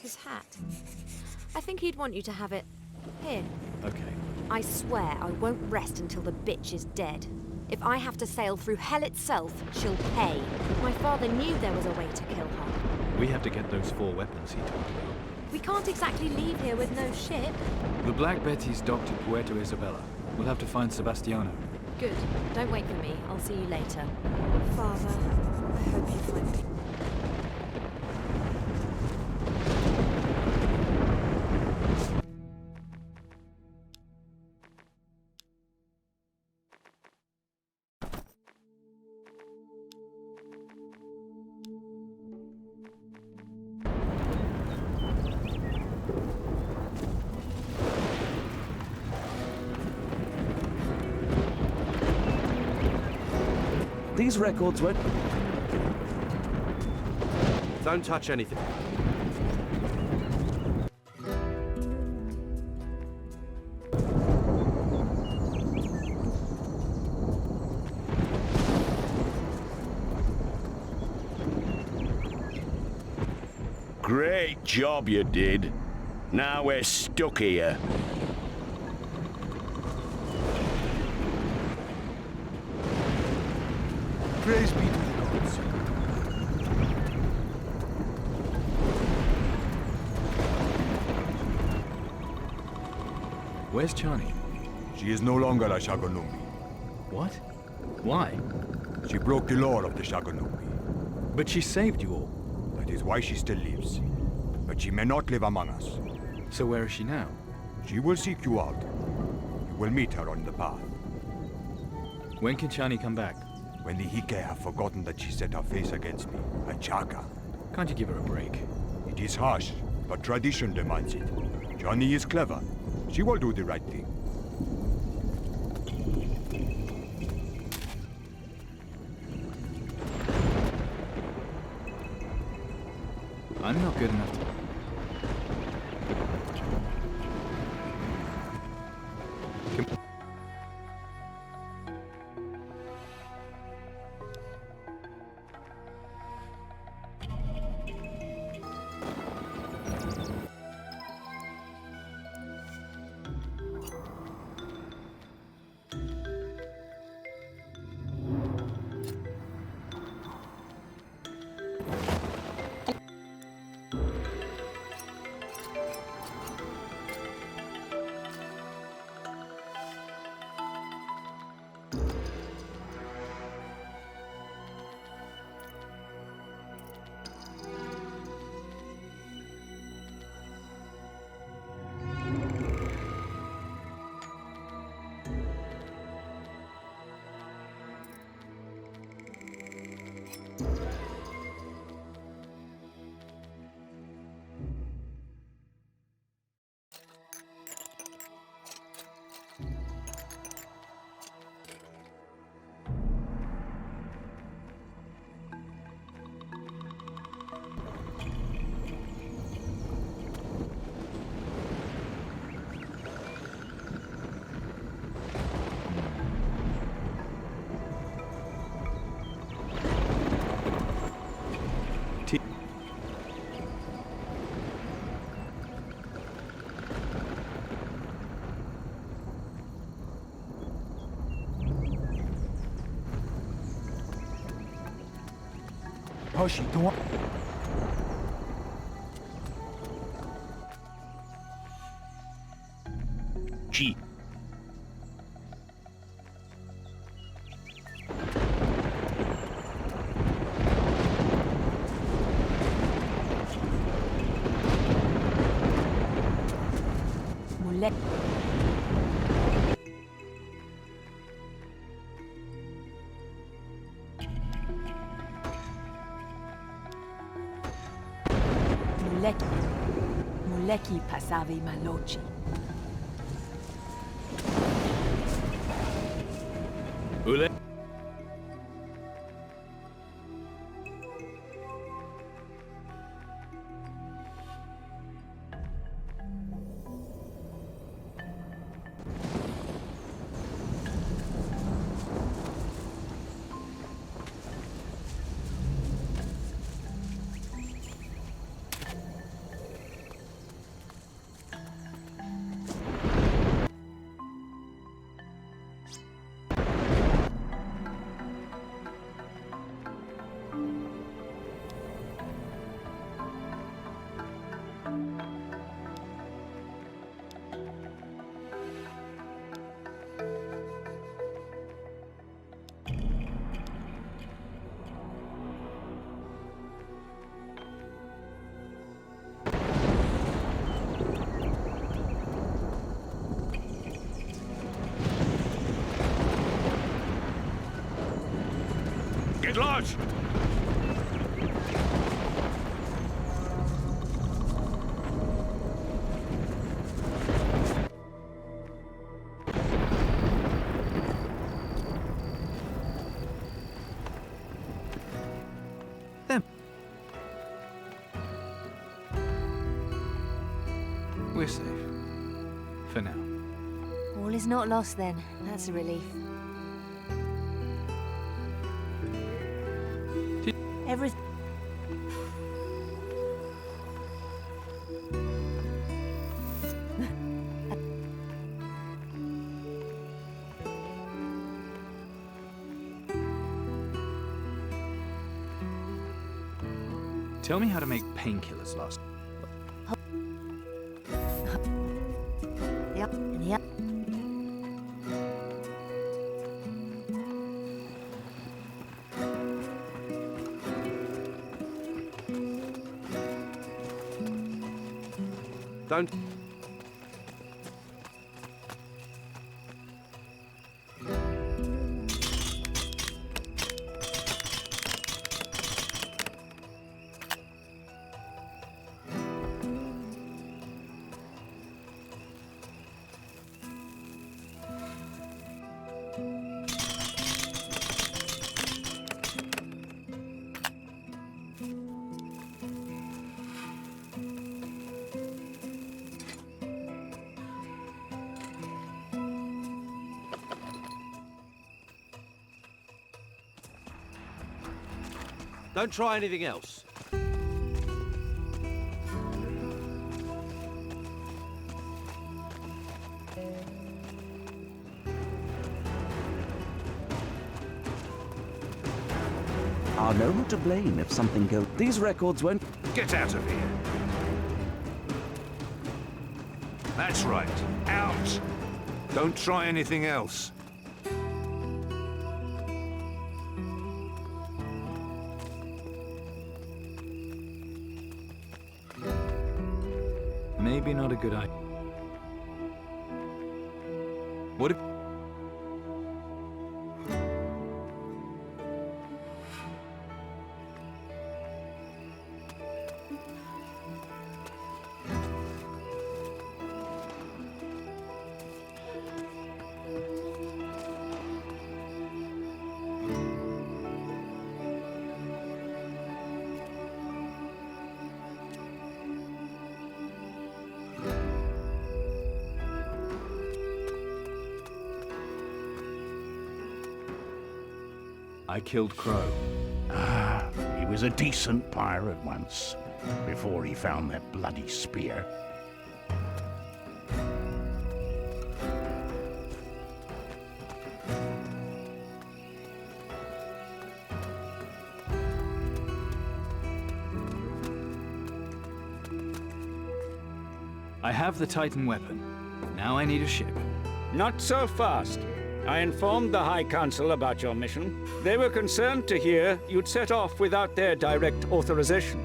His hat. I think he'd want you to have it. Here. Okay. I swear I won't rest until the bitch is dead. If I have to sail through hell itself, she'll pay. My father knew there was a way to kill her. We have to get those 4 weapons he talked about. We can't exactly leave here with no ship. The Black Betty's docked at Puerto Isabella. We'll have to find Sebastiano. Good. Don't wait for me. I'll see you later. Father, I hope you find me. These records won't... Don't touch anything. Great job you did. Now we're stuck here. Praise be to the gods. Where's Chani? She is no longer a Shaganumbi. What? Why? She broke the law of the Shaganumbi. But she saved you all. That is why she still lives. But she may not live among us. So where is she now? She will seek you out. You will meet her on the path. When can Chani come back? When the Hike have forgotten that she set her face against me, a Chaka. Can't you give her a break? It is harsh, but tradition demands it. Johnny is clever. She will do the right thing. I'm not good enough to... Hoshi, don't... Chi. Mulek. Muleki pasavi malochi. Ule? Wicked lot! We're safe. For now. All is not lost then. That's a relief. Everything. Tell me how to make painkillers last. Yep. Yep. Don't... Don't try anything else. I'll know who to blame if something goes. These records won't. Get out of here. That's right. Out! Don't try anything else. Maybe not a good idea. What if... I killed Crow. He was a decent pirate once, before he found that bloody spear. I have the Titan weapon. Now I need a ship. Not so fast. I informed the High Council about your mission. They were concerned to hear you'd set off without their direct authorization.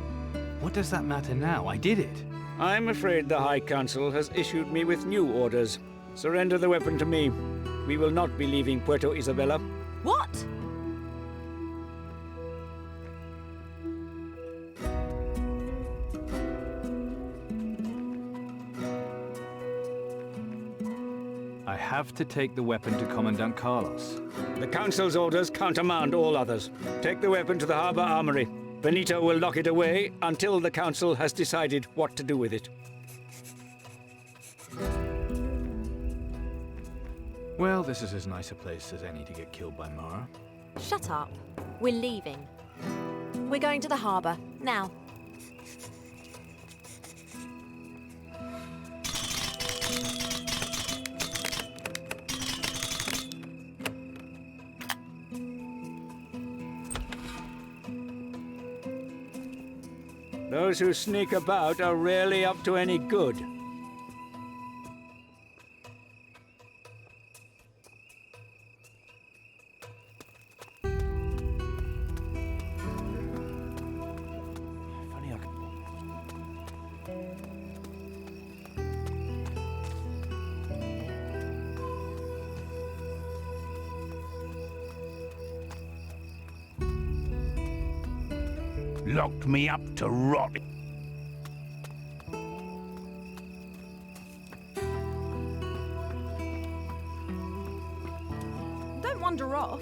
What does that matter now? I did it. I'm afraid the High Council has issued me with new orders. Surrender the weapon to me. We will not be leaving Puerto Isabella. What? I have to take the weapon to Commandant Carlos. The Council's orders countermand all others. Take the weapon to the Harbour Armory. Benito will lock it away until the Council has decided what to do with it. Well, this is as nice a place as any to get killed by Mara. Shut up. We're leaving. We're going to the harbour, now. Those who sneak about are rarely up to any good. locked me up to rot. Don't wander off.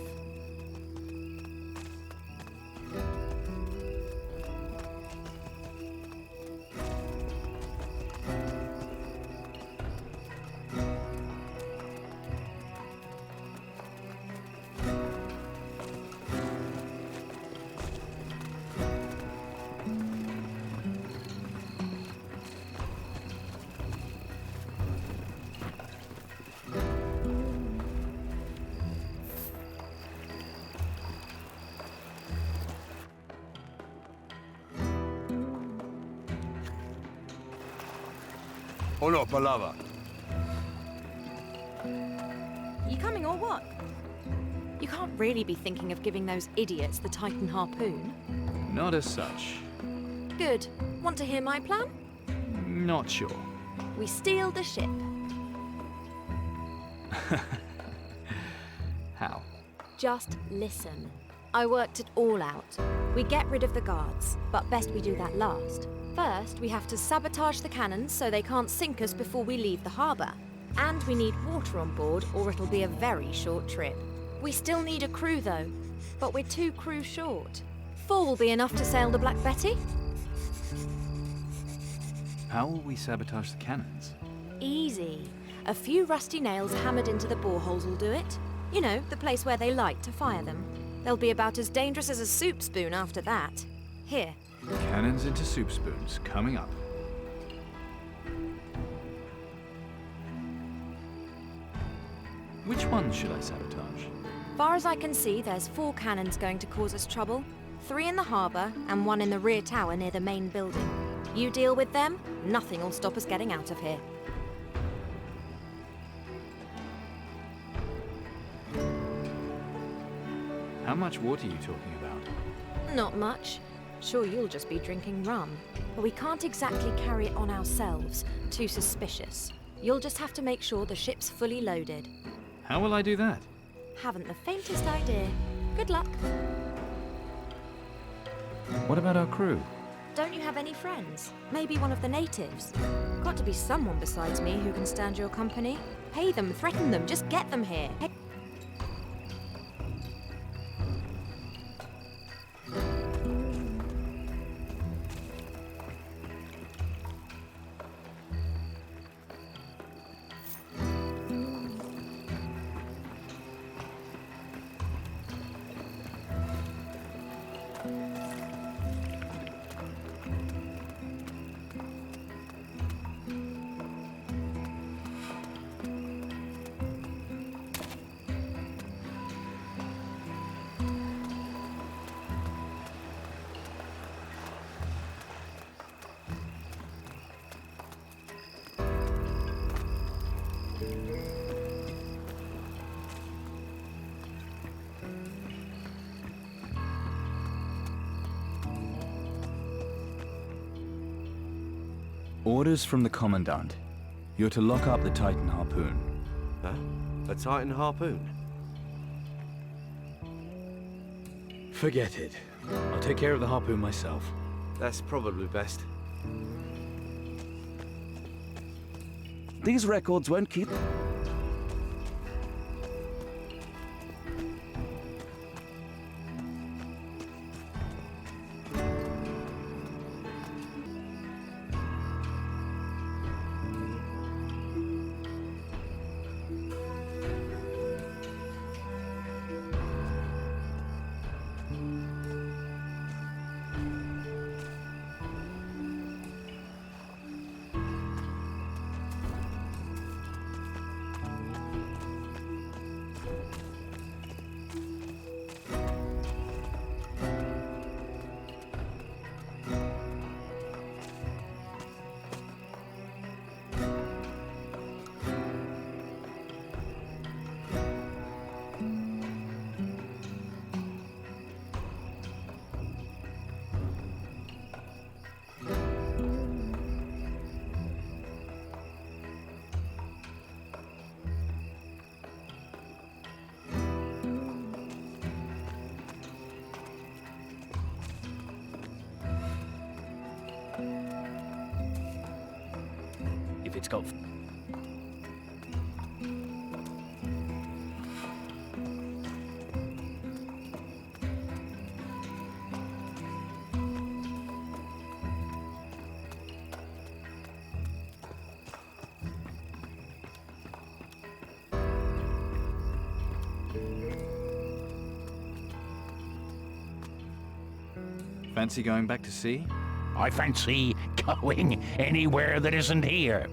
Hola, palava. You coming or what? You can't really be thinking of giving those idiots the Titan harpoon. Not as such. Good. Want to hear my plan? Not sure. We steal the ship. How? Just listen. I worked it all out. We get rid of the guards, but best we do that last. First, we have to sabotage the cannons so they can't sink us before we leave the harbour. And we need water on board, or it'll be a very short trip. We still need a crew, though, but we're 2 crew short. 4 will be enough to sail the Black Betty. How will we sabotage the cannons? Easy. A few rusty nails hammered into the boreholes will do it. You know, the place where they light to fire them. They'll be about as dangerous as a soup spoon after that. Here. Cannons into soup spoons, coming up. Which one should I sabotage? Far as I can see, there's 4 cannons going to cause us trouble. 3 in the harbour, and 1 in the rear tower near the main building. You deal with them, nothing will stop us getting out of here. How much water are you talking about? Not much. Sure, you'll just be drinking rum. But we can't exactly carry it on ourselves. Too suspicious. You'll just have to make sure the ship's fully loaded. How will I do that? Haven't the faintest idea. Good luck. What about our crew? Don't you have any friends? Maybe one of the natives? Got to be someone besides me who can stand your company. Pay them, threaten them, just get them here. Orders from the Commandant. You're to lock up the Titan harpoon. Huh? A Titan harpoon? Forget it. I'll take care of the harpoon myself. That's probably best. These records won't keep... It's got... Fancy going back to sea? I fancy going anywhere that isn't here.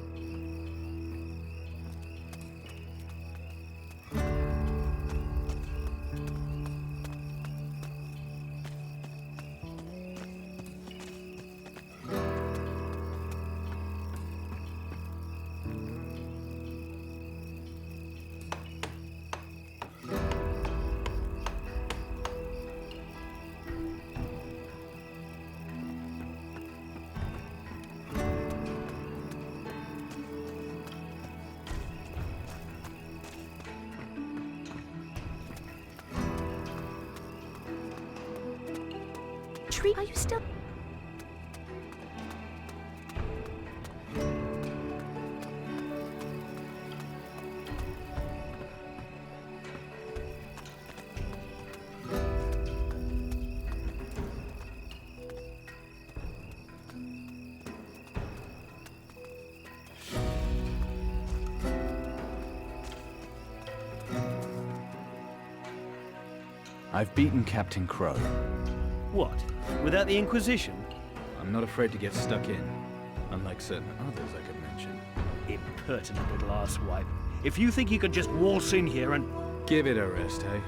Tree, are you still... I've beaten Captain Crow. What? Without the Inquisition? I'm not afraid to get stuck in, unlike certain others I could mention. Impertinent little arsewipe. If you think you can just waltz in here and... Give it a rest, hey?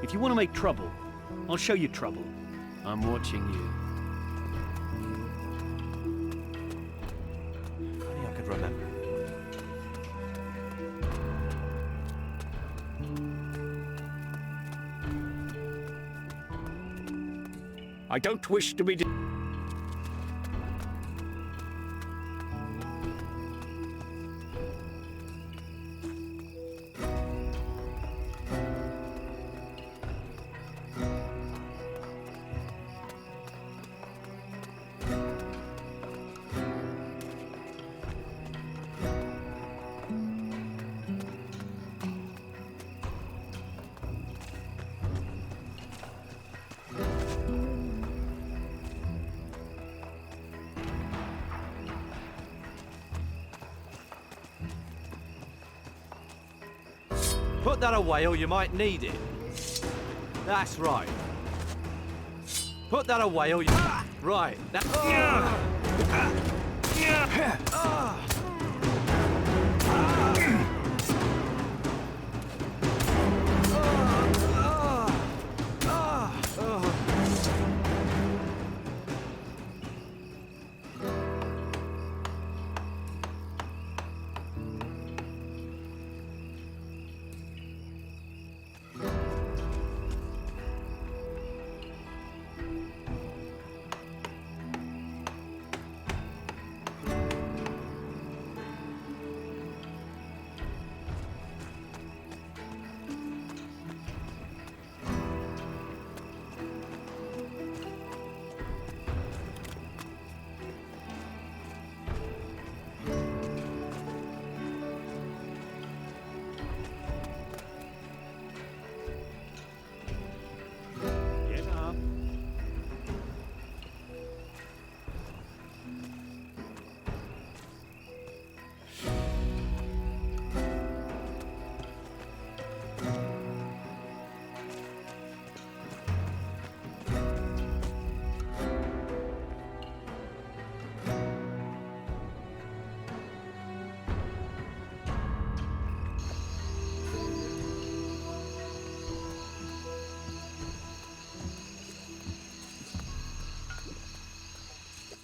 If you want to make trouble, I'll show you trouble. I'm watching you. If only I could remember. I don't wish to be... Put that away or you might need it. That's right. Put that away or you... Right.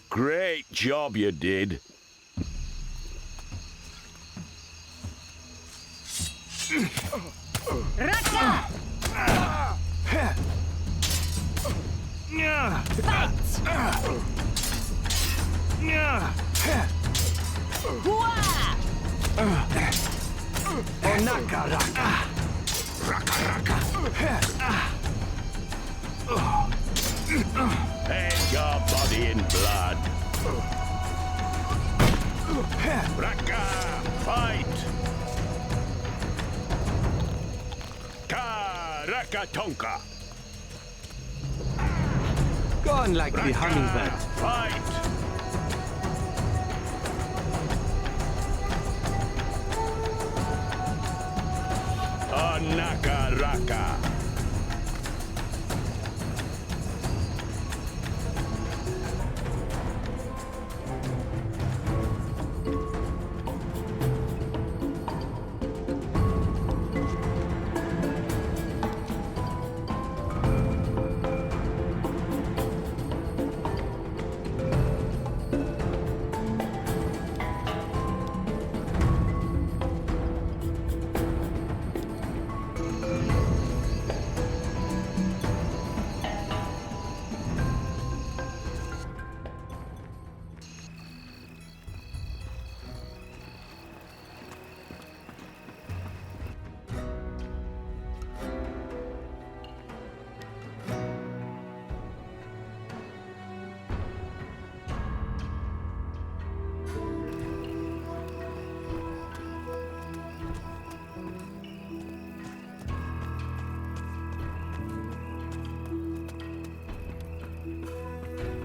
Great job you did. Raka! And your body in blood. Raka, fight! Raka Tonka! Gone like the hummingbird. Fight! Naka Raka!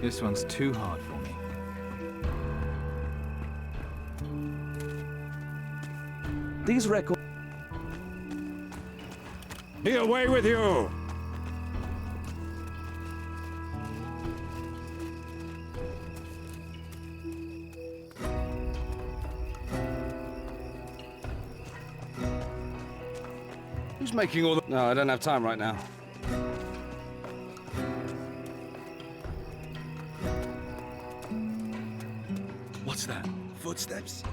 This one's too hard for me. These records... Be away with you! Who's making all the... No, I don't have time right now. What's that? Footsteps?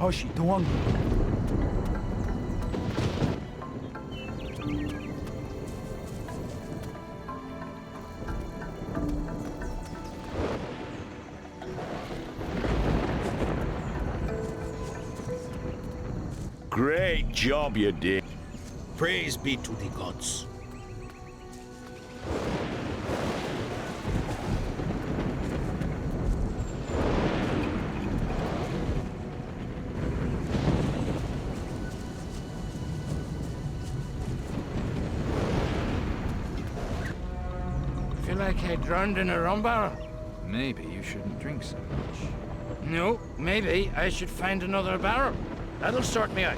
Hoshi, Tuang. Great job you did. Praise be to the gods. Feel like I drowned in a rum barrel? Maybe you shouldn't drink so much. No, maybe I should find another barrel. That'll sort me out.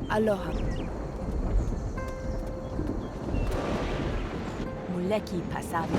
Aloha. Muleki pasado.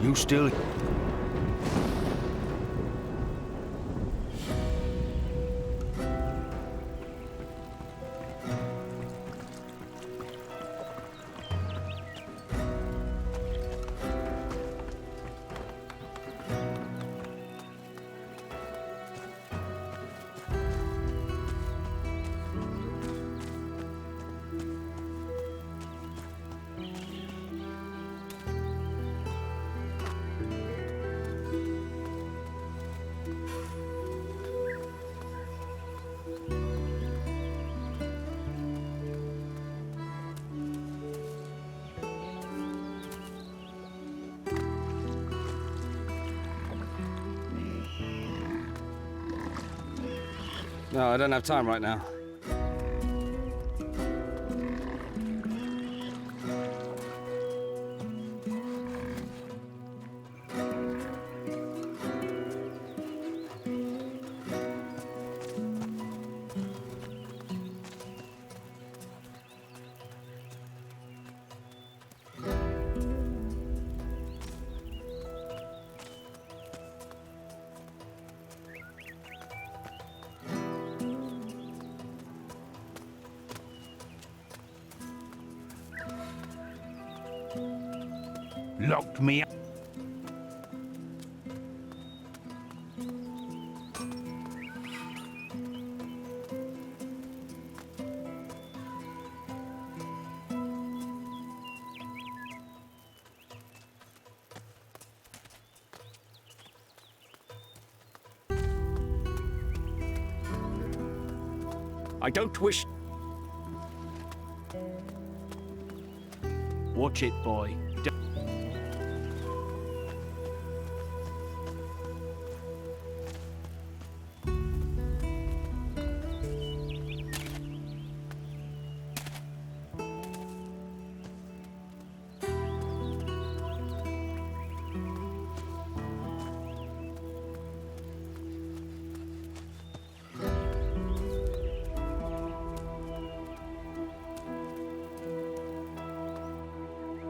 You still... No, I don't have time right now. Locked me up. I don't wish... Watch it, boy.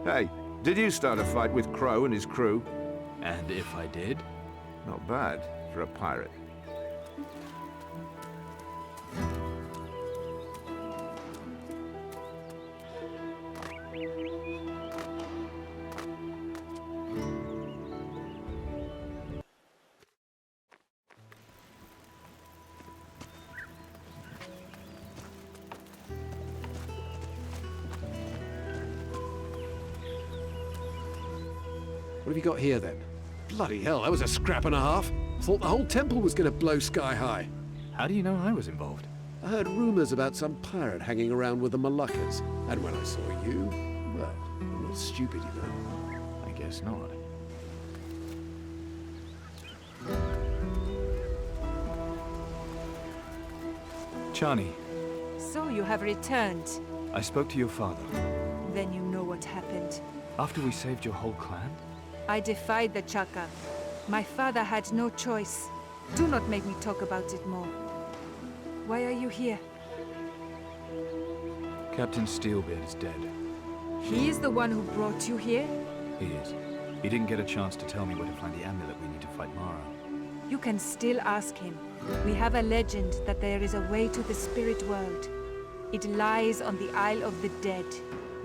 Hey, did you start a fight with Crow and his crew? And if I did? Not bad for a pirate. What have you got here, then? Bloody hell, that was a scrap and a half. Thought the whole temple was going to blow sky high. How do you know I was involved? I heard rumors about some pirate hanging around with the Moluccas. And when I saw you, well, I'm not stupid, you know. I guess not. Chani, So you have returned. I spoke to your father. Then you know what happened. After we saved your whole clan? I defied the Chaka. My father had no choice. Do not make me talk about it more. Why are you here? Captain Steelbeard is dead. He is the one who brought you here? He is. He didn't get a chance to tell me where to find the amulet we need to fight Mara. You can still ask him. We have a legend that there is a way to the spirit world. It lies on the Isle of the Dead.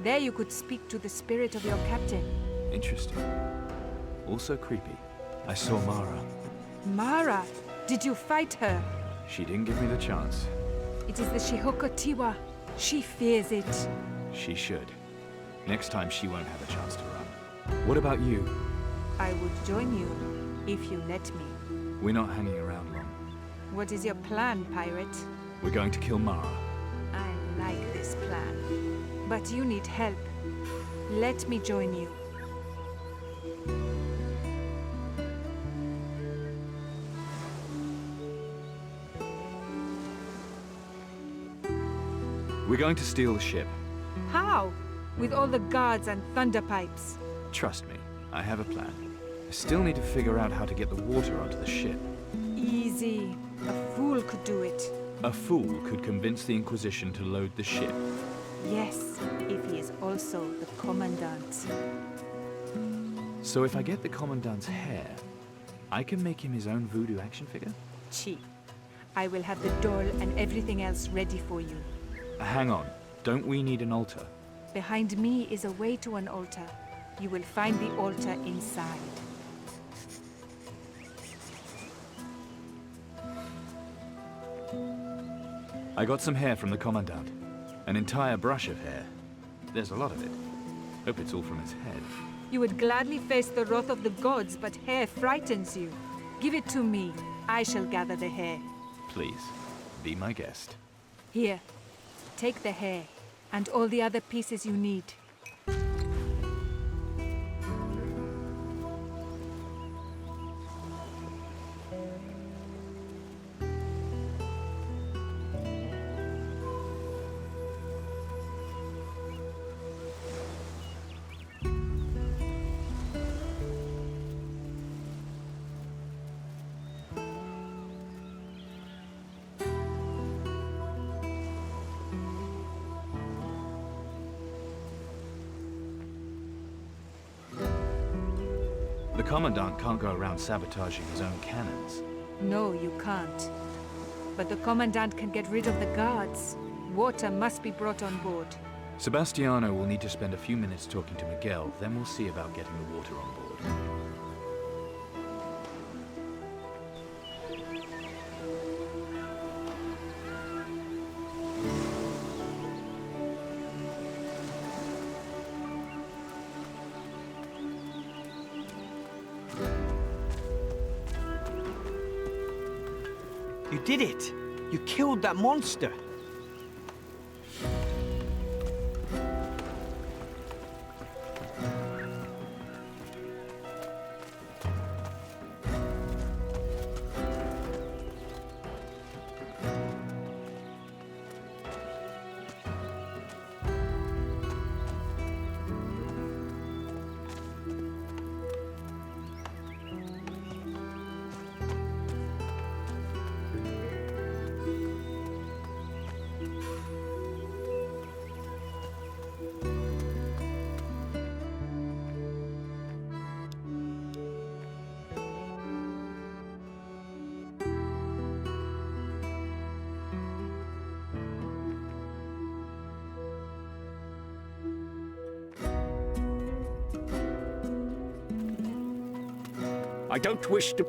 There you could speak to the spirit of your captain. Interesting. Also creepy. I saw Mara. Mara? Did you fight her? She didn't give me the chance. It is the Shihokotiwa. She fears it. She should. Next time she won't have a chance to run. What about you? I would join you, if you let me. We're not hanging around long. What is your plan, pirate? We're going to kill Mara. I like this plan. But you need help. Let me join you. We're going to steal the ship. How? With all the guards and thunderpipes. Trust me, I have a plan. I still need to figure out how to get the water onto the ship. Easy. A fool could do it. A fool could convince the Inquisition to load the ship. Yes, if he is also the Commandant. So if I get the Commandant's hair, I can make him his own voodoo action figure? Cheap. I will have the doll and everything else ready for you. Hang on. Don't we need an altar? Behind me is a way to an altar. You will find the altar inside. I got some hair from the Commandant. An entire brush of hair. There's a lot of it. Hope it's all from his head. You would gladly face the wrath of the gods, but hair frightens you. Give it to me. I shall gather the hair. Please, be my guest. Here. Take the hair, and all the other pieces you need. The Commandant can't go around sabotaging his own cannons. No, you can't. But the Commandant can get rid of the guards. Water must be brought on board. Sebastiano will need to spend a few minutes talking to Miguel, then we'll see about getting the water on board. You did it! You killed that monster! I don't wish to...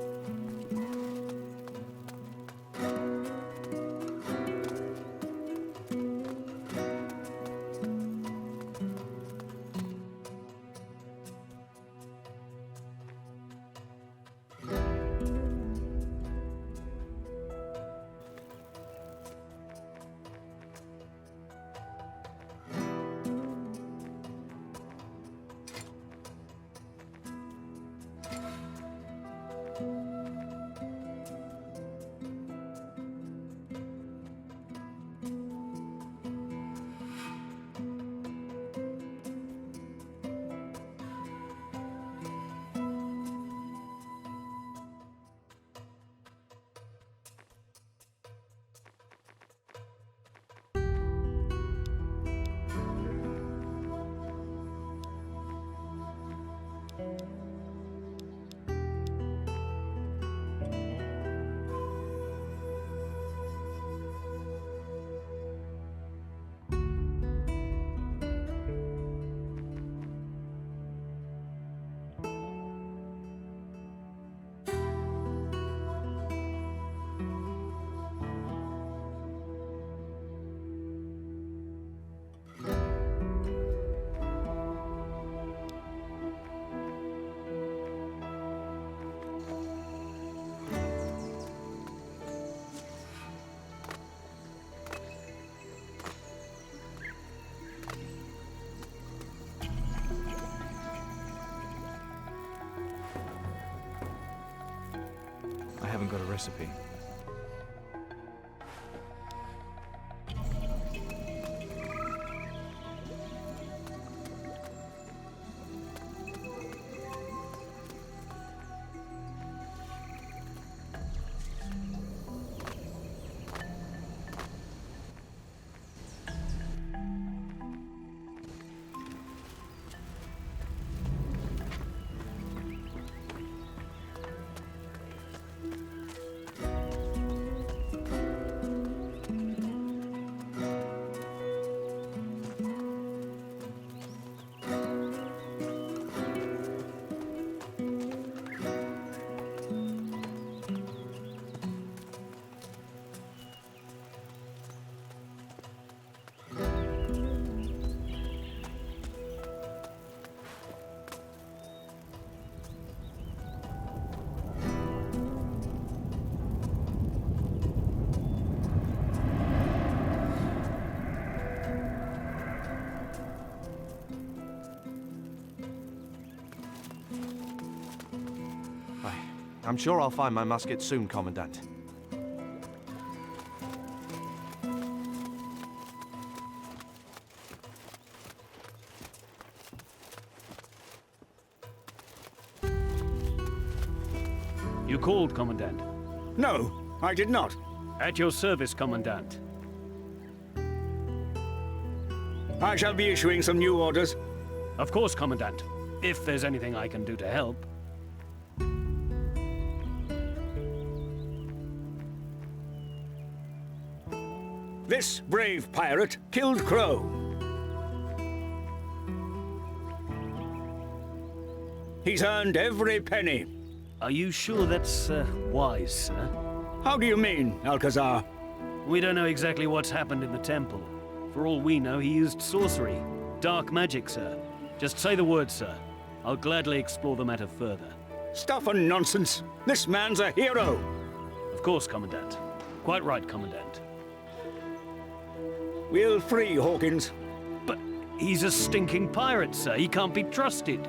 I haven't got a recipe. I'm sure I'll find my musket soon, Commandant. You called, Commandant? No, I did not. At your service, Commandant. I shall be issuing some new orders. Of course, Commandant. If there's anything I can do to help. This brave pirate killed Crow. He's earned every penny. Are you sure that's wise, sir? How do you mean, Alcazar? We don't know exactly what's happened in the temple. For all we know, he used sorcery. Dark magic, sir. Just say the word, sir. I'll gladly explore the matter further. Stuff and nonsense. This man's a hero. Of course, Commandant. Quite right, Commandant. We'll free Hawkins. But he's a stinking pirate, sir. He can't be trusted.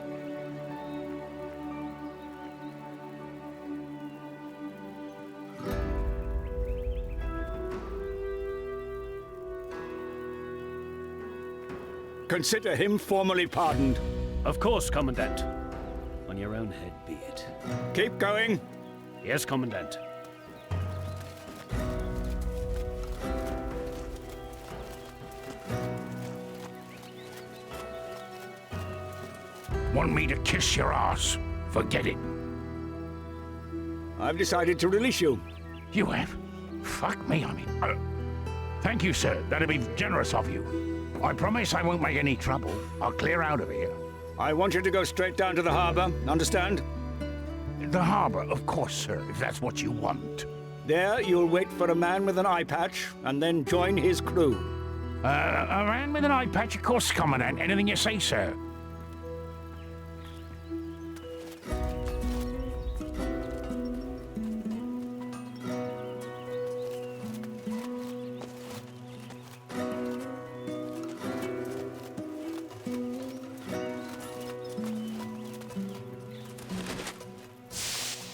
Consider him formally pardoned. Of course, Commandant. On your own head be it. Keep going. Yes, Commandant. Want me to kiss your ass? Forget it. I've decided to release you. You have? Fuck me, I mean. Thank you, sir. That'd be generous of you. I promise I won't make any trouble. I'll clear out of here. I want you to go straight down to the harbor, understand? The harbor, of course, sir, if that's what you want. There, you'll wait for a man with an eye patch, and then join his crew. A man with an eye patch, of course, Commandant. Anything you say, sir.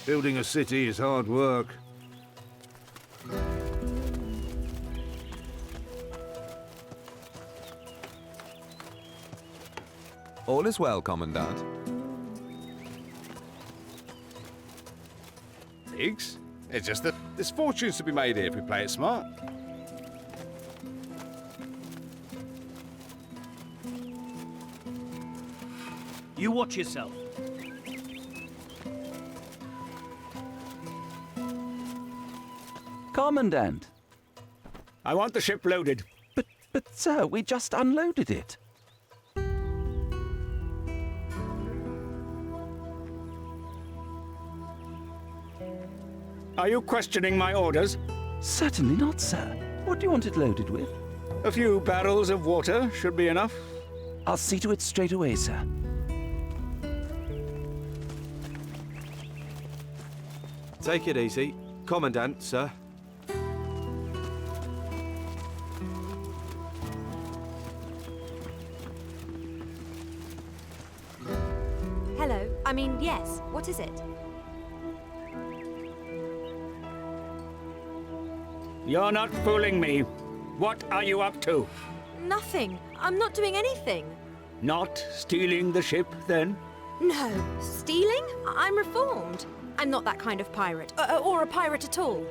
Building a city is hard work. All is well, Commandant. Thanks. It's just that there's fortunes to be made here if we play it smart. You watch yourself. Commandant. I want the ship loaded. But sir, we just unloaded it. Are you questioning my orders? Certainly not, sir. What do you want it loaded with? A few barrels of water should be enough. I'll see to it straight away, sir. Take it easy. Commandant, sir. Hello. I mean, yes. What is it? You're not fooling me. What are you up to? Nothing. I'm not doing anything. Not stealing the ship, then? No. Stealing? I'm reformed. I'm not that kind of pirate. Or a pirate at all.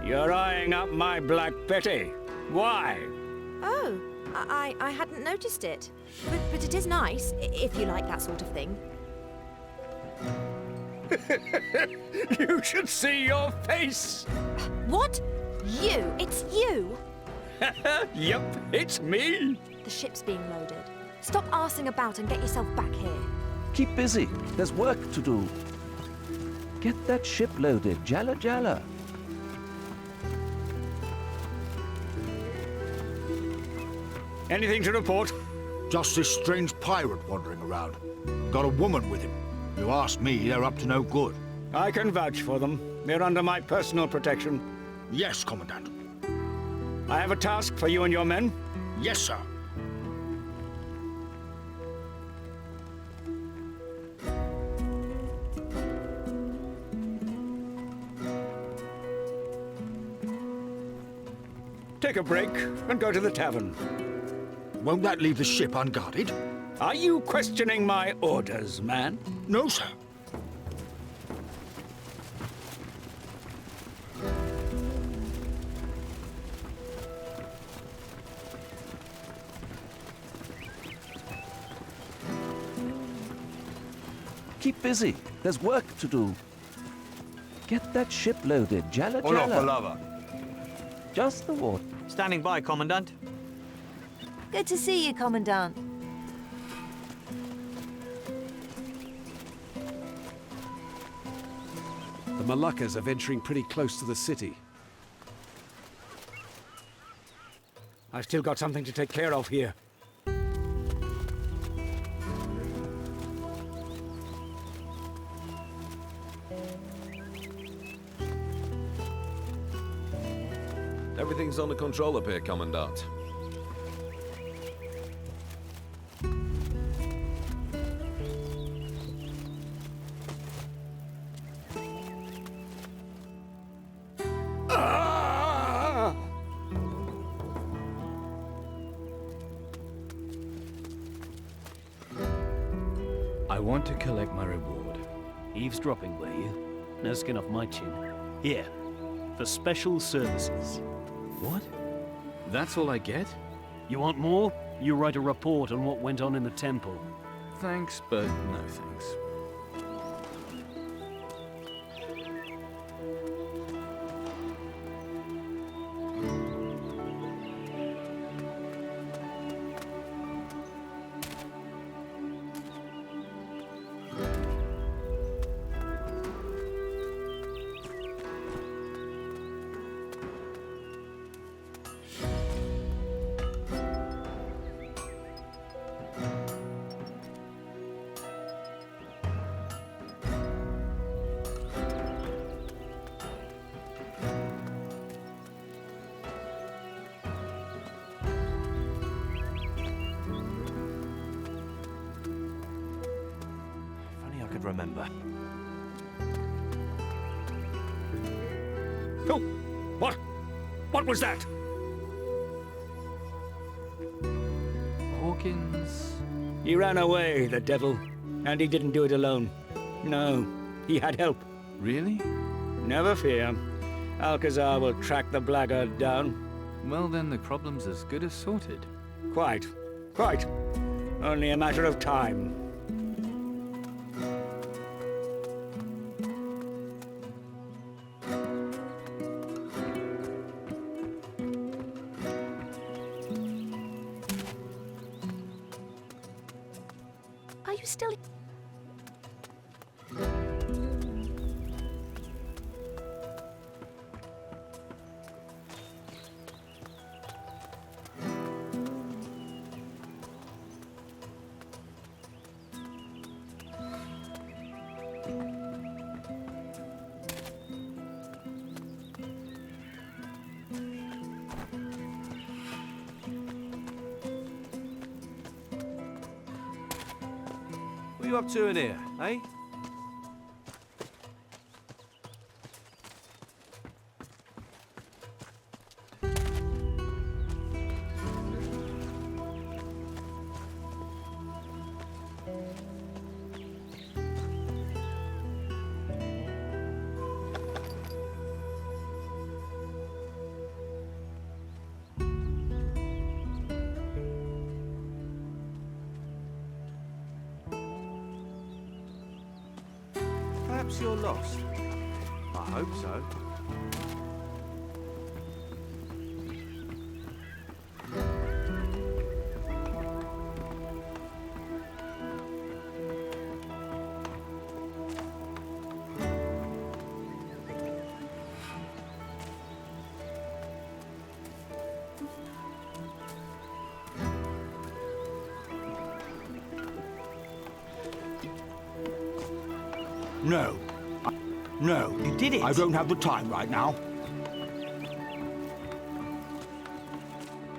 You're eyeing up my Black Betty. Why? Oh, I hadn't noticed it. But it is nice, if you like that sort of thing. You should see your face! What? You? It's you? Yep, it's me! The ship's being loaded. Stop arsing about and get yourself back here. Keep busy. There's work to do. Get that ship loaded. Jalla jalla. Anything to report? Just this strange pirate wandering around. Got a woman with him. You ask me, they're up to no good. I can vouch for them. They're under my personal protection. Yes, Commandant. I have a task for you and your men. Yes, sir. Take a break and go to the tavern. Won't that leave the ship unguarded? Are you questioning my orders, man? No, sir. Keep busy. There's work to do. Get that ship loaded, Jala Hola, Jala. palava. Just the water. Standing by, Commandant. Good to see you, Commandant. The Moluccas are venturing pretty close to the city. I've still got something to take care of here. Everything's under control up here, Commandant. I want to collect my reward. Eavesdropping, were you? No skin off my chin. Here, for special services. What? That's all I get? You want more? You write a report on what went on in the temple. Thanks, but no thanks. Remember. Oh! What? What was that? Hawkins? He ran away, the devil. And he didn't do it alone. No, he had help. Really? Never fear. Alcazar will track the blackguard down. Well, then the problem's as good as sorted. Quite. Quite. Only a matter of time. Are you still... What are you up to in here, eh? Perhaps you're lost. I hope so. No. No. You did it! I don't have the time right now.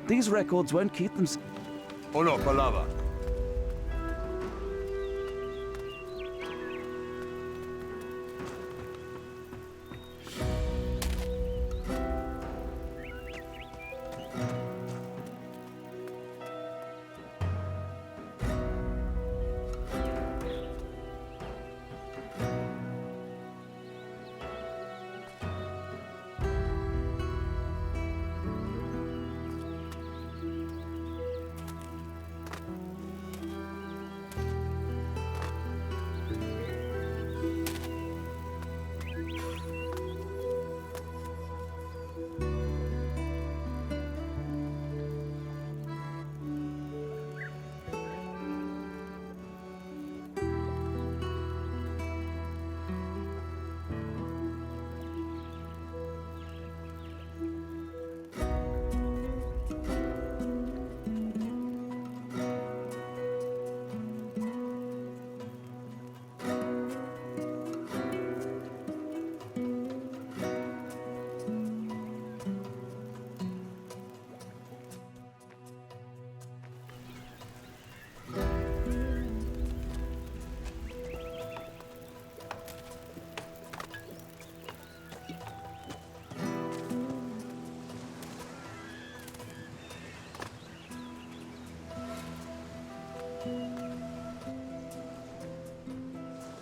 These records won't keep them... Hola, palava.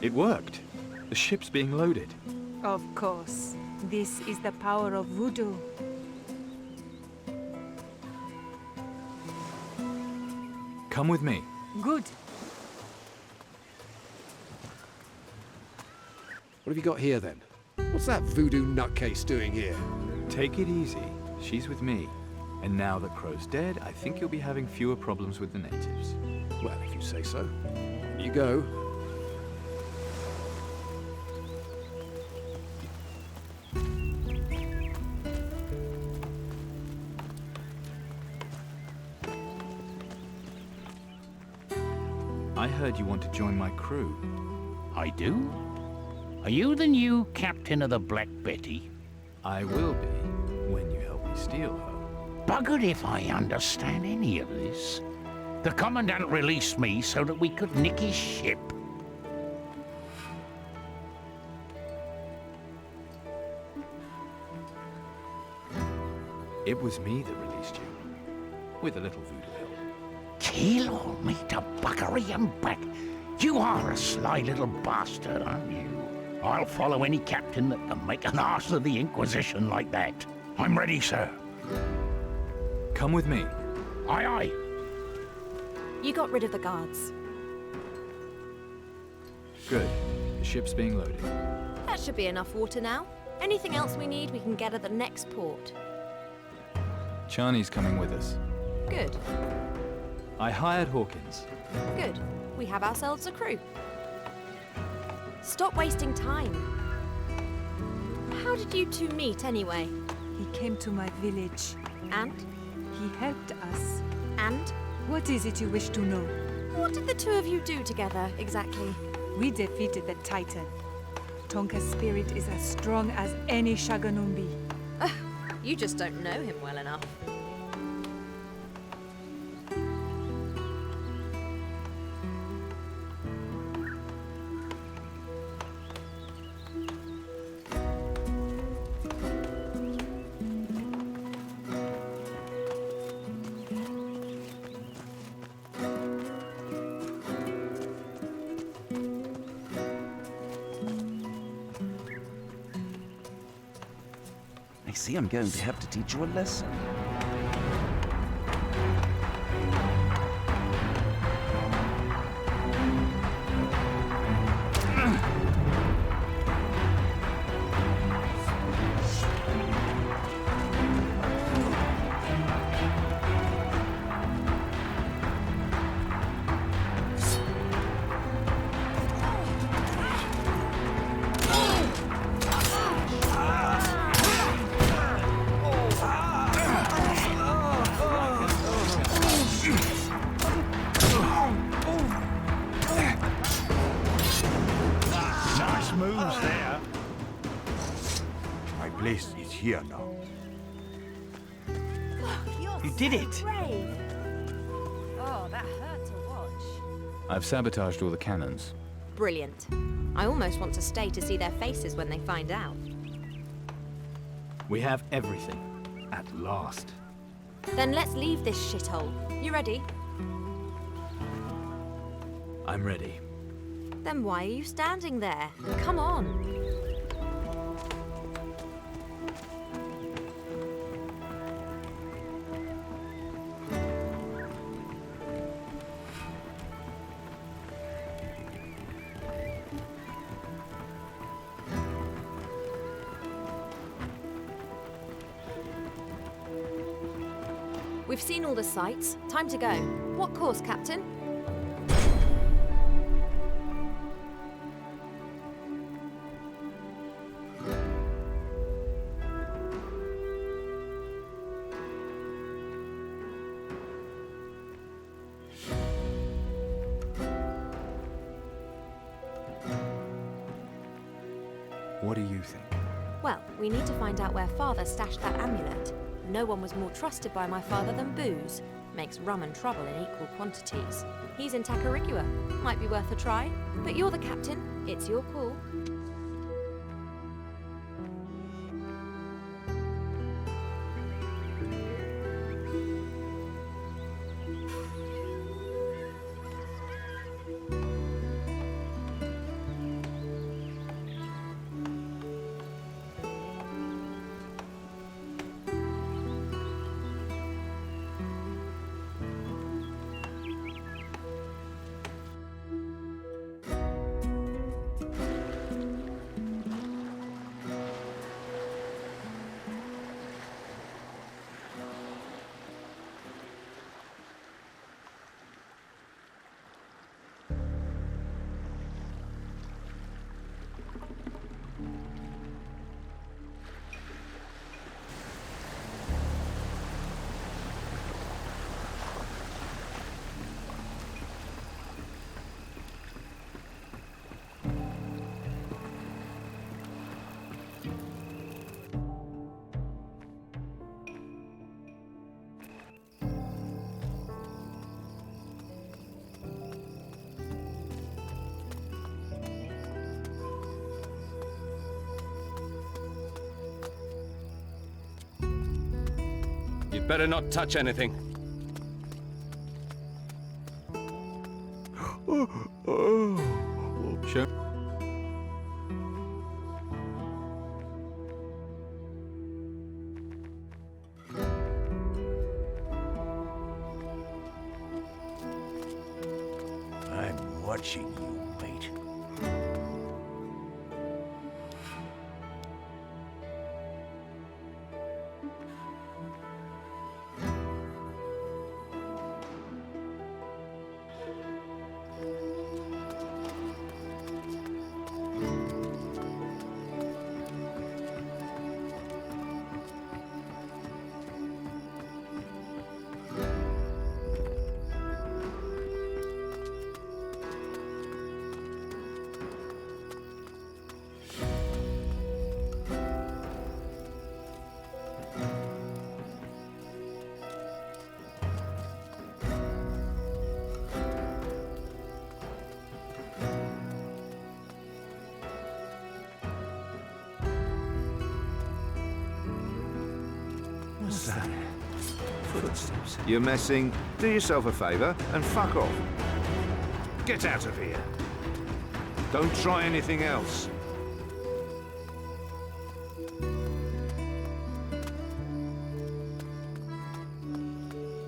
It worked. The ship's being loaded. Of course. This is the power of Voodoo. Come with me. Good. What have you got here then? What's that voodoo nutcase doing here? Take it easy. She's with me. And now that Crow's dead, I think you'll be having fewer problems with the natives. Well, if you say so. On you go. I heard you want to join my crew. I do? Are you the new captain of the Black Betty? I will be, when you help me steal her. Buggered if I understand any of this. The Commandant released me so that we could nick his ship. It was me that released you, with a little voodoo help. Kill all me to buggery and back. You are a sly little bastard, aren't you? I'll follow any captain that can make an arse of the Inquisition like that. I'm ready, sir. Come with me. Aye, aye. You got rid of the guards. Good. The ship's being loaded. That should be enough water now. Anything else we need, we can get at the next port. Chani's coming with us. Good. I hired Hawkins. Good. We have ourselves a crew. Stop wasting time. How did you two meet, anyway? He came to my village. And? He helped us. And? What is it you wish to know? What did the two of you do together, exactly? We defeated the Titan. Tonka's spirit is as strong as any Shaganumbi. You just don't know him well enough. I see I'm going to have to teach you a lesson. Here now. Look, you did it! Brave. Oh, that hurt to watch. I've sabotaged all the cannons. Brilliant. I almost want to stay to see their faces when they find out. We have everything. At last. Then let's leave this shithole. You ready? I'm ready. Then why are you standing there? Come on. We've seen all the sights. Time to go. What course, Captain? What do you think? Well, we need to find out where Father stashed that amulet. No one was more trusted by my father than booze. Makes rum and trouble in equal quantities. He's in Tacarigua. Might be worth a try. But you're the captain. It's your call. better not touch anything. Sure. I'm watching you, mate. What's that? Footsteps. You're messing. Do yourself a favour and fuck off. Get out of here. Don't try anything else.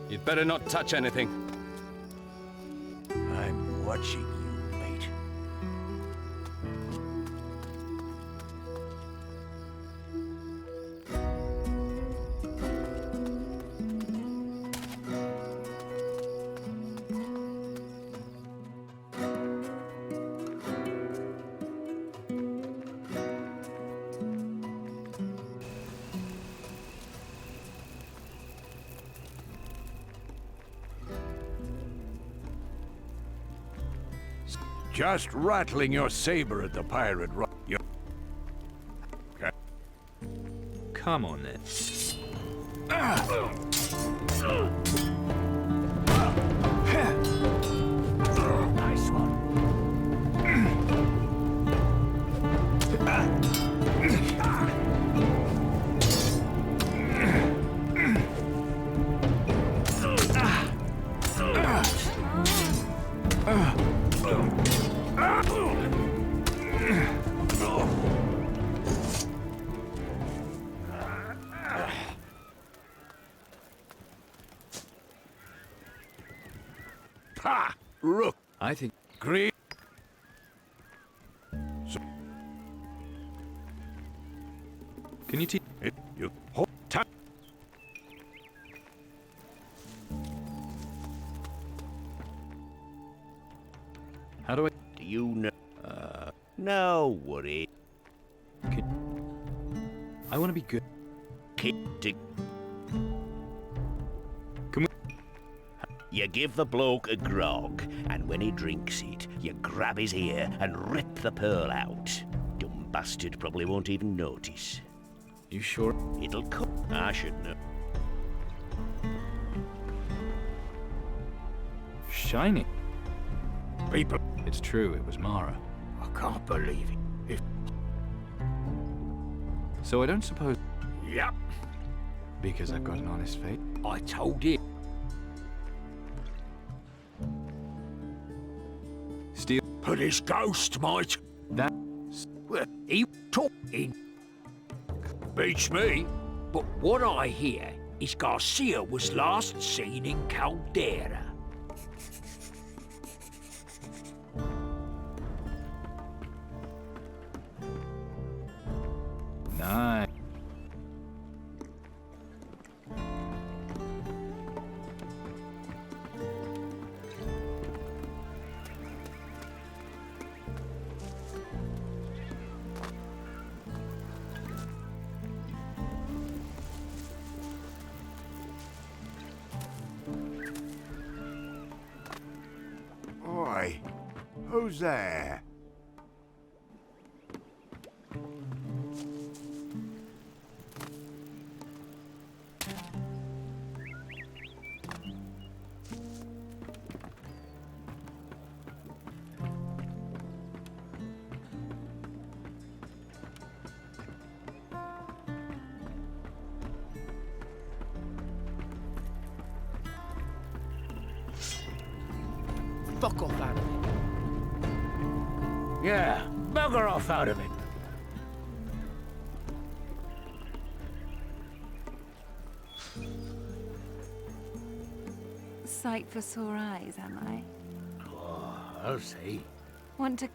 You'd better not touch anything. I'm watching you, mate. Just rattling your saber at the pirate rock. Okay. Come on then. Nice one. Ha! Rook. I think. Green. Can you teach? You hold tight. How do I? Do you know? No worry. I want to be good. Can we? You give the bloke a grog, and when he drinks it, you grab his ear and rip the pearl out. Dumb bastard probably won't even notice. You sure? It'll come. I should know. Shiny. People. It's true, it was Mara. I can't believe it. So I don't suppose... Yep. Because I've got an honest fate? I told him. Steel... Put his ghost, mate. That... Well, he talking. Beats me. But what I hear is Garcia was last seen in Caldera. Nice. Oi, who's there? Fuck off out of it. Yeah, bugger off out of it. Sight for sore eyes, am I? Oh, I'll see. Want to...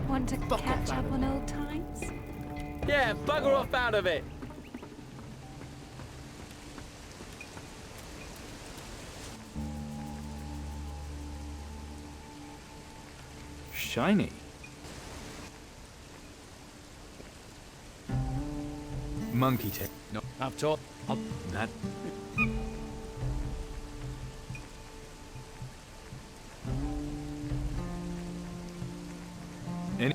Want to catch up on old times? Yeah, bugger off out of it. Shiny. Monkey tail. No, I've taught. That. Any.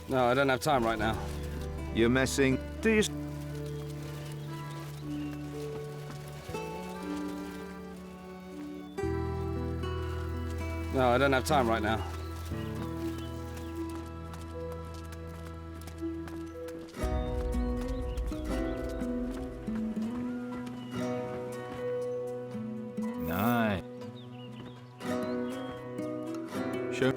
No, I don't have time right now. You're messing. Do you? No, I don't have time right now. Nice. Sure.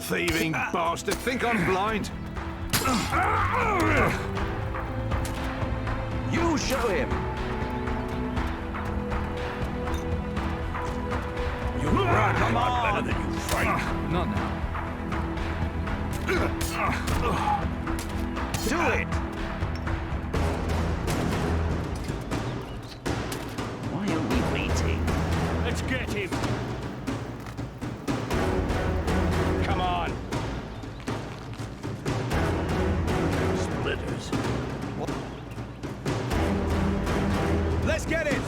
Thieving bastard! Think I'm blind? You show him! You run, come on! Better than you fight. Not now. Do it! Why are we waiting? Let's get him. Come on. Splitters. Let's get it!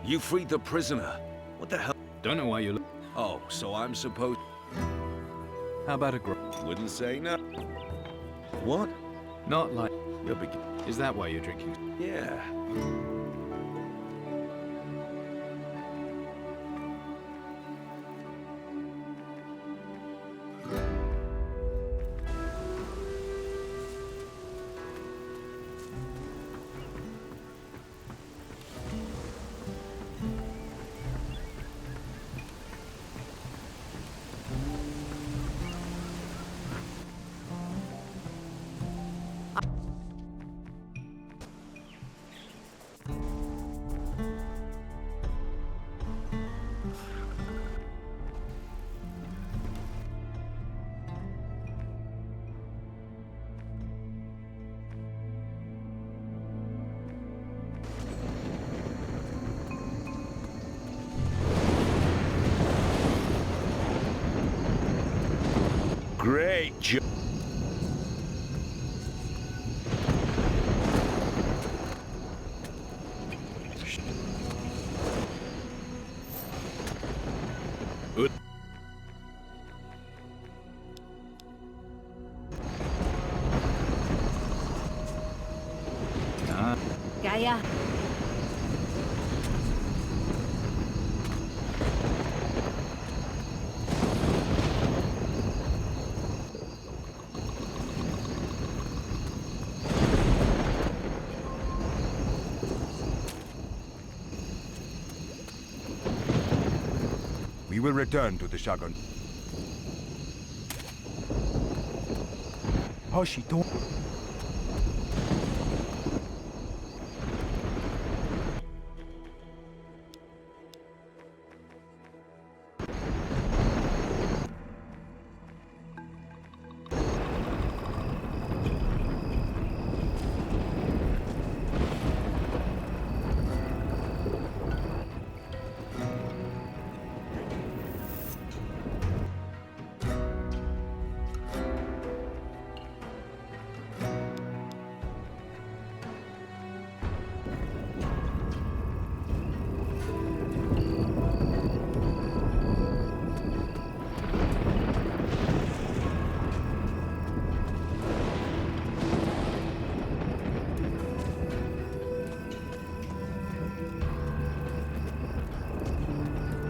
You freed the prisoner. What the hell? Don't know why you. Oh, so I'm supposed. How about a grog? Wouldn't say no. What? Not like. You're begin. Is that why you're drinking? Yeah. Great job. Gaia. We will return to the Shogun. Hoshi, don't...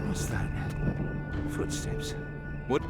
What's that? Footsteps. What?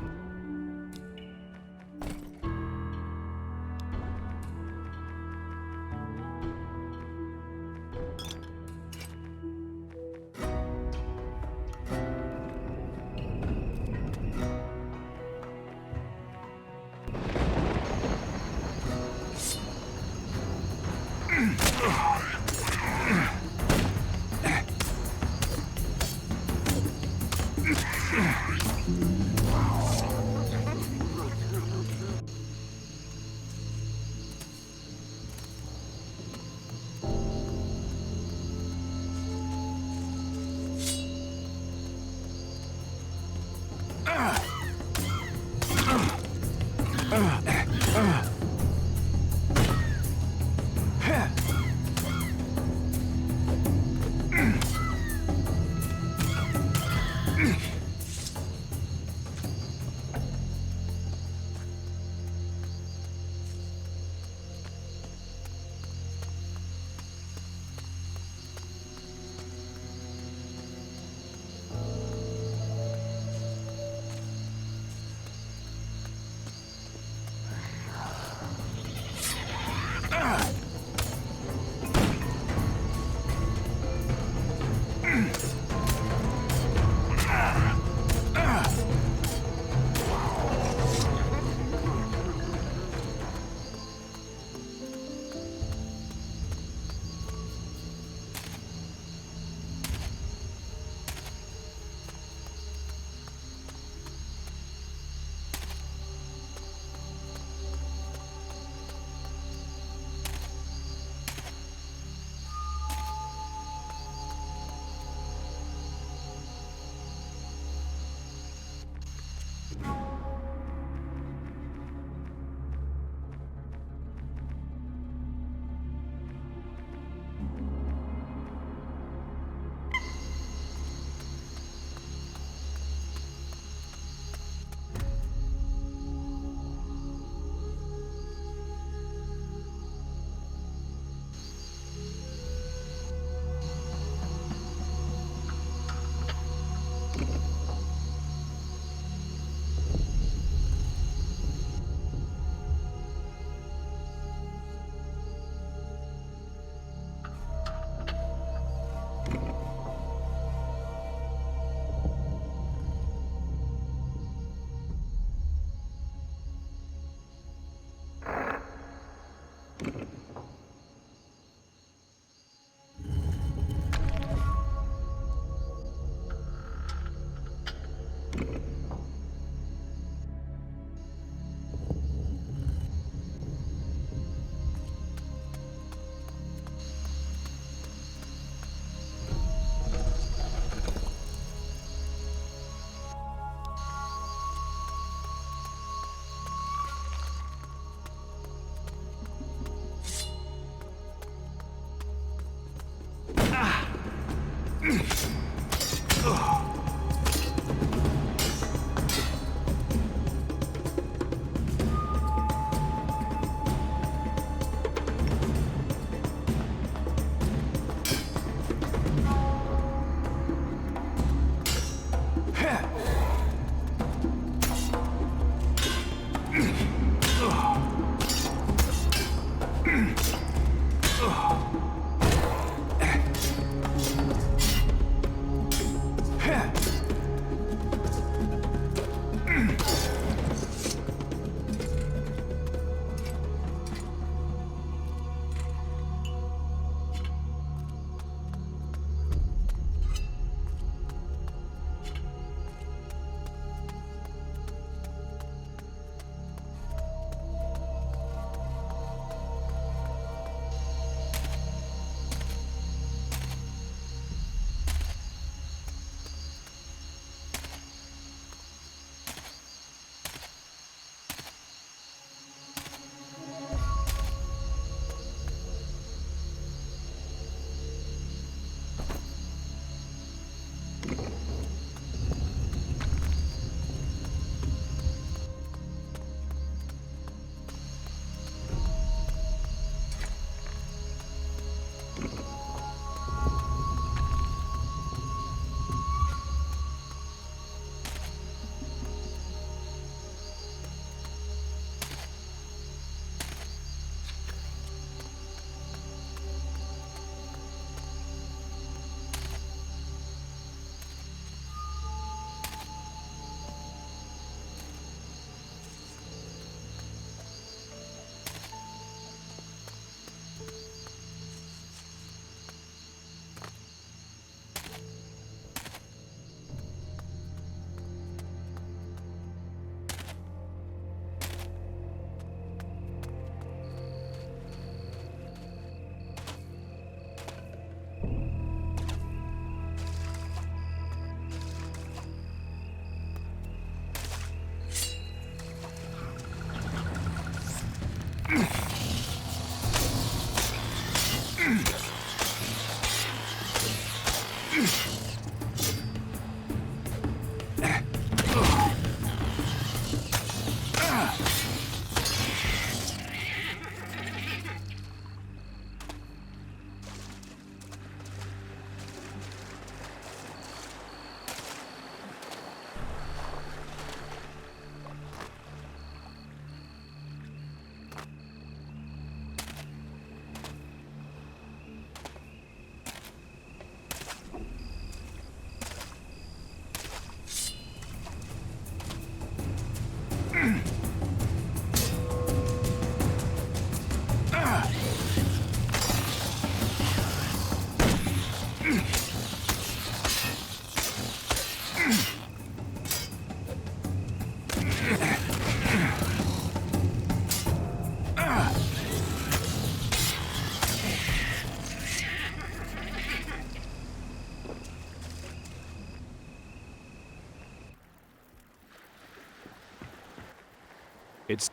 It's...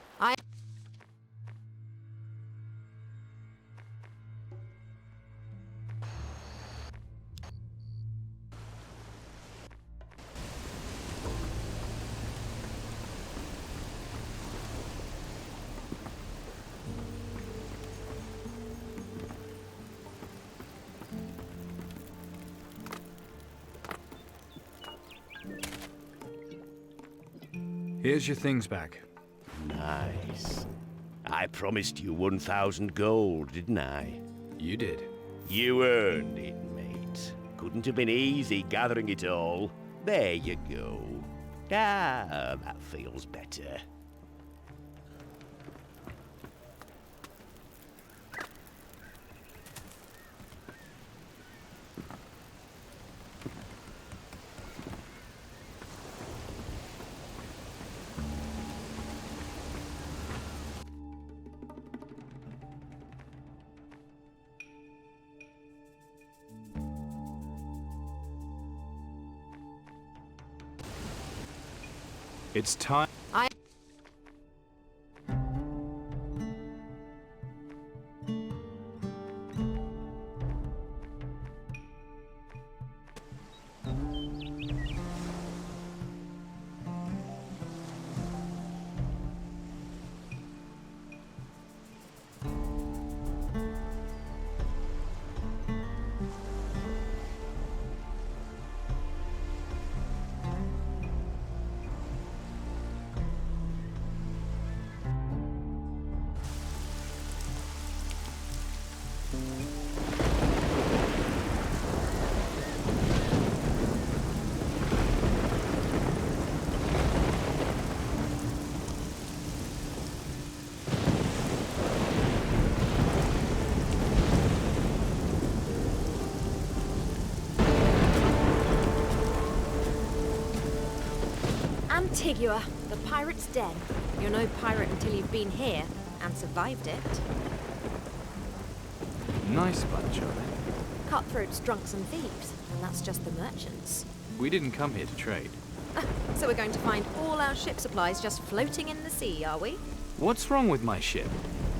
Here's your things back. Nice. I promised you 1,000 gold, didn't I? You did. You earned it, mate. Couldn't have been easy gathering it all. There you go. Ah, that feels better. It's time... Antigua, the pirate's den. You're no pirate until you've been here and survived it. Nice bunch, aren't they? Cutthroats, drunks and thieves, and that's just the merchants. We didn't come here to trade. So we're going to find all our ship supplies just floating in the sea, are we? What's wrong with my ship?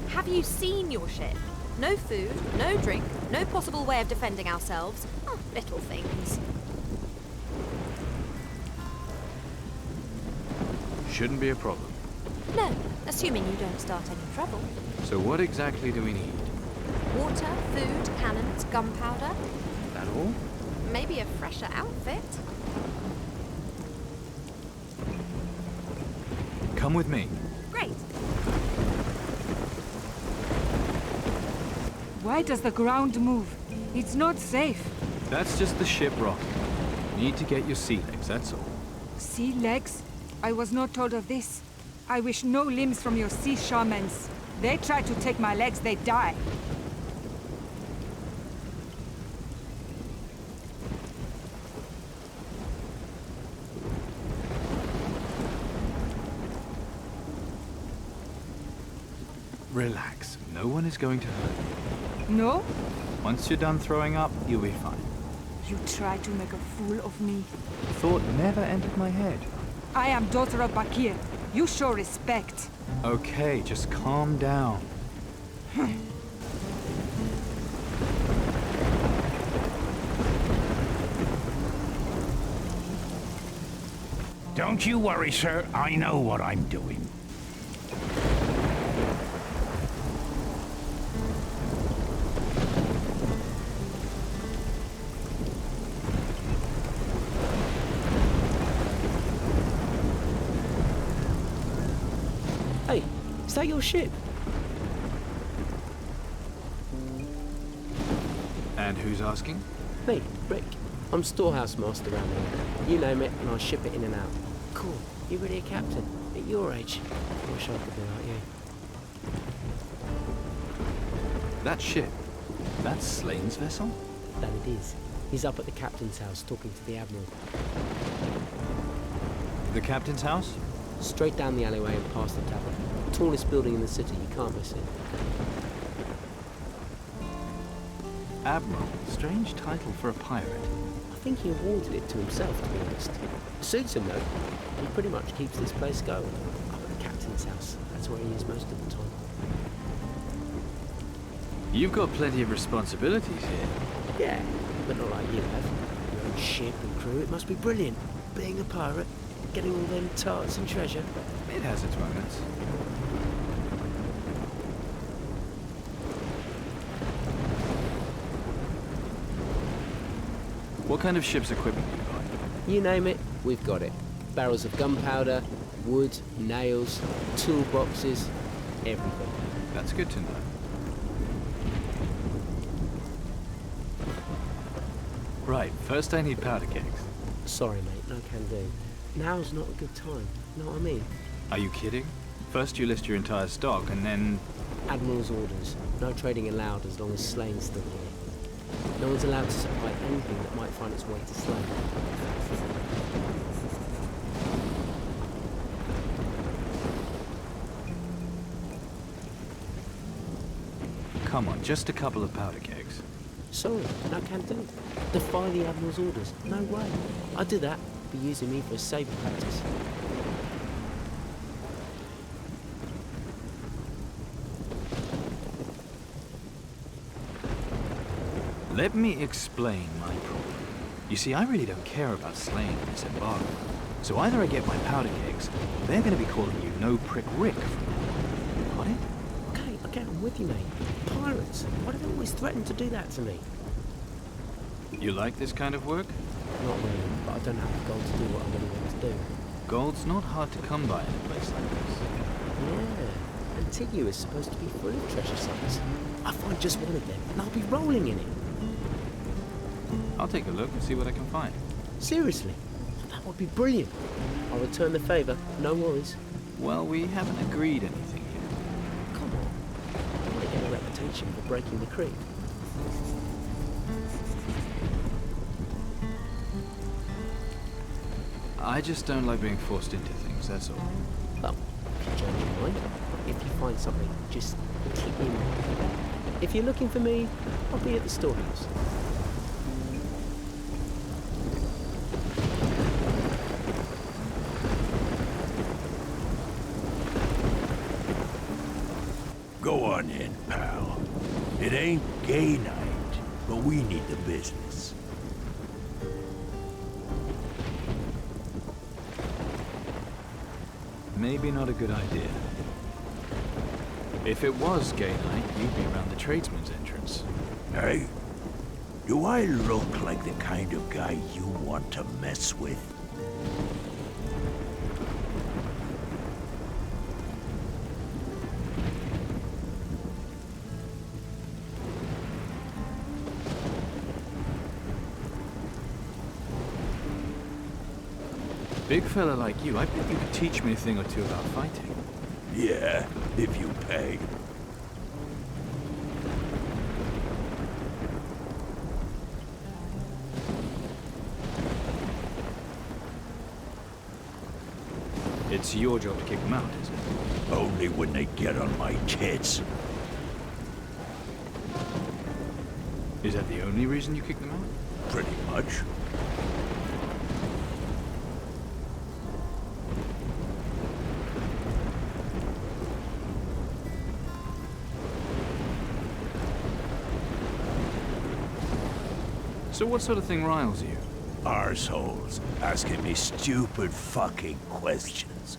Have you seen your ship? No food, no drink, no possible way of defending ourselves. Oh, little things. Shouldn't be a problem. No, assuming you don't start any trouble. So what exactly do we need? Water, food, cannons, gunpowder. That all? Maybe a fresher outfit. Come with me. Great. Why does the ground move? It's not safe. That's just the ship rocking. Need to get your sea legs, that's all. Sea legs? I was not told of this. I wish no limbs from your sea shamans. They try to take my legs, they die. Relax. No one is going to hurt you. No? Once you're done throwing up, you'll be fine. You try to make a fool of me. Thought never entered my head. I am daughter of Bakir. You show respect. Okay, just calm down. Don't you worry, sir. I know what I'm doing. Hey, is that your ship? And who's asking? Me, Rick. I'm storehouse master around here. You name it, and I ship it in and out. Cool. You're really a captain. At your age. I wish I could be like you. That ship? That's Slane's vessel? That it is. He's up at the captain's house talking to the admiral. The captain's house? Straight down the alleyway and past the tavern. Tallest building in the city, you can't miss it. Admiral. Strange title for a pirate. I think he awarded it to himself, to be honest. Suits him, though. He pretty much keeps this place going. Up at the captain's house. That's where he is most of the time. You've got plenty of responsibilities here. Yeah, but not like you have. Your own ship and crew. It must be brilliant. Being a pirate, getting all them tarts and treasure. It has its moments. What kind of ship's equipment do you buy? You name it, we've got it. Barrels of gunpowder, wood, nails, toolboxes, everything. That's good to know. Right, first I need powder kegs. Sorry, mate, no can do. Now's not a good time, know what I mean? Are you kidding? First you list your entire stock, and then... Admiral's orders. No trading allowed as long as Slane's still here. No one's allowed to supply anything that might find its way to Slane. Come on, just a couple of powder kegs. Sorry, no can do. Defy the Admiral's orders. No way. I'd do that. Be using me for saber practice. Let me explain my problem. You see, I really don't care about Slane and this embargo. So either I get my powder kegs, or they're going to be calling you No Prick Rick from now on. Got it? Okay, I'm with you, mate. Pirates. Why do they always threaten to do that to me? You like this kind of work? Not really, but I don't have the gold to do what I really want to do. Gold's not hard to come by in a place like this. Yeah. Antigua is supposed to be full of treasure sites. I find just one of them, and I'll be rolling in it. I'll take a look and see what I can find. Seriously? That would be brilliant. I'll return the favour, no worries. Well, we haven't agreed anything yet. Come on. I might get a reputation for breaking the creed. I just don't like being forced into things, that's all. Well, if you change your mind, if you find something, just keep me in mind. If you're looking for me, I'll be at the storehouse. Go on in, pal. It ain't gay night, but we need the business. Maybe not a good idea. If it was gay night, you'd be around the tradesman's entrance. Hey, do I look like the kind of guy you want to mess with? Big fella like you, I bet you could teach me a thing or two about fighting. Yeah, if you pay. It's your job to kick them out, is it? Only when they get on my tits. Is that the only reason you kick them out? Pretty much. So what sort of thing riles you? Arseholes asking me stupid fucking questions.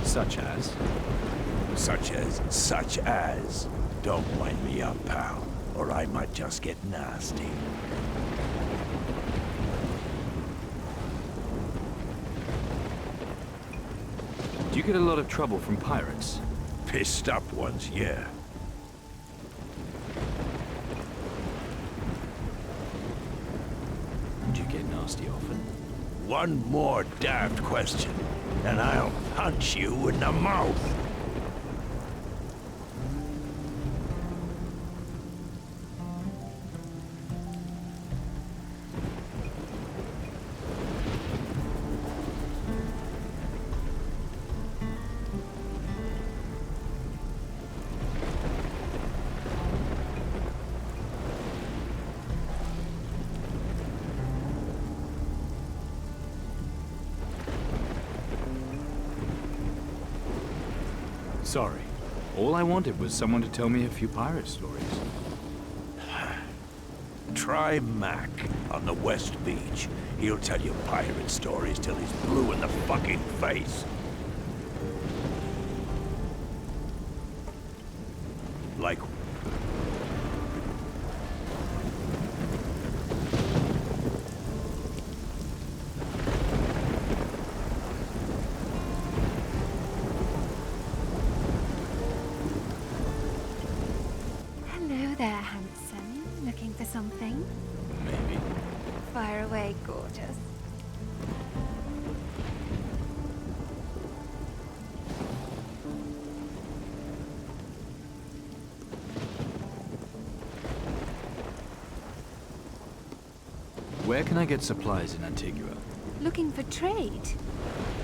Such as? Such as. Don't wind me up, pal, or I might just get nasty. Do you get a lot of trouble from pirates? Pissed up ones, yeah. Do you get nasty often? One more daft question, and I'll punch you in the mouth. Sorry. All I wanted was someone to tell me a few pirate stories. Try Mac on the West Beach. He'll tell you pirate stories till he's blue in the fucking face. Like... Hello there, handsome. Looking for something? Maybe. Fire away, gorgeous. Where can I get supplies in Antigua? Looking for trade?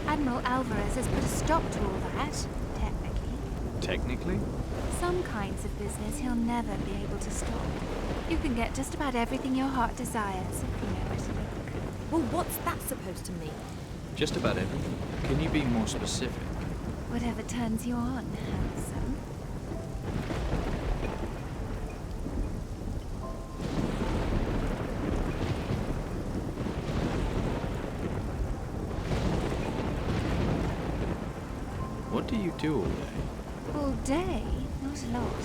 Admiral Alvarez has put a stop to all that, technically. Technically? Some kinds of business he'll never be able to stop. You can get just about everything your heart desires if you know where to look. Well, what's that supposed to mean? Just about everything. Can you be more specific? Whatever turns you on, handsome. What do you do all day? All day? Not a lot.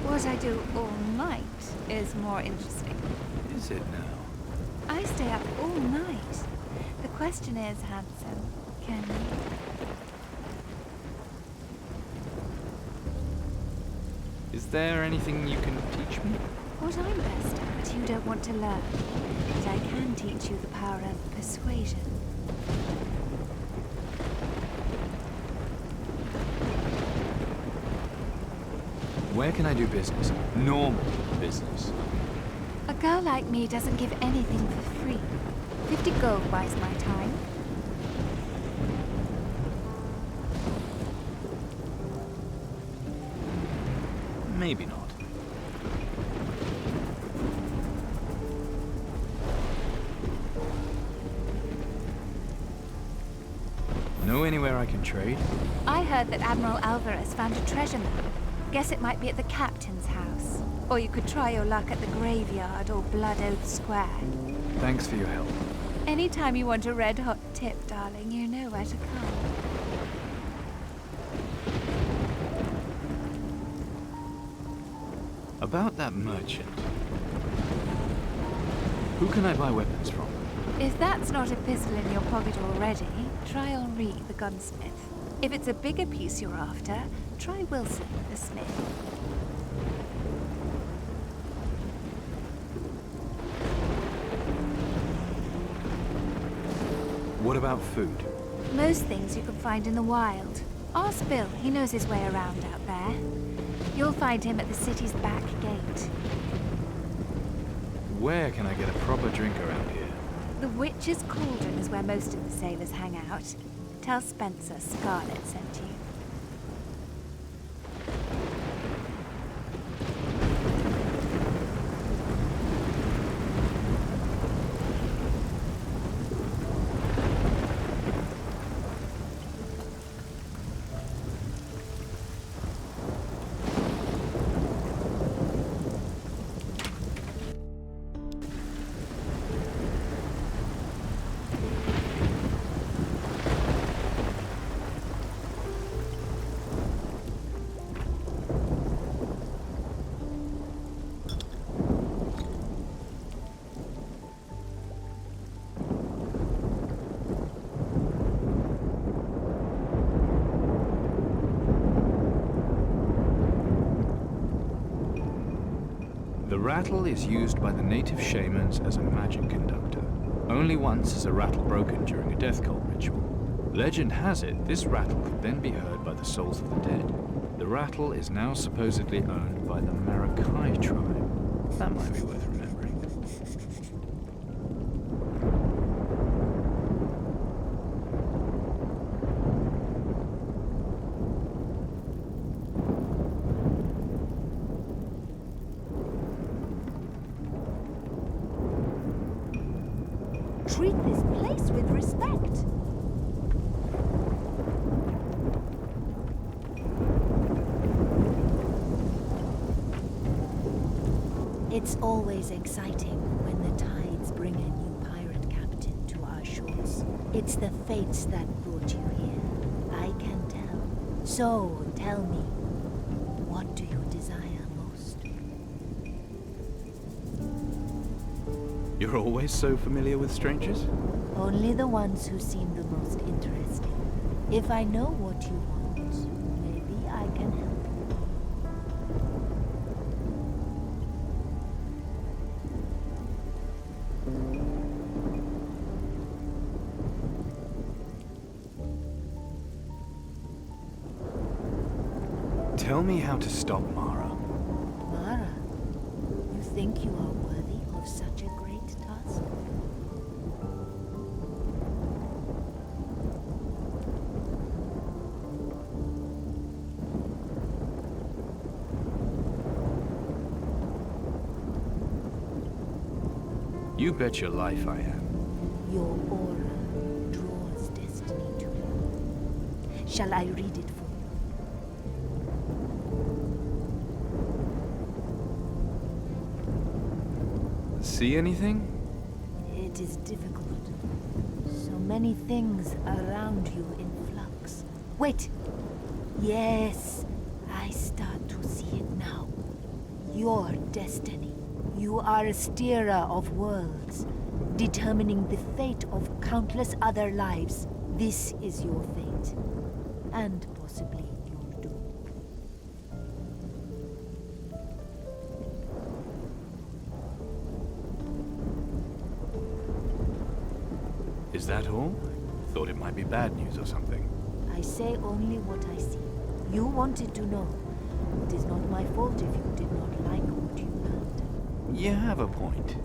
What I do all night is more interesting. Is it now? I stay up all night. The question is, handsome, can you? Is there anything you can teach me? What I'm best at, you don't want to learn. But I can teach you the power of persuasion. Where can I do business? Normal business. A girl like me doesn't give anything for free. 50 gold buys my time. Maybe not. Know anywhere I can trade? I heard that Admiral Alvarez found a treasure map. Guess it might be at the captain's house. Or you could try your luck at the graveyard or Blood Oath Square. Thanks for your help. Anytime you want a red-hot tip, darling, you know where to come. About that merchant. Who can I buy weapons from? If that's not a pistol in your pocket already, try Henri, the gunsmith. If it's a bigger piece you're after, try Wilson, the smith. What about food? Most things you can find in the wild. Ask Bill, he knows his way around out there. You'll find him at the city's back gate. Where can I get a proper drink around here? The Witch's Cauldron is where most of the sailors hang out. Tell Spencer Scarlet sent you. The rattle is used by the native shamans as a magic conductor. Only once is a rattle broken during a death cult ritual. Legend has it this rattle could then be heard by the souls of the dead. The rattle is now supposedly owned by the Maracay tribe. That might be worth remembering. Treat this place with respect. It's always exciting when the tides bring a new pirate captain to our shores. It's the fates that brought you here. I can tell. So, tell me, what do you desire most? You're always so familiar with strangers? Only the ones who seem the most interesting. If I know what you want, maybe I can help. Tell me how to stop Mara. Mara, you think you are worthy of such a great task? You bet your life I am. Your aura draws destiny to you. Shall I read it for you? See anything? It is difficult. So many things around you in flux. Wait! Yes, I start to see it now. Your destiny. You are a steerer of worlds, determining the fate of countless other lives. This is your fate, and possibly your doom. Is that all? Thought it might be bad news or something. I say only what I see. You wanted to know. It is not my fault if you did not like what you learned. You have a point.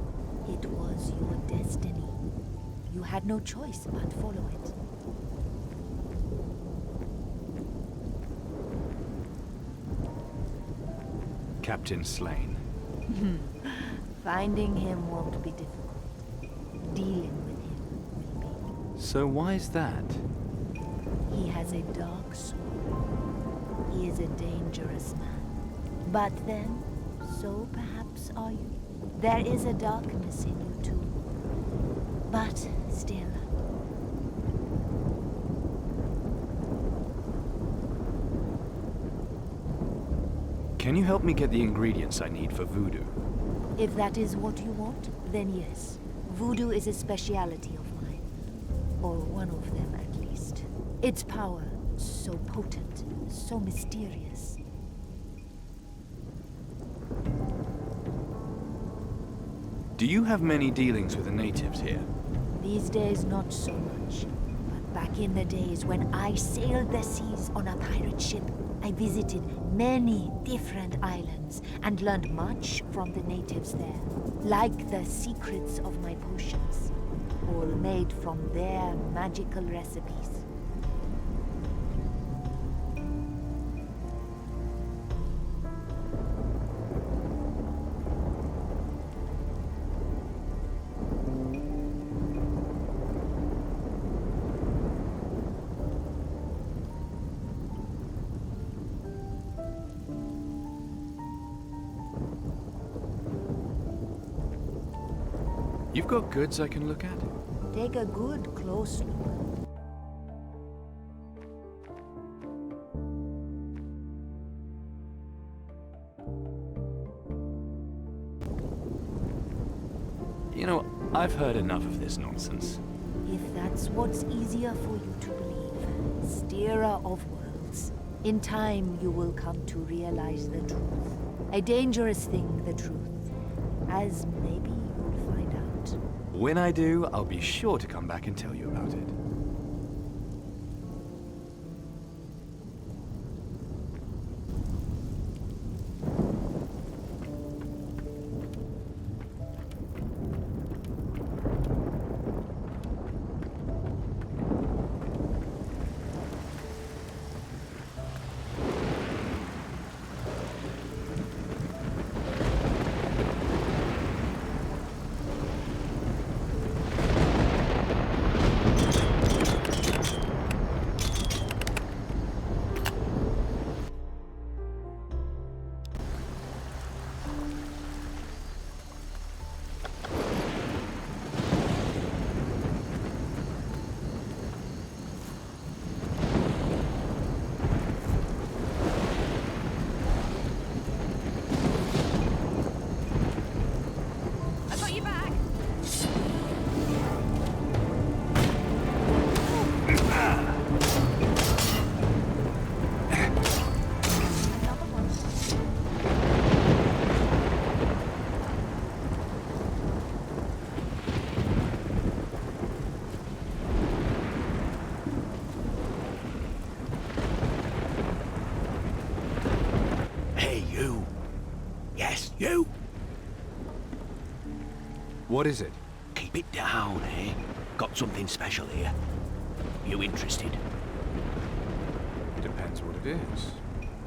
It was your destiny. You had no choice but follow it. Captain Slain. Finding him won't be difficult. Dealing with him will be. So why's that? He has a dark soul. He is a dangerous man. But then, so perhaps are you. There is a darkness in you too. But still. Can you help me get the ingredients I need for voodoo? If that is what you want, then yes. Voodoo is a speciality of mine. Or one of them, at least. Its power, so potent, so mysterious. Do you have many dealings with the natives here? These days, not so much. But back in the days when I sailed the seas on a pirate ship, I visited many different islands and learned much from the natives there. Like the secrets of my potions, all made from their magical recipes. You've got goods I can look at? Take a good, close look. You know, I've heard enough of this nonsense. If that's what's easier for you to believe, steerer of worlds. In time, you will come to realize the truth. A dangerous thing, the truth. As maybe you'll find out. When I do, I'll be sure to come back and tell you about it. You! What is it? Keep it down, eh? Got something special here. You interested? Depends what it is.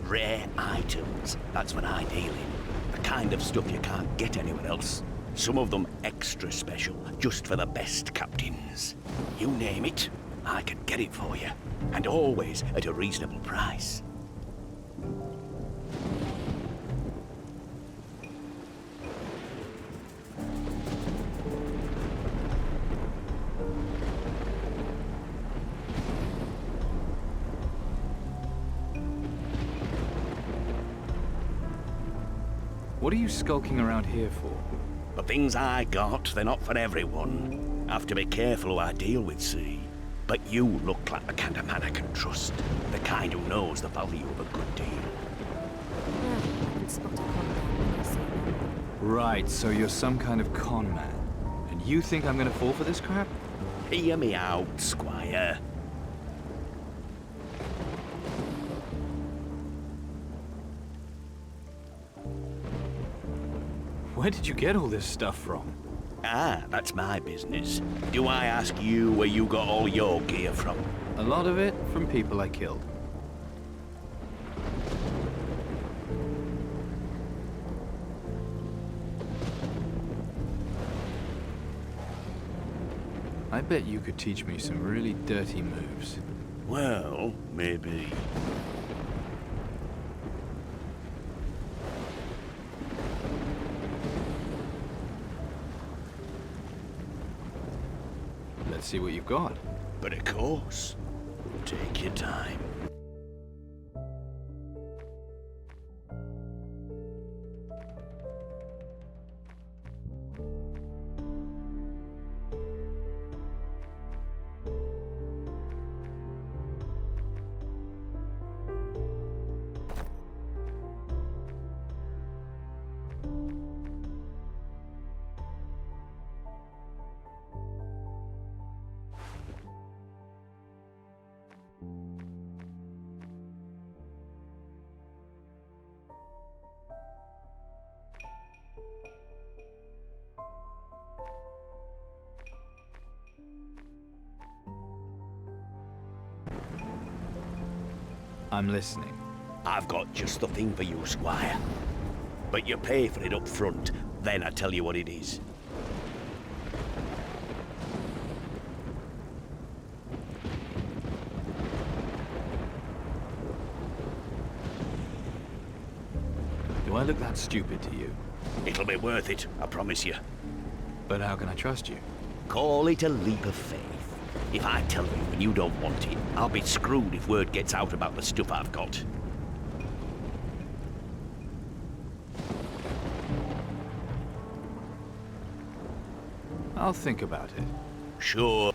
Rare items. That's what I deal in. The kind of stuff you can't get anywhere else. Some of them extra special, just for the best captains. You name it, I can get it for you. And always at a reasonable price. What are you skulking around here for? The things I got, they're not for everyone. Have to be careful who I deal with, see? But you look like the kind of man I can trust. The kind who knows the value of a good deal. I can spot a Commendant when I see him. Right, so you're some kind of con man. And you think I'm gonna fall for this crap? Hear me out, Squire. Where did you get all this stuff from? Ah, that's my business. Do I ask you where you got all your gear from? A lot of it from people I killed. I bet you could teach me some really dirty moves. Well, maybe. Let's see what you've got. But of course, take your time. I'm listening. I've got just the thing for you, Squire. But you pay for it up front, then I tell you what it is. Do I look that stupid to you? It'll be worth it, I promise you. But how can I trust you? Call it a leap of faith. If I tell you and you don't want it, I'll be screwed if word gets out about the stuff I've got. I'll think about it. Sure.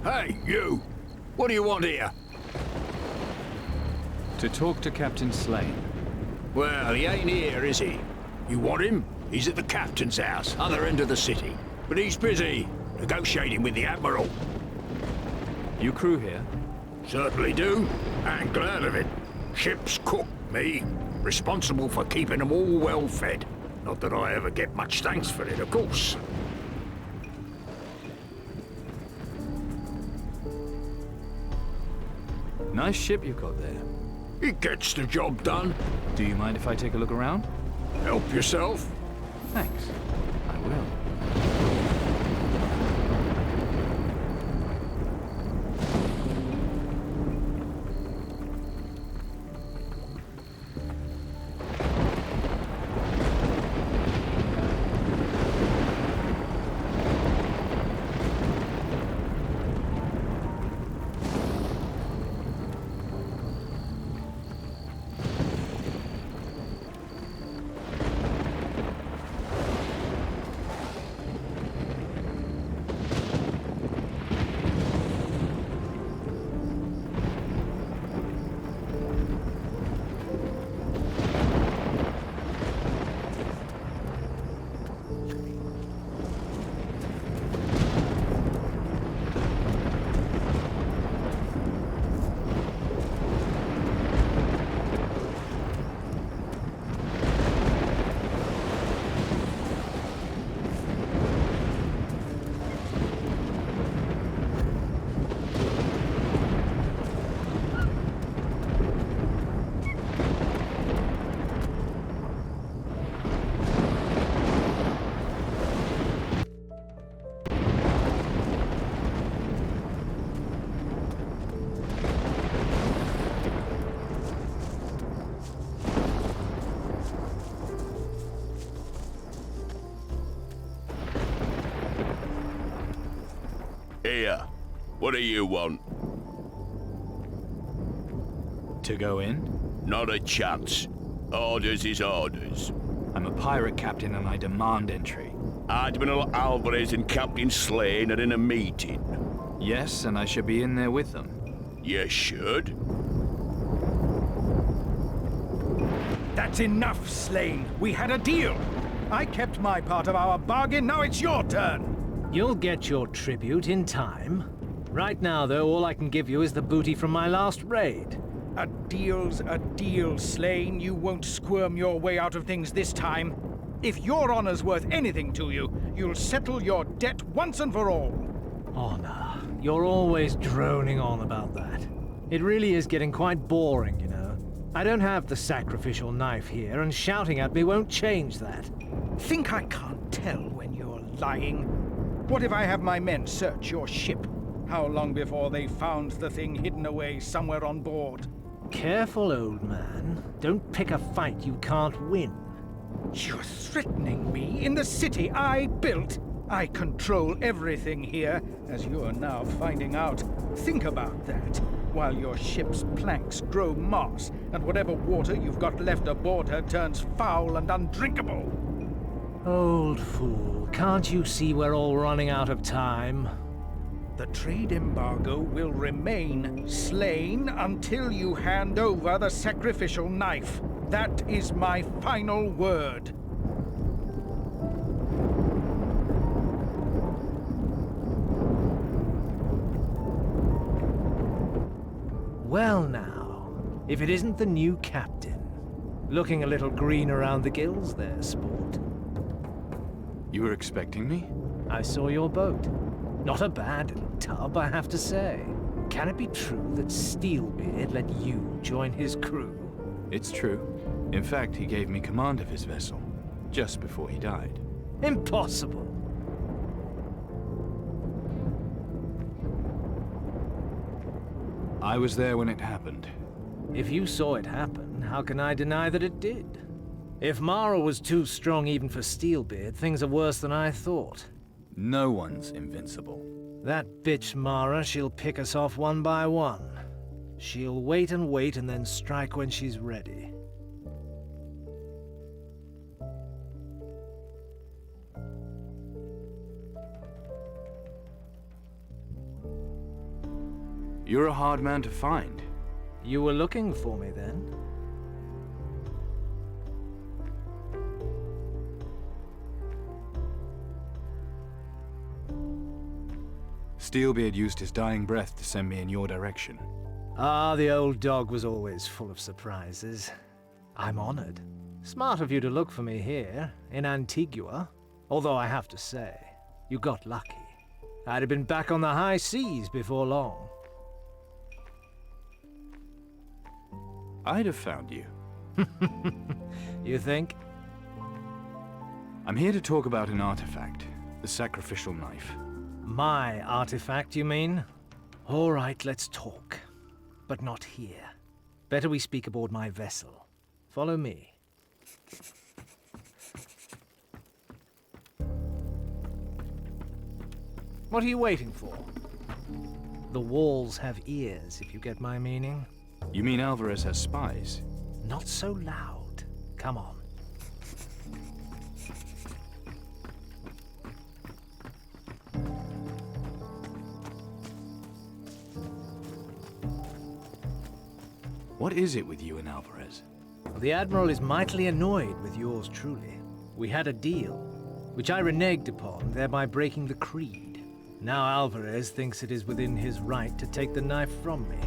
Hey, you! What do you want here? To talk to Captain Slane. Well, he ain't here, is he? You want him? He's at the captain's house, other end of the city. But he's busy, negotiating with the Admiral. You crew here? Certainly do, and glad of it. Ship's cook, me. Responsible for keeping them all well fed. Not that I ever get much thanks for it, of course. Nice ship you've got there. It gets the job done. Do you mind if I take a look around? Help yourself. Thanks. I will. Here, what do you want? To go in? Not a chance. Orders is orders. I'm a pirate captain and I demand entry. Admiral Alvarez and Captain Slane are in a meeting. Yes, and I should be in there with them. You should. That's enough, Slane. We had a deal. I kept my part of our bargain, now it's your turn. You'll get your tribute in time. Right now, though, all I can give you is the booty from my last raid. A deal's a deal, Slane. You won't squirm your way out of things this time. If your honor's worth anything to you, you'll settle your debt once and for all. Honor. You're always droning on about that. It really is getting quite boring, you know. I don't have the sacrificial knife here, and shouting at me won't change that. Think I can't tell when you're lying? What if I have my men search your ship? How long before they found the thing hidden away somewhere on board? Careful, old man. Don't pick a fight you can't win. You're threatening me in the city I built. I control everything here, as you're now finding out. Think about that, while your ship's planks grow moss, and whatever water you've got left aboard her turns foul and undrinkable. Old fool, can't you see we're all running out of time? The trade embargo will remain, Slane, until you hand over the sacrificial knife. That is my final word. Well now, if it isn't the new captain. Looking a little green around the gills there, sport. You were expecting me? I saw your boat. Not a bad little tub, I have to say. Can it be true that Steelbeard let you join his crew? It's true. In fact, he gave me command of his vessel, just before he died. Impossible! I was there when it happened. If you saw it happen, how can I deny that it did? If Mara was too strong even for Steelbeard, things are worse than I thought. No one's invincible. That bitch Mara, she'll pick us off one by one. She'll wait and then strike when she's ready. You're a hard man to find. You were looking for me then? Steelbeard used his dying breath to send me in your direction. Ah, the old dog was always full of surprises. I'm honored. Smart of you to look for me here, in Antigua. Although I have to say, you got lucky. I'd have been back on the high seas before long. I'd have found you. You think? I'm here to talk about an artifact, the sacrificial knife. My artifact, you mean? All right, let's talk. But not here. Better we speak aboard my vessel. Follow me. What are you waiting for? The walls have ears, if you get my meaning. You mean Alvarez has spies? Not so loud. Come on. What is it with you and Alvarez? The Admiral is mightily annoyed with yours truly. We had a deal, which I reneged upon, thereby breaking the creed. Now Alvarez thinks it is within his right to take the knife from me.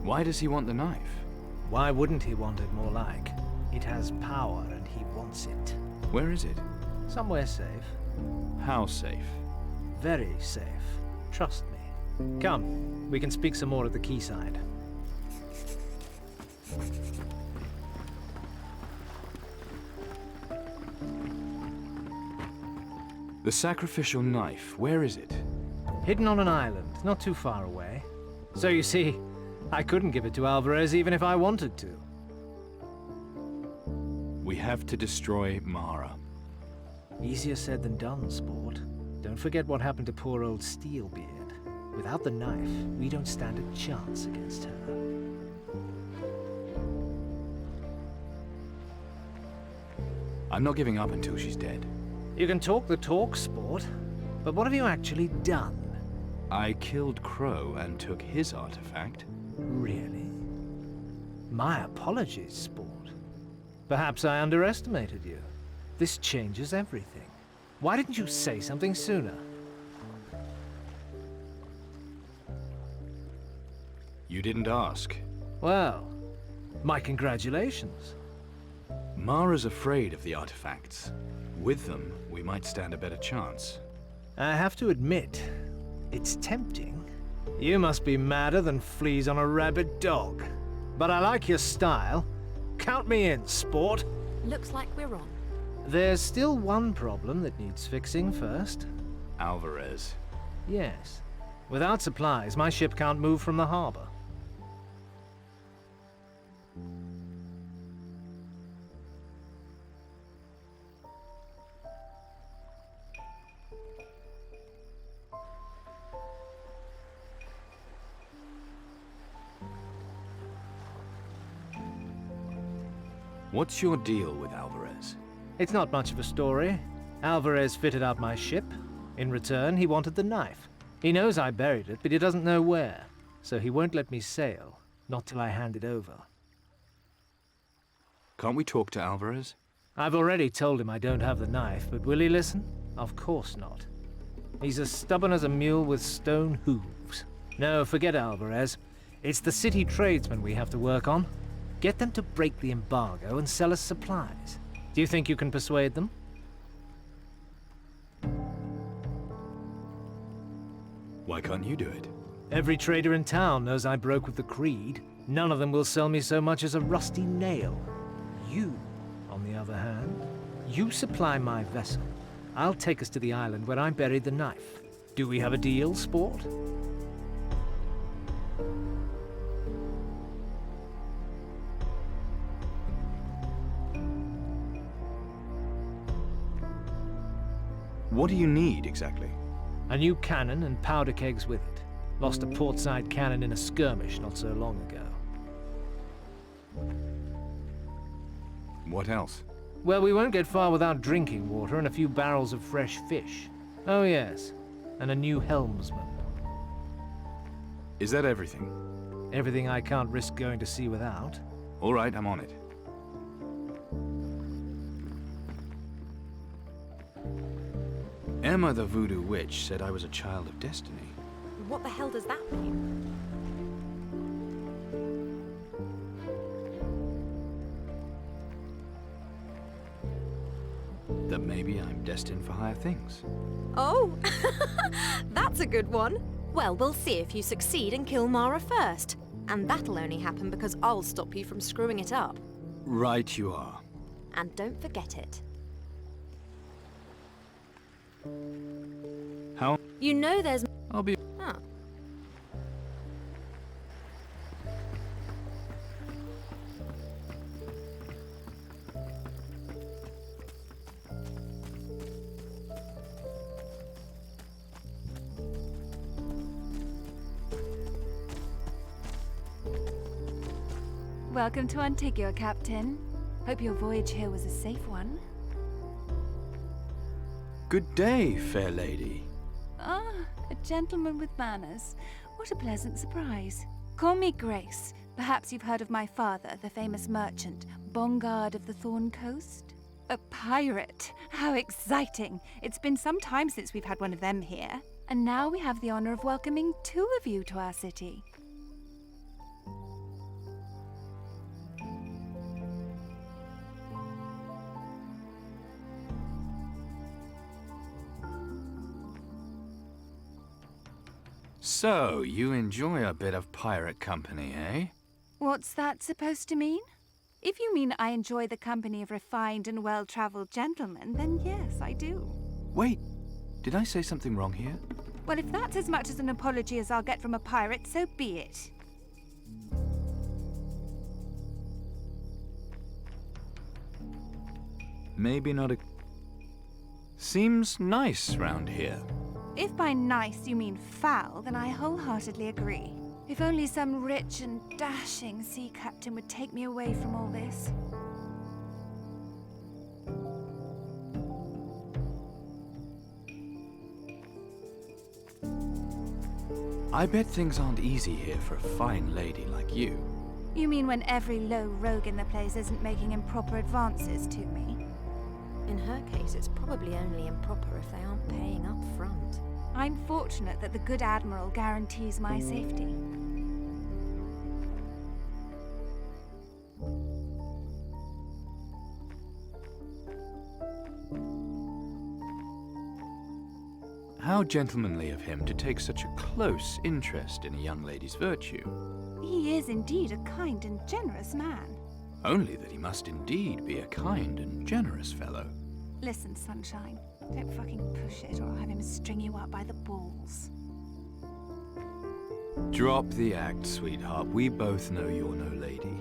Why does he want the knife? Why wouldn't he want it, more like? It has power and he wants it. Where is it? Somewhere safe. How safe? Very safe. Trust me. Come, we can speak some more at the quayside. The sacrificial knife, where is it? Hidden on an island, not too far away. So you see, I couldn't give it to Alvarez even if I wanted to. We have to destroy Mara. Easier said than done, sport. Don't forget what happened to poor old Steelbeard. Without the knife, we don't stand a chance against her. I'm not giving up until she's dead. You can talk the talk, sport, but what have you actually done? I killed Crow and took his artifact. Really? My apologies, sport. Perhaps I underestimated you. This changes everything. Why didn't you say something sooner? You didn't ask. Well, my congratulations. Mara's afraid of the artifacts. With them, we might stand a better chance. I have to admit, it's tempting. You must be madder than fleas on a rabid dog. But I like your style. Count me in, sport. Looks like we're on. There's still one problem that needs fixing first. Alvarez. Yes. Without supplies, my ship can't move from the harbor. What's your deal with Alvarez? It's not much of a story. Alvarez fitted out my ship. In return, he wanted the knife. He knows I buried it, but he doesn't know where. So he won't let me sail, not till I hand it over. Can't we talk to Alvarez? I've already told him I don't have the knife, but will he listen? Of course not. He's as stubborn as a mule with stone hooves. No, forget Alvarez. It's the city tradesmen we have to work on. Get them to break the embargo and sell us supplies. Do you think you can persuade them? Why can't you do it? Every trader in town knows I broke with the creed. None of them will sell me so much as a rusty nail. You, on the other hand, you supply my vessel. I'll take us to the island where I buried the knife. Do we have a deal, sport? What do you need, exactly? A new cannon and powder kegs with it. Lost a portside cannon in a skirmish not so long ago. What else? Well, we won't get far without drinking water and a few barrels of fresh fish. Oh yes, and a new helmsman. Is that everything? Everything I can't risk going to sea without. All right, I'm on it. Emma the Voodoo Witch said I was a child of destiny. What the hell does that mean? That maybe I'm destined for higher things. Oh, that's a good one. Well, we'll see if you succeed and kill Mara first. And that'll only happen because I'll stop you from screwing it up. Right you are. And don't forget it. How? You know there's... I'll be... Huh. Welcome to Antigua, Captain. Hope your voyage here was a safe one. Good day, fair lady. Ah, a gentleman with manners. What a pleasant surprise. Call me Grace. Perhaps you've heard of my father, the famous merchant, Bongard of the Thorn Coast? A pirate! How exciting! It's been some time since we've had one of them here. And now we have the honor of welcoming 2 of you to our city. So, you enjoy a bit of pirate company, eh? What's that supposed to mean? If you mean I enjoy the company of refined and well-traveled gentlemen, then yes, I do. Wait, did I say something wrong here? Well, if that's as much as an apology as I'll get from a pirate, so be it. Maybe not a... Seems nice round here. If by nice you mean foul, then I wholeheartedly agree. If only some rich and dashing sea captain would take me away from all this. I bet things aren't easy here for a fine lady like you. You mean when every low rogue in the place isn't making improper advances to me? In her case, it's probably only improper if they aren't paying up front. I'm fortunate that the good Admiral guarantees my safety. How gentlemanly of him to take such a close interest in a young lady's virtue. He is indeed a kind and generous man. Only that he must indeed be a kind and generous fellow. Listen, Sunshine, don't fucking push it or I'll have him string you up by the balls. Drop the act, sweetheart. We both know you're no lady.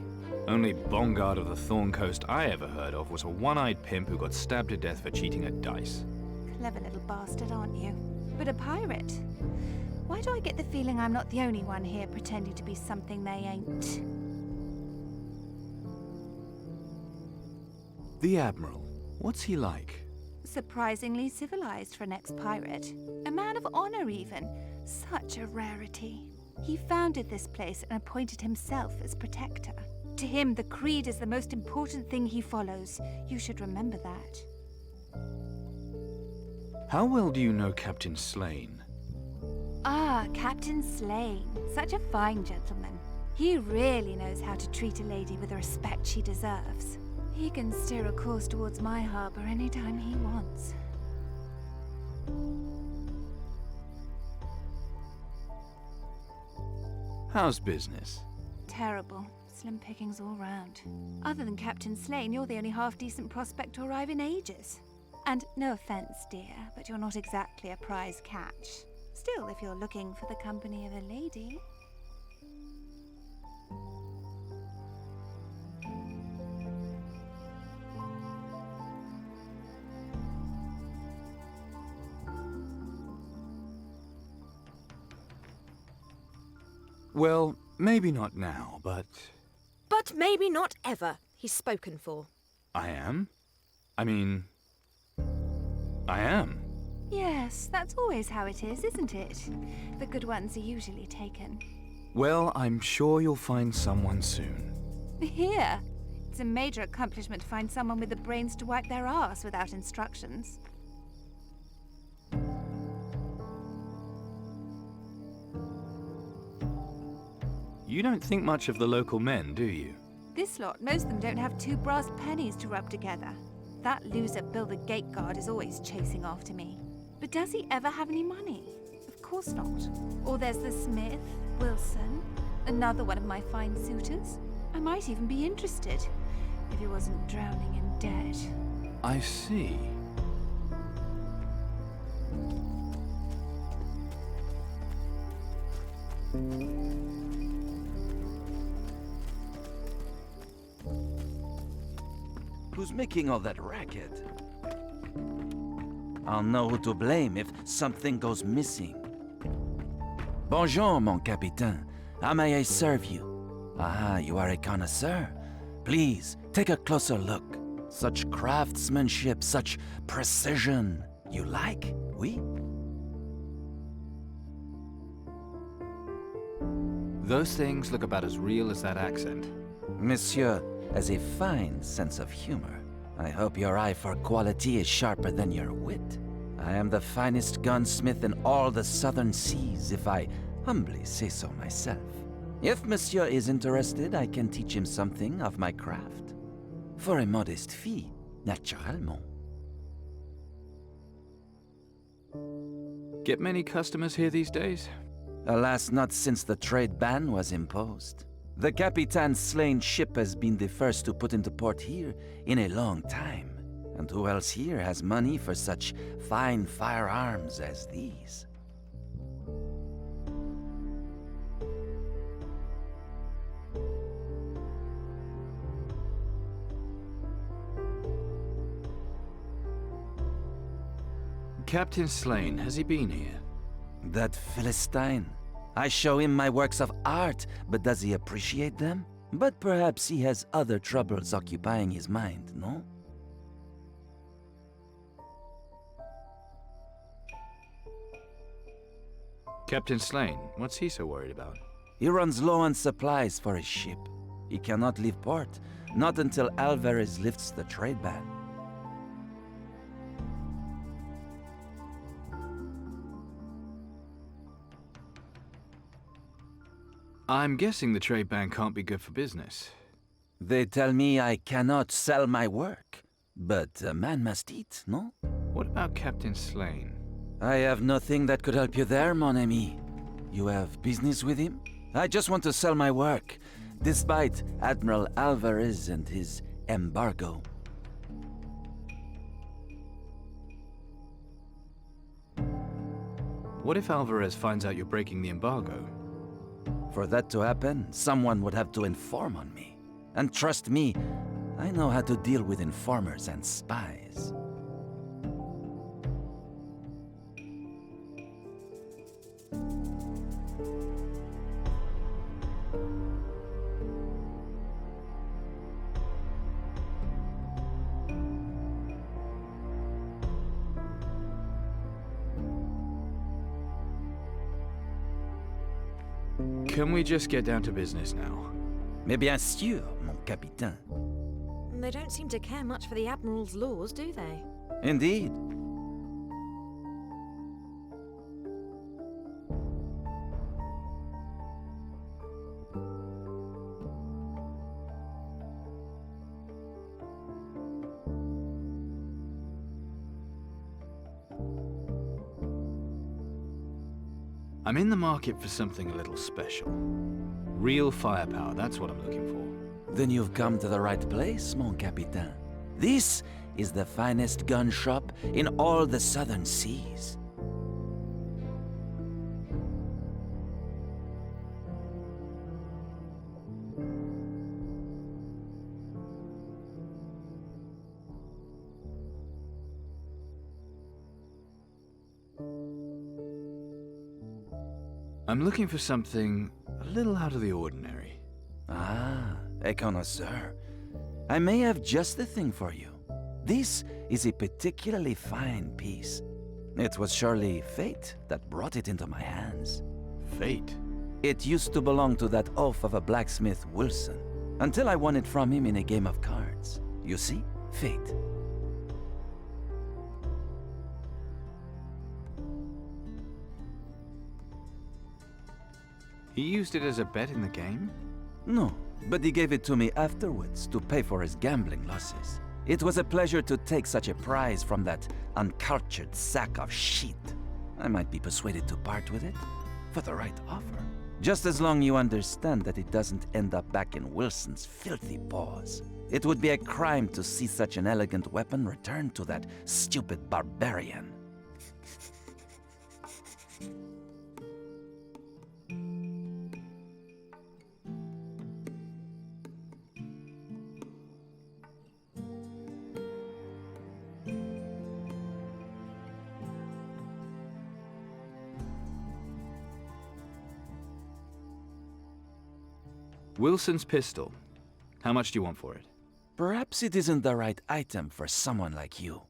Only Bongard of the Thorn Coast I ever heard of was a one-eyed pimp who got stabbed to death for cheating at dice. Clever little bastard, aren't you? But a pirate? Why do I get the feeling I'm not the only one here pretending to be something they ain't? The Admiral. What's he like? Surprisingly civilized for an ex-pirate. A man of honor, even. Such a rarity. He founded this place and appointed himself as protector. To him, the creed is the most important thing he follows. You should remember that. How well do you know Captain Slane? Ah, Captain Slane. Such a fine gentleman. He really knows how to treat a lady with the respect she deserves. He can steer a course towards my harbor anytime he wants. How's business? Terrible. Slim pickings all round. Other than Captain Slane, you're the only half-decent prospect to arrive in ages. And no offense, dear, but you're not exactly a prize catch. Still, if you're looking for the company of a lady... Well, maybe not now, but... But maybe not ever. He's spoken for. I am? I mean... I am. Yes, that's always how it is, isn't it? The good ones are usually taken. Well, I'm sure you'll find someone soon. Here? It's a major accomplishment to find someone with the brains to wipe their arse without instructions. You don't think much of the local men, do you? This lot, most of them don't have 2 brass pennies to rub together. That loser Bill the Gate Guard is always chasing after me. But does he ever have any money? Of course not. Or there's the Smith, Wilson, another one of my fine suitors. I might even be interested, if he wasn't drowning in debt. I see. Who's making all that racket? I'll know who to blame if something goes missing. Bonjour, mon capitaine. How may I serve you? Ah, you are a connoisseur. Please, take a closer look. Such craftsmanship, such precision. You like? Oui? Those things look about as real as that accent. Monsieur has a fine sense of humor. I hope your eye for quality is sharper than your wit. I am the finest gunsmith in all the southern seas, if I humbly say so myself. If Monsieur is interested, I can teach him something of my craft. For a modest fee, naturellement. Get many customers here these days? Alas, not since the trade ban was imposed. The Capitan's slain ship has been the first to put into port here in a long time. And who else here has money for such fine firearms as these? Captain Slane, has he been here? That Philistine. I show him my works of art, but does he appreciate them? But perhaps he has other troubles occupying his mind, no? Captain Slane, what's he so worried about? He runs low on supplies for his ship. He cannot leave port, not until Alvarez lifts the trade ban. I'm guessing the trade ban can't be good for business. They tell me I cannot sell my work, but a man must eat, no? What about Captain Slane? I have nothing that could help you there, mon ami. You have business with him? I just want to sell my work, despite Admiral Alvarez and his embargo. What if Alvarez finds out you're breaking the embargo? For that to happen, someone would have to inform on me. And trust me, I know how to deal with informers and spies. Can we just get down to business now? Mais bien sûr, mon capitaine. They don't seem to care much for the Admiral's laws, do they? Indeed. I'm in the market for something a little special. Real firepower, that's what I'm looking for. Then you've come to the right place, mon capitaine. This is the finest gun shop in all the southern seas. I'm looking for something a little out of the ordinary. Ah, a connoisseur. I may have just the thing for you. This is a particularly fine piece. It was surely fate that brought it into my hands. Fate? It used to belong to that oaf of a blacksmith, Wilson, until I won it from him in a game of cards. You see? Fate. He used it as a bet in the game? No, but he gave it to me afterwards to pay for his gambling losses. It was a pleasure to take such a prize from that uncultured sack of shit. I might be persuaded to part with it for the right offer. Just as long you understand that it doesn't end up back in Wilson's filthy paws. It would be a crime to see such an elegant weapon return to that stupid barbarian. Wilson's pistol. How much do you want for it? Perhaps it isn't the right item for someone like you.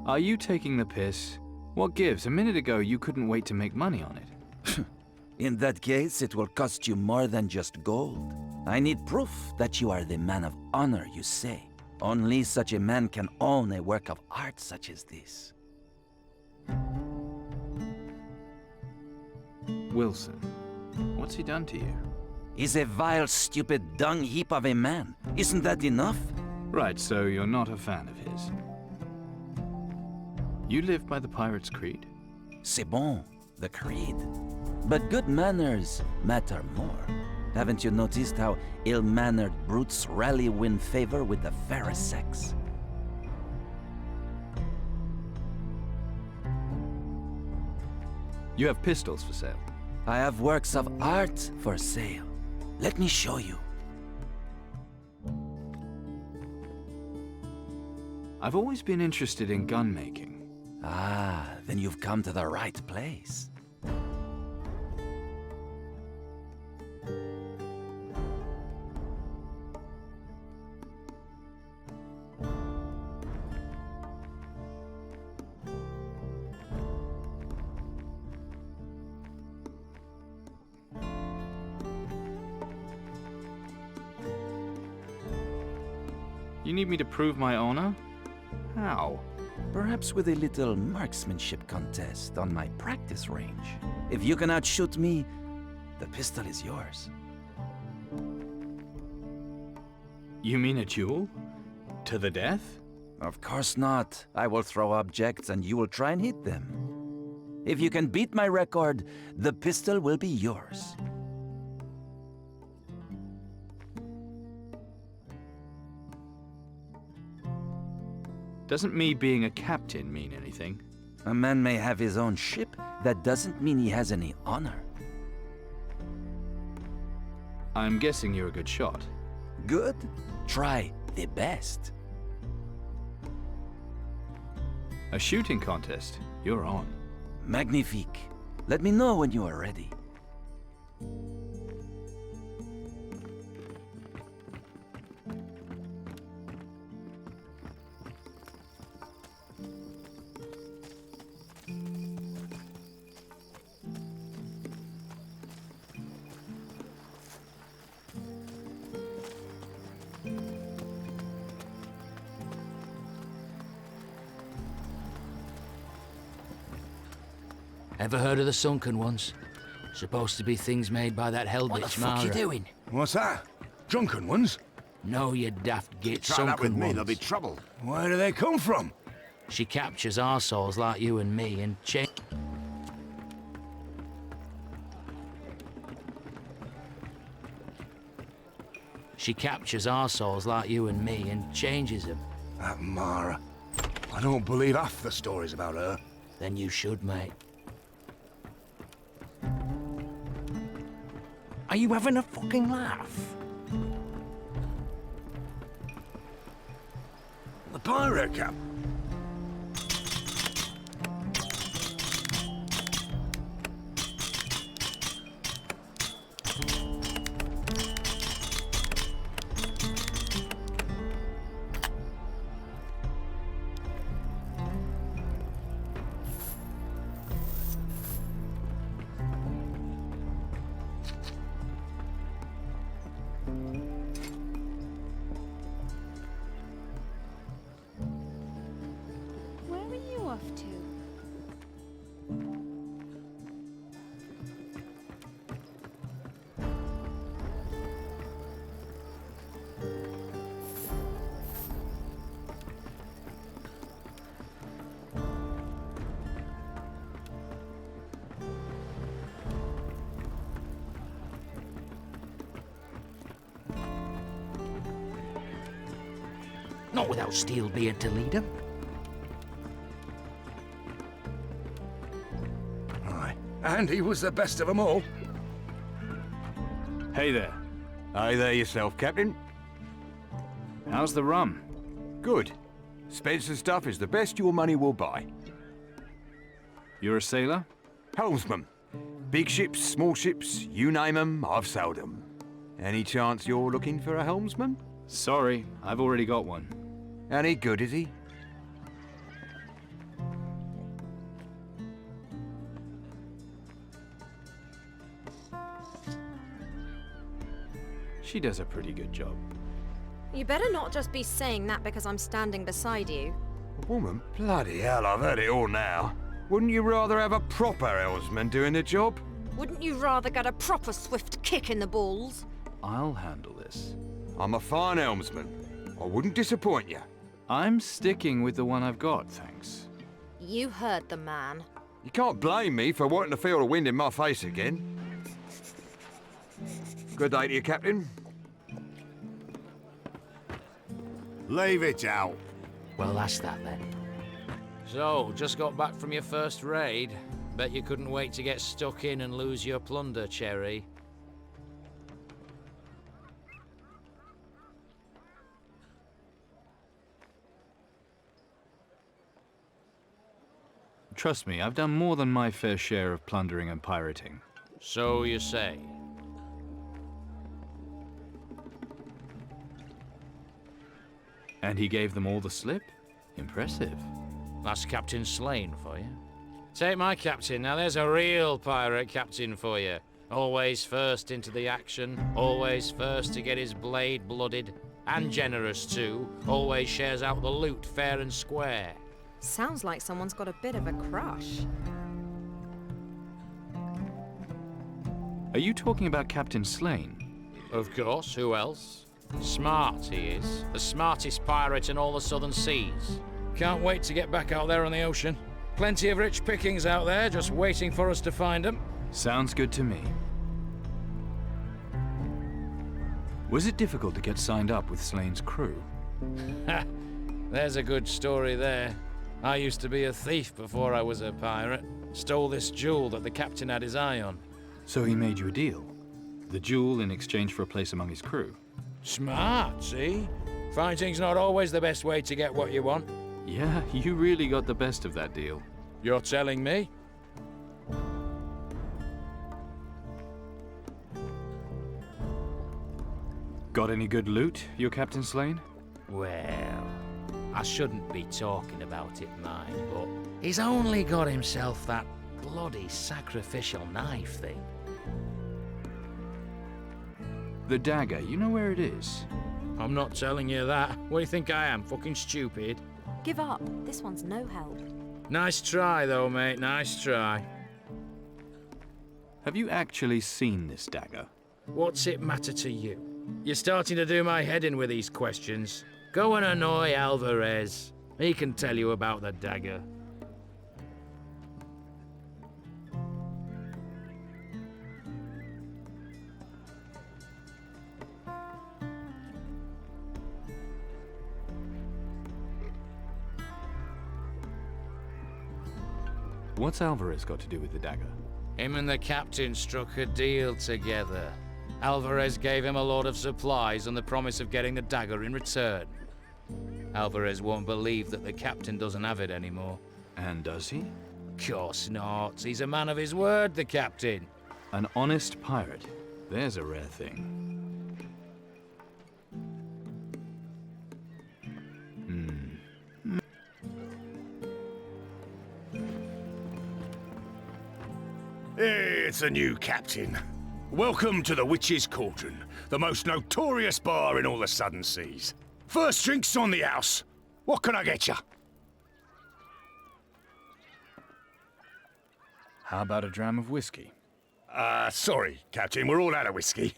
Are you taking the piss? What gives? A minute ago you couldn't wait to make money on it. In that case, it will cost you more than just gold. I need proof that you are the man of honor you say. Only such a man can own a work of art such as this. Wilson, what's he done to you? He's a vile, stupid dung heap of a man. Isn't that enough? Right, so you're not a fan of his. You live by the Pirate's Creed? C'est bon, the creed. But good manners matter more. Haven't you noticed how ill-mannered brutes rarely win favor with the fairest sex? You have pistols for sale? I have works of art for sale. Let me show you. I've always been interested in gun making. Ah, then you've come to the right place. You need me to prove my honor? How? Perhaps with a little marksmanship contest on my practice range. If you can outshoot me, the pistol is yours. You mean a duel? To the death? Of course not. I will throw objects and you will try and hit them. If you can beat my record, the pistol will be yours. Doesn't me being a captain mean anything? A man may have his own ship. That doesn't mean he has any honor. I'm guessing you're a good shot. Good? Try the best. A shooting contest? You're on. Magnifique. Let me know when you are ready. Ever heard of the sunken ones? Supposed to be things made by that hell bitch What the fuck you doing? What's that? Drunken ones? No, you daft git. Try that with sunken me, ones. there'll be trouble. Where do they come from? She captures arseholes like you and me and She captures arseholes like you and me and changes them. That Mara. I don't believe half the stories about her. Then you should, mate. Are you having a fucking laugh? The pirate cap. Not without Steelbeard to lead them. Aye. And he was the best of them all. Hey there. Hey there yourself, Captain. How's the rum? Good. Spencer stuff is the best your money will buy. You're a sailor? Helmsman. Big ships, small ships, you name 'em, I've sailed 'em. Any chance you're looking for a helmsman? Sorry, I've already got one. Any good, is he? She does a pretty good job. You better not just be saying that because I'm standing beside you. A woman? Bloody hell, I've heard it all now. Wouldn't you rather have a proper helmsman doing the job? Wouldn't you rather get a proper swift kick in the balls? I'll handle this. I'm a fine helmsman. I wouldn't disappoint you. I'm sticking with the one I've got, thanks. You heard the man. You can't blame me for wanting to feel the wind in my face again. Good day to you, Captain. Leave it out. Well, that's that then. So, just got back from your first raid. Bet you couldn't wait to get stuck in and lose your plunder, Cherry. Trust me, I've done more than my fair share of plundering and pirating. So you say. And he gave them all the slip? Impressive. That's Captain Slane for you. Take my captain. Now there's a real pirate captain for you. Always first into the action, always first to get his blade blooded, and generous too. Always shares out the loot fair and square. Sounds like someone's got a bit of a crush. Are you talking about Captain Slane? Of course, who else? Smart, he is. The smartest pirate in all the southern seas. Can't wait to get back out there on the ocean. Plenty of rich pickings out there, just waiting for us to find them. Sounds good to me. Was it difficult to get signed up with Slane's crew? Ha! There's a good story there. I used to be a thief before I was a pirate. Stole this jewel that the captain had his eye on. So he made you a deal? The jewel in exchange for a place among his crew? Smart, see? Fighting's not always the best way to get what you want. Yeah, you really got the best of that deal. You're telling me? Got any good loot, your Captain Slane? Well, I shouldn't be talking about it, mind, but he's only got himself that bloody sacrificial knife thing. The dagger, you know where it is? I'm not telling you that. What do you think I am, fucking stupid? Give up. This one's no help. Nice try, though, mate. Nice try. Have you actually seen this dagger? What's it matter to you? You're starting to do my head in with these questions. Go and annoy Alvarez. He can tell you about the dagger. What's Alvarez got to do with the dagger? Him and the captain struck a deal together. Alvarez gave him a load of supplies on the promise of getting the dagger in return. Alvarez won't believe that the captain doesn't have it anymore. And does he? Course not. He's a man of his word, the captain. An honest pirate. There's a rare thing. It's a new captain. Welcome to the Witch's Cauldron, the most notorious bar in all the southern seas. First drinks on the house. What can I get you? How about a dram of whiskey? Sorry, Captain, we're all out of whiskey.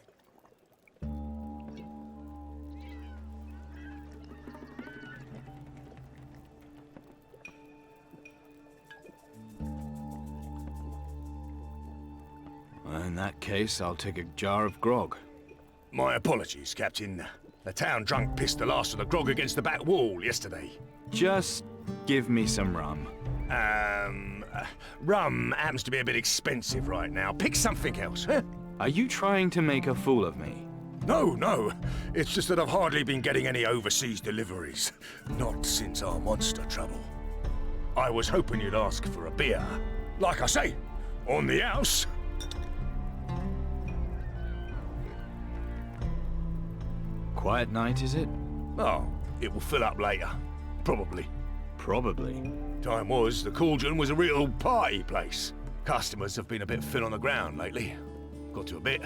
In that case, I'll take a jar of grog. My apologies, Captain. The town drunk pissed the last of the grog against the back wall yesterday. Just give me some rum. Rum happens to be a bit expensive right now. Pick something else, huh? Are you trying to make a fool of me? No. It's just that I've hardly been getting any overseas deliveries. Not since our monster trouble. I was hoping you'd ask for a beer. Like I say, on the house. Quiet night, is it? Oh, it will fill up later. Probably. Probably. Time was, the Cauldron was a real party place. Customers have been a bit thin on the ground lately. Got to a bit.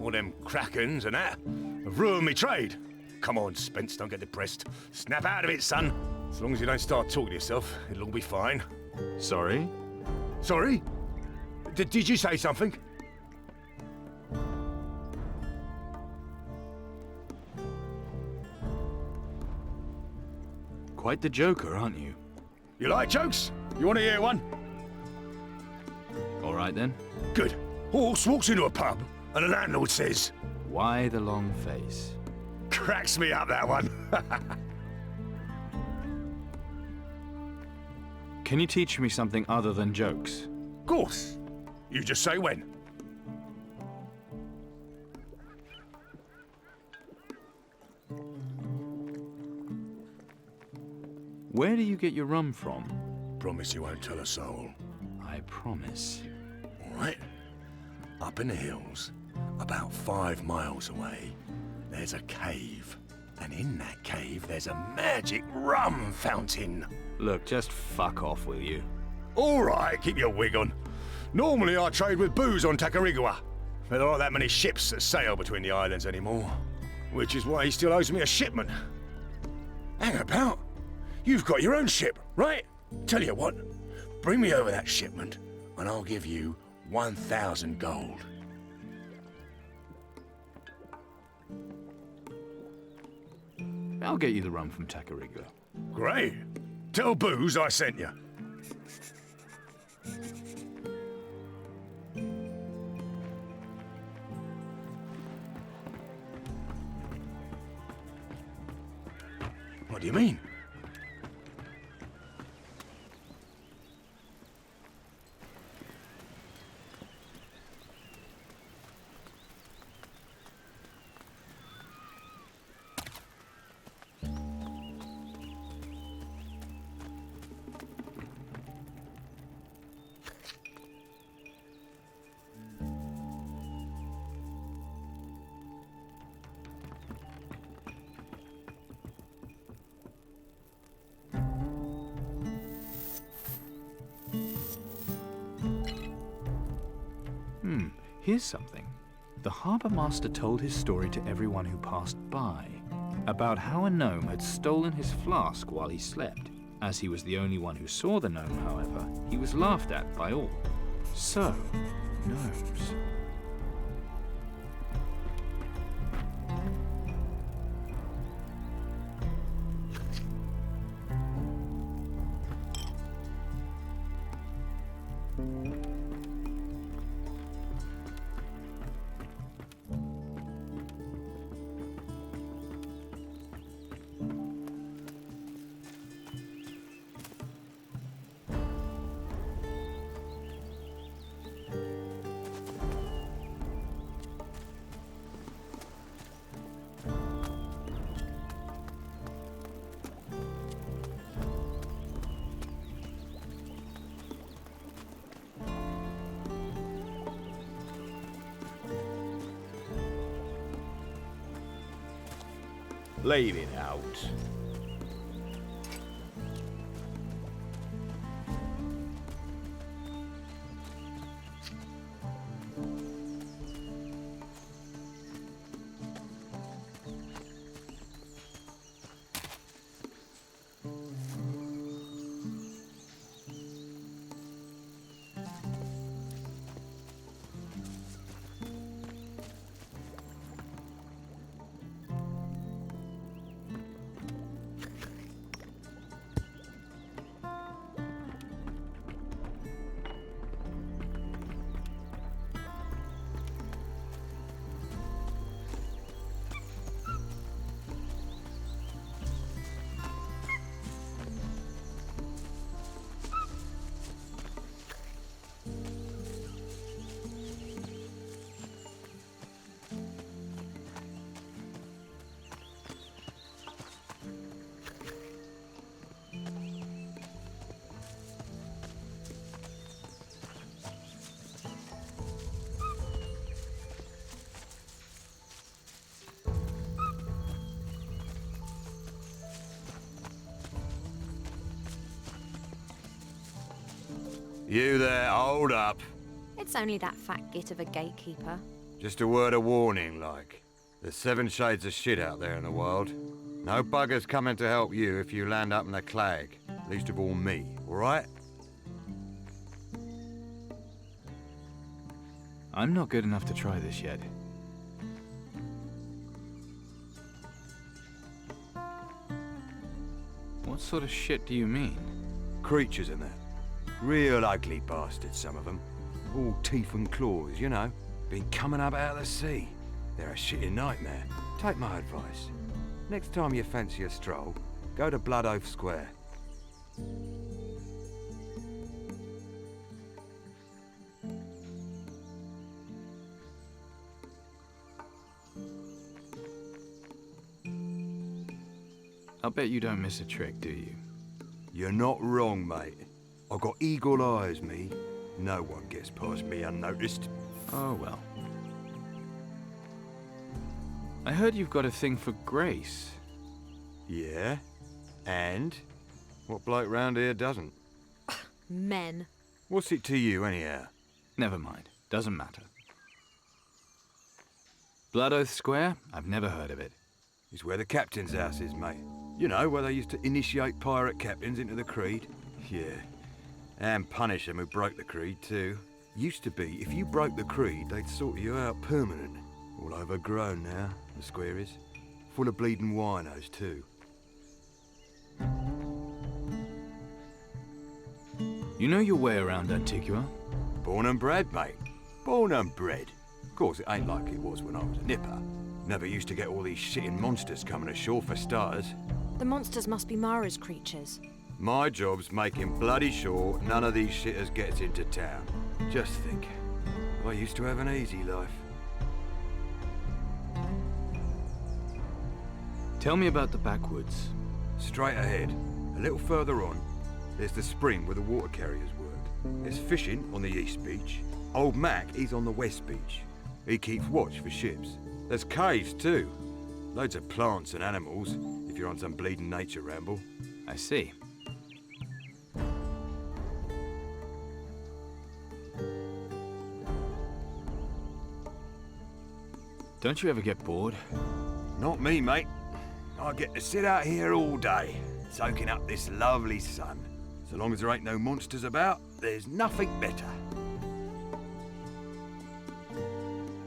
All them Krakens and that have ruined me trade. Come on, Spence, don't get depressed. Snap out of it, son. As long as you don't start talking to yourself, it'll all be fine. Sorry? Sorry? Did you say something? Quite the joker, aren't you? You like jokes? You want to hear one? All right, then. Good. Horse walks into a pub, and the landlord says... Why the long face? Cracks me up, that one. Can you teach me something other than jokes? Of course. You just say when. Where do you get your rum from? Promise you won't tell a soul. I promise. All right. Up in the hills, about 5 miles away, there's a cave. And in that cave, there's a magic rum fountain. Look, just fuck off, will you? All right, keep your wig on. Normally I trade with booze on Tacarigua, but there aren't that many ships that sail between the islands anymore, which is why he still owes me a shipment. Hang about. You've got your own ship, right? Tell you what, bring me over that shipment, and I'll give you 1,000 gold. I'll get you the rum from Tacarigua. Great. Tell Booze I sent you. What do you mean? Here's something. The harbour master told his story to everyone who passed by, about how a gnome had stolen his flask while he slept. As he was the only one who saw the gnome, however, he was laughed at by all. So, gnomes. Leave it out. You there, hold up. It's only that fat git of a gatekeeper. Just a word of warning, like. There's 7 shades of shit out there in the world. No bugger's coming to help you if you land up in the clag. Least of all me, alright? I'm not good enough to try this yet. What sort of shit do you mean? Creatures in there. Real ugly bastards, some of them. All teeth and claws, you know. Been coming up out of the sea. They're a shitty nightmare. Take my advice. Next time you fancy a stroll, go to Blood Oath Square. I'll bet you don't miss a trick, do you? You're not wrong, mate. I've got eagle eyes, me. No one gets past me unnoticed. Oh, well. I heard you've got a thing for grace. Yeah? And? What bloke round here doesn't? Men. What's it to you, anyhow? Never mind. Doesn't matter. Blood Oath Square? I've never heard of it. It's where the captain's house is, mate. You know, where they used to initiate pirate captains into the creed? Yeah. And punish them who broke the creed, too. Used to be, if you broke the creed, they'd sort you out permanent. All overgrown now, the square is. Full of bleeding winos, too. You know your way around Antigua? Born and bred, mate. Born and bred. Of course, it ain't like it was when I was a nipper. Never used to get all these shitting monsters coming ashore for starters. The monsters must be Mara's creatures. My job's making bloody sure none of these shitters gets into town. Just think, I used to have an easy life. Tell me about the backwoods. Straight ahead, a little further on, there's the spring where the water carriers work. There's fishing on the east beach. Old Mac, he's on the west beach. He keeps watch for ships. There's caves too. Loads of plants and animals, if you're on some bleeding nature ramble. I see. Don't you ever get bored? Not me, mate. I get to sit out here all day, soaking up this lovely sun. So long as there ain't no monsters about, there's nothing better.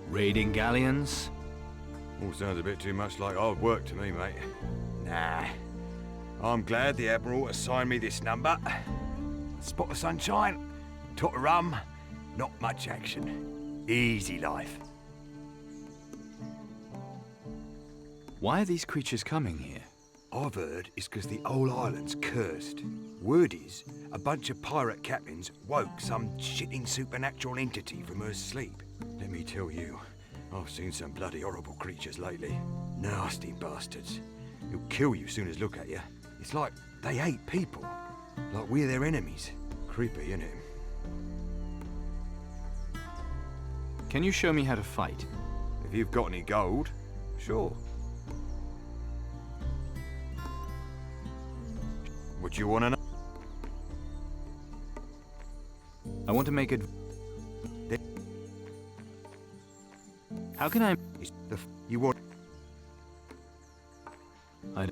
Raiding galleons? All sounds a bit too much like hard work to me, mate. Nah. I'm glad the Admiral assigned me this number. Spot of sunshine, tot of rum, not much action. Easy life. Why are these creatures coming here? I've heard it's because the whole island's cursed. Word is, a bunch of pirate captains woke some shitting supernatural entity from her sleep. Let me tell you, I've seen some bloody horrible creatures lately. Nasty bastards. Who'll kill you soon as look at you. It's like they hate people. Like we're their enemies. Creepy, innit? Can you show me how to fight? If you've got any gold, sure. What you want to know? I want to make it... How can I... You want... I...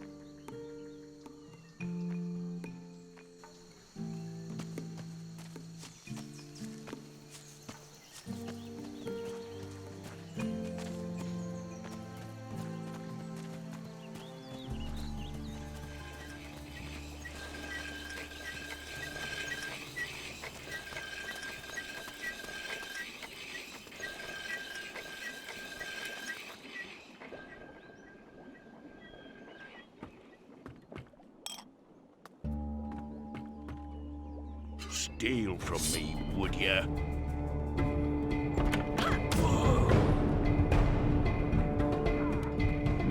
Steal from me, would ya?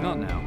Not now.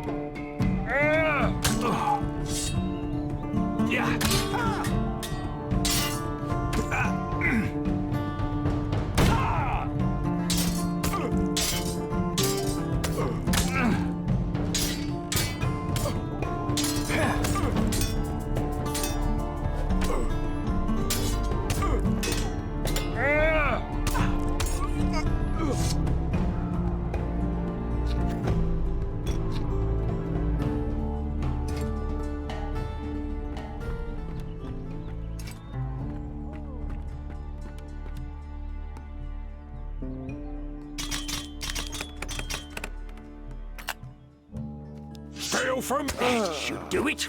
Steal from that should do it.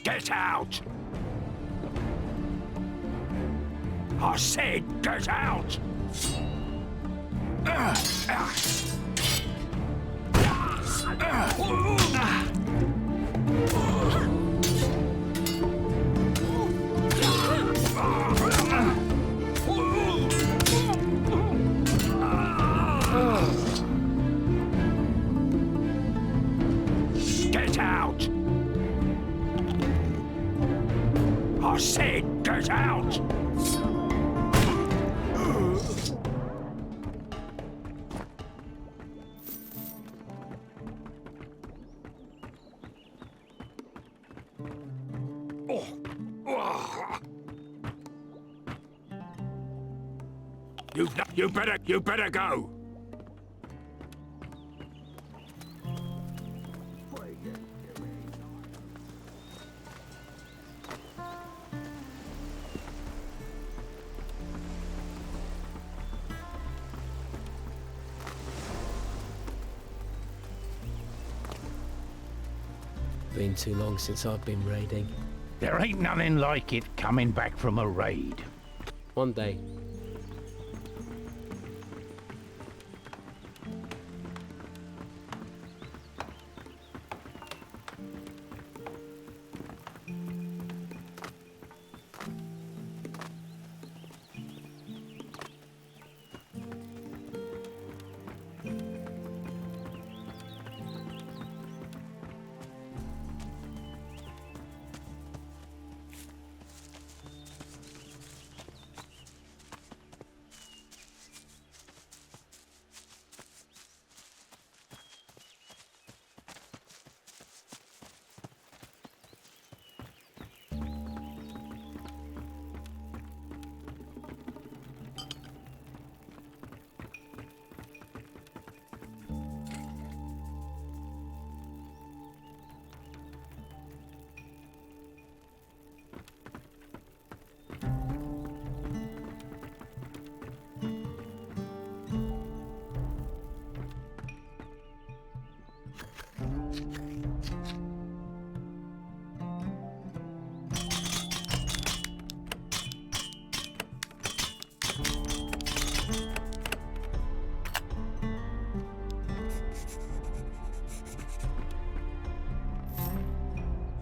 Get out! I said get out! Get out! I said get out! You better go. Been too long since I've been raiding. There ain't nothing like it coming back from a raid. One day.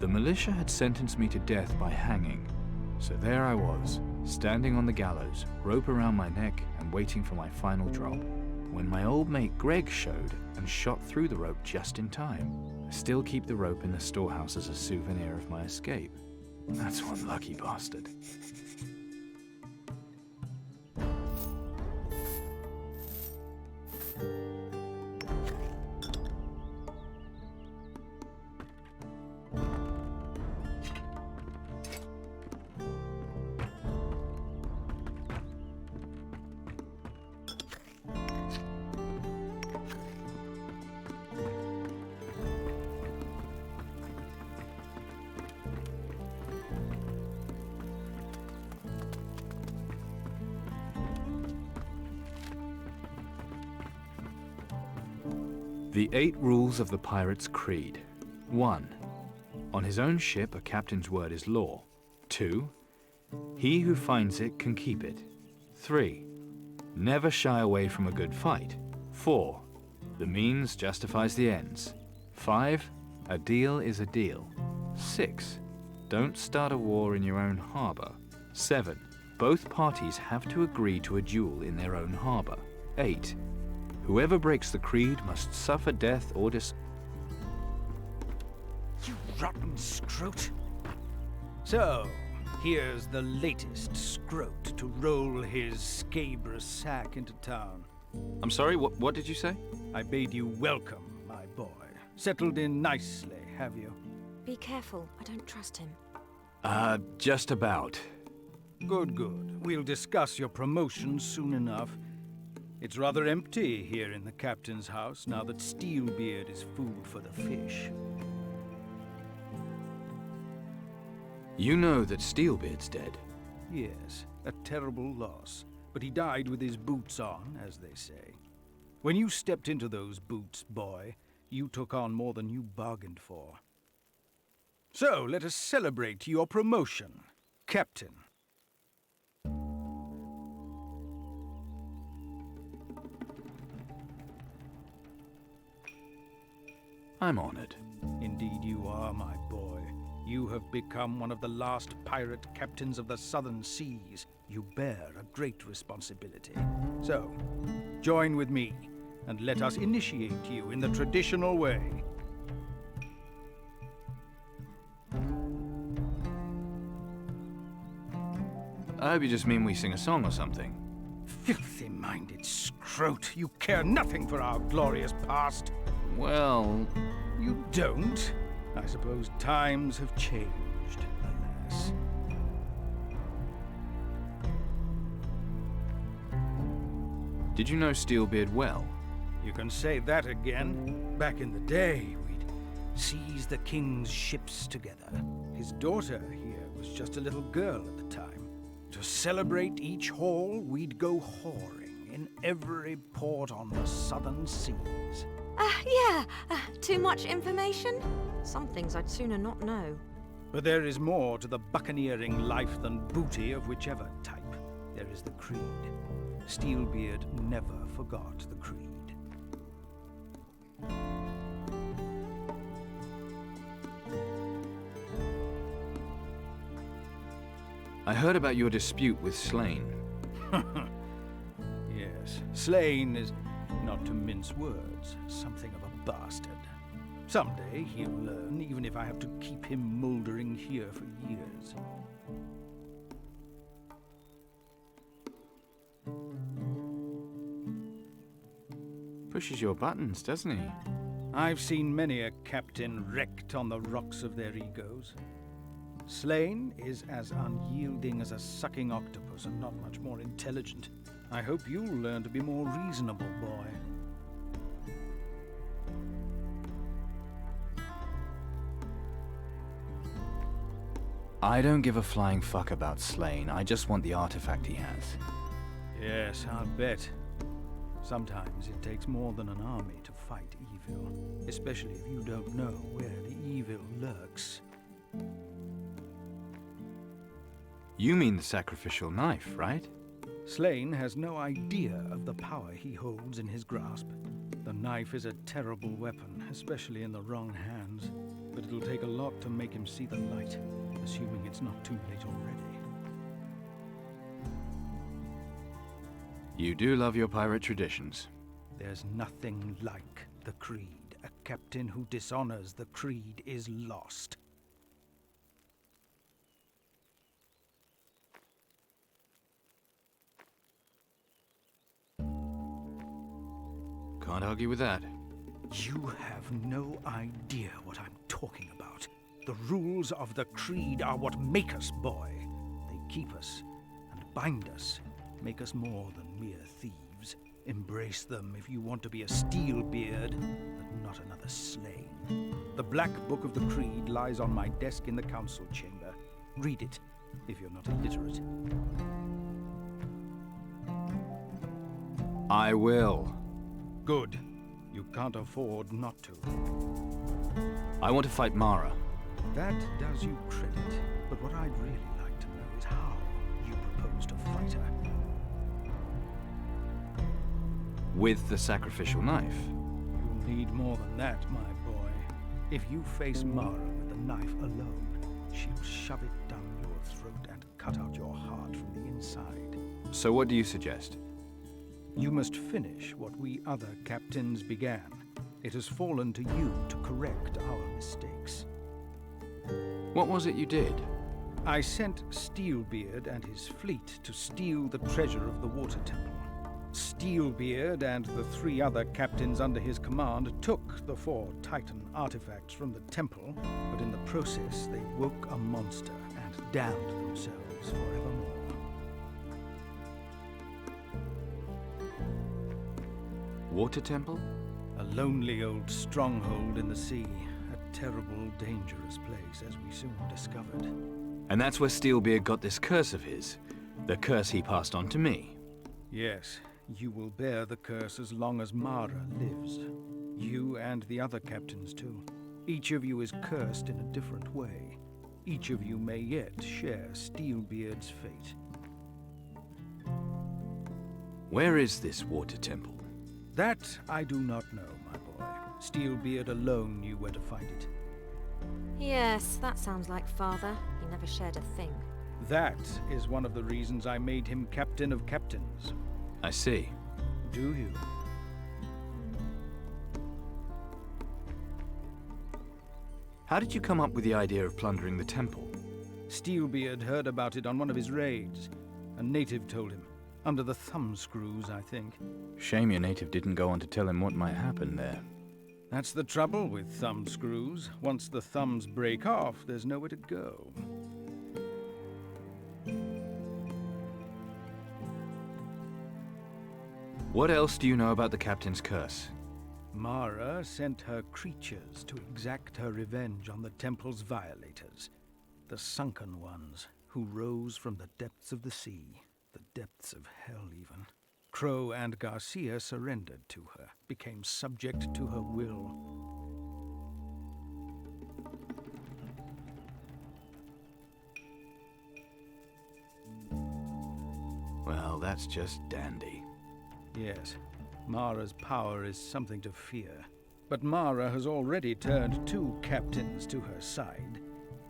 The militia had sentenced me to death by hanging, so there I was, standing on the gallows, rope around my neck and waiting for my final drop, when my old mate Greg showed and shot through the rope just in time. I still keep the rope in the storehouse as a souvenir of my escape. That's one lucky bastard. The 8 rules of the pirate's creed. 1. On his own ship, a captain's word is law. 2. He who finds it can keep it. 3. Never shy away from a good fight. 4. The means justifies the ends. 5. A deal is a deal. 6. Don't start a war in your own harbor. 7. Both parties have to agree to a duel in their own harbor. 8. Whoever breaks the creed must suffer death or You rotten scrote. So, here's the latest scrote to roll his scabrous sack into town. I'm sorry, what did you say? I bade you welcome, my boy. Settled in nicely, have you? Be careful, I don't trust him. Just about. Good, good. We'll discuss your promotion soon enough. It's rather empty here in the captain's house now that Steelbeard is food for the fish. You know that Steelbeard's dead? Yes. a terrible loss, but he died with his boots on, as they say. When you stepped into those boots, boy, you took on more than you bargained for. So, let us celebrate your promotion, Captain. I'm honored. Indeed you are, my boy. You have become one of the last pirate captains of the southern seas. You bear a great responsibility. So, join with me, and let us initiate you in the traditional way. I hope you just mean we sing a song or something. Filthy-minded scrote, you care nothing for our glorious past. Well... You don't? I suppose times have changed, alas. Did you know Steelbeard well? You can say that again. Back in the day, we'd seize the king's ships together. His daughter here was just a little girl at the time. To celebrate each haul, we'd go whoring in every port on the southern seas. Yeah. Too much information? Some things I'd sooner not know. But there is more to the buccaneering life than booty of whichever type. There is the creed. Steelbeard never forgot the creed. I heard about your dispute with Slain. Yes, Slain is, not to mince words, something of a bastard. Someday he'll learn, even if I have to keep him mouldering here for years. Pushes your buttons, doesn't he? I've seen many a captain wrecked on the rocks of their egos. Slain is as unyielding as a sucking octopus and not much more intelligent. I hope you'll learn to be more reasonable, boy. I don't give a flying fuck about Slain. I just want the artifact he has. Yes, I'll bet. Sometimes it takes more than an army to fight evil, especially if you don't know where the evil lurks. You mean the sacrificial knife, right? Slain has no idea of the power he holds in his grasp. The knife is a terrible weapon, especially in the wrong hands, but it'll take a lot to make him see the light, assuming it's not too late already. You do love your pirate traditions. There's nothing like the creed. A captain who dishonors the creed is lost. Can't argue with that. You have no idea what I'm talking about. The rules of the creed are what make us, boy. They keep us and bind us, make us more than mere thieves. Embrace them if you want to be a Steelbeard, but not another Slain. The Black Book of the Creed lies on my desk in the council chamber. Read it, if you're not illiterate. I will. Good. You can't afford not to. I want to fight Mara. That does you credit, but what I'd really like to know is how you propose to fight her. With the sacrificial knife. You'll need more than that, my boy. If you face Mara with the knife alone, she'll shove it down your throat and cut out your heart from the inside. So what do you suggest? You must finish what we other captains began. It has fallen to you to correct our mistakes. What was it you did? I sent Steelbeard and his fleet to steal the treasure of the Water Temple. Steelbeard and the 3 other captains under his command took the 4 Titan artifacts from the temple, but in the process they woke a monster and damned themselves forevermore. Water Temple? A lonely old stronghold in the sea. A terrible, dangerous place, as we soon discovered. And that's where Steelbeard got this curse of his. The curse he passed on to me. Yes, you will bear the curse as long as Mara lives. You and the other captains, too. Each of you is cursed in a different way. Each of you may yet share Steelbeard's fate. Where is this water temple? That I do not know, my boy. Steelbeard alone knew where to find it. Yes, that sounds like father. He never shared a thing. That is one of the reasons I made him captain of captains. I see. Do you? How did you come up with the idea of plundering the temple? Steelbeard heard about it on one of his raids. A native told him. Under the thumbscrews, I think. Shame your native didn't go on to tell him what might happen there. That's the trouble with thumbscrews. Once the thumbs break off, there's nowhere to go. What else do you know about the captain's curse? Mara sent her creatures to exact her revenge on the temple's violators. The sunken ones, who rose from the depths of the sea. The depths of hell, even. Crow and Garcia surrendered to her, became subject to her will. Well, that's just dandy. Yes, Mara's power is something to fear. But Mara has already turned 2 captains to her side.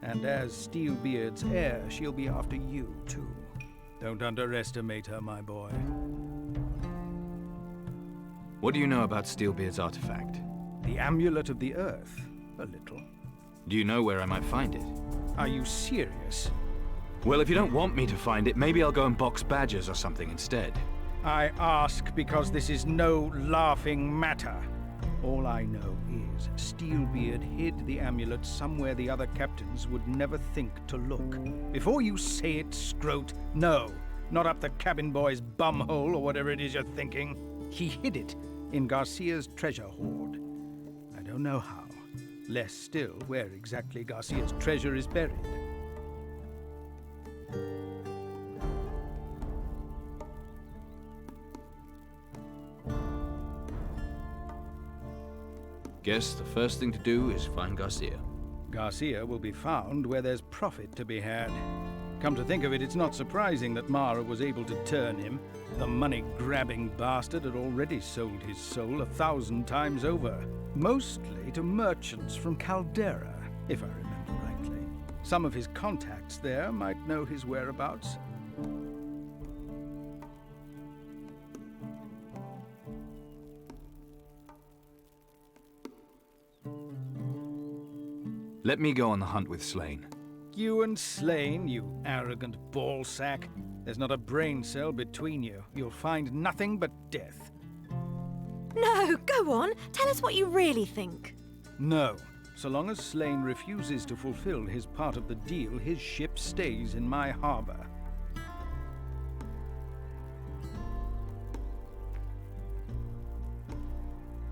And as Steelbeard's heir, she'll be after you, too. Don't underestimate her, my boy. What do you know about Steelbeard's artifact? The Amulet of the Earth. A little. Do you know where I might find it? Are you serious? Well, if you don't want me to find it, maybe I'll go and box badgers or something instead. I ask because this is no laughing matter. All I know is Steelbeard hid the amulet somewhere the other captains would never think to look. Before you say it, Scroat, no, not up the cabin boy's bumhole or whatever it is you're thinking. He hid it in Garcia's treasure hoard. I don't know how, less still where exactly Garcia's treasure is buried. Guess the first thing to do is find Garcia. Garcia will be found where there's profit to be had. Come to think of it, it's not surprising that Mara was able to turn him. The money-grabbing bastard had already sold his soul 1,000 times over. Mostly to merchants from Caldera, if I remember rightly. Some of his contacts there might know his whereabouts. Let me go on the hunt with Slain. You and Slain, you arrogant ballsack. There's not a brain cell between you. You'll find nothing but death. No, go on. Tell us what you really think. No. So long as Slain refuses to fulfill his part of the deal, his ship stays in my harbor.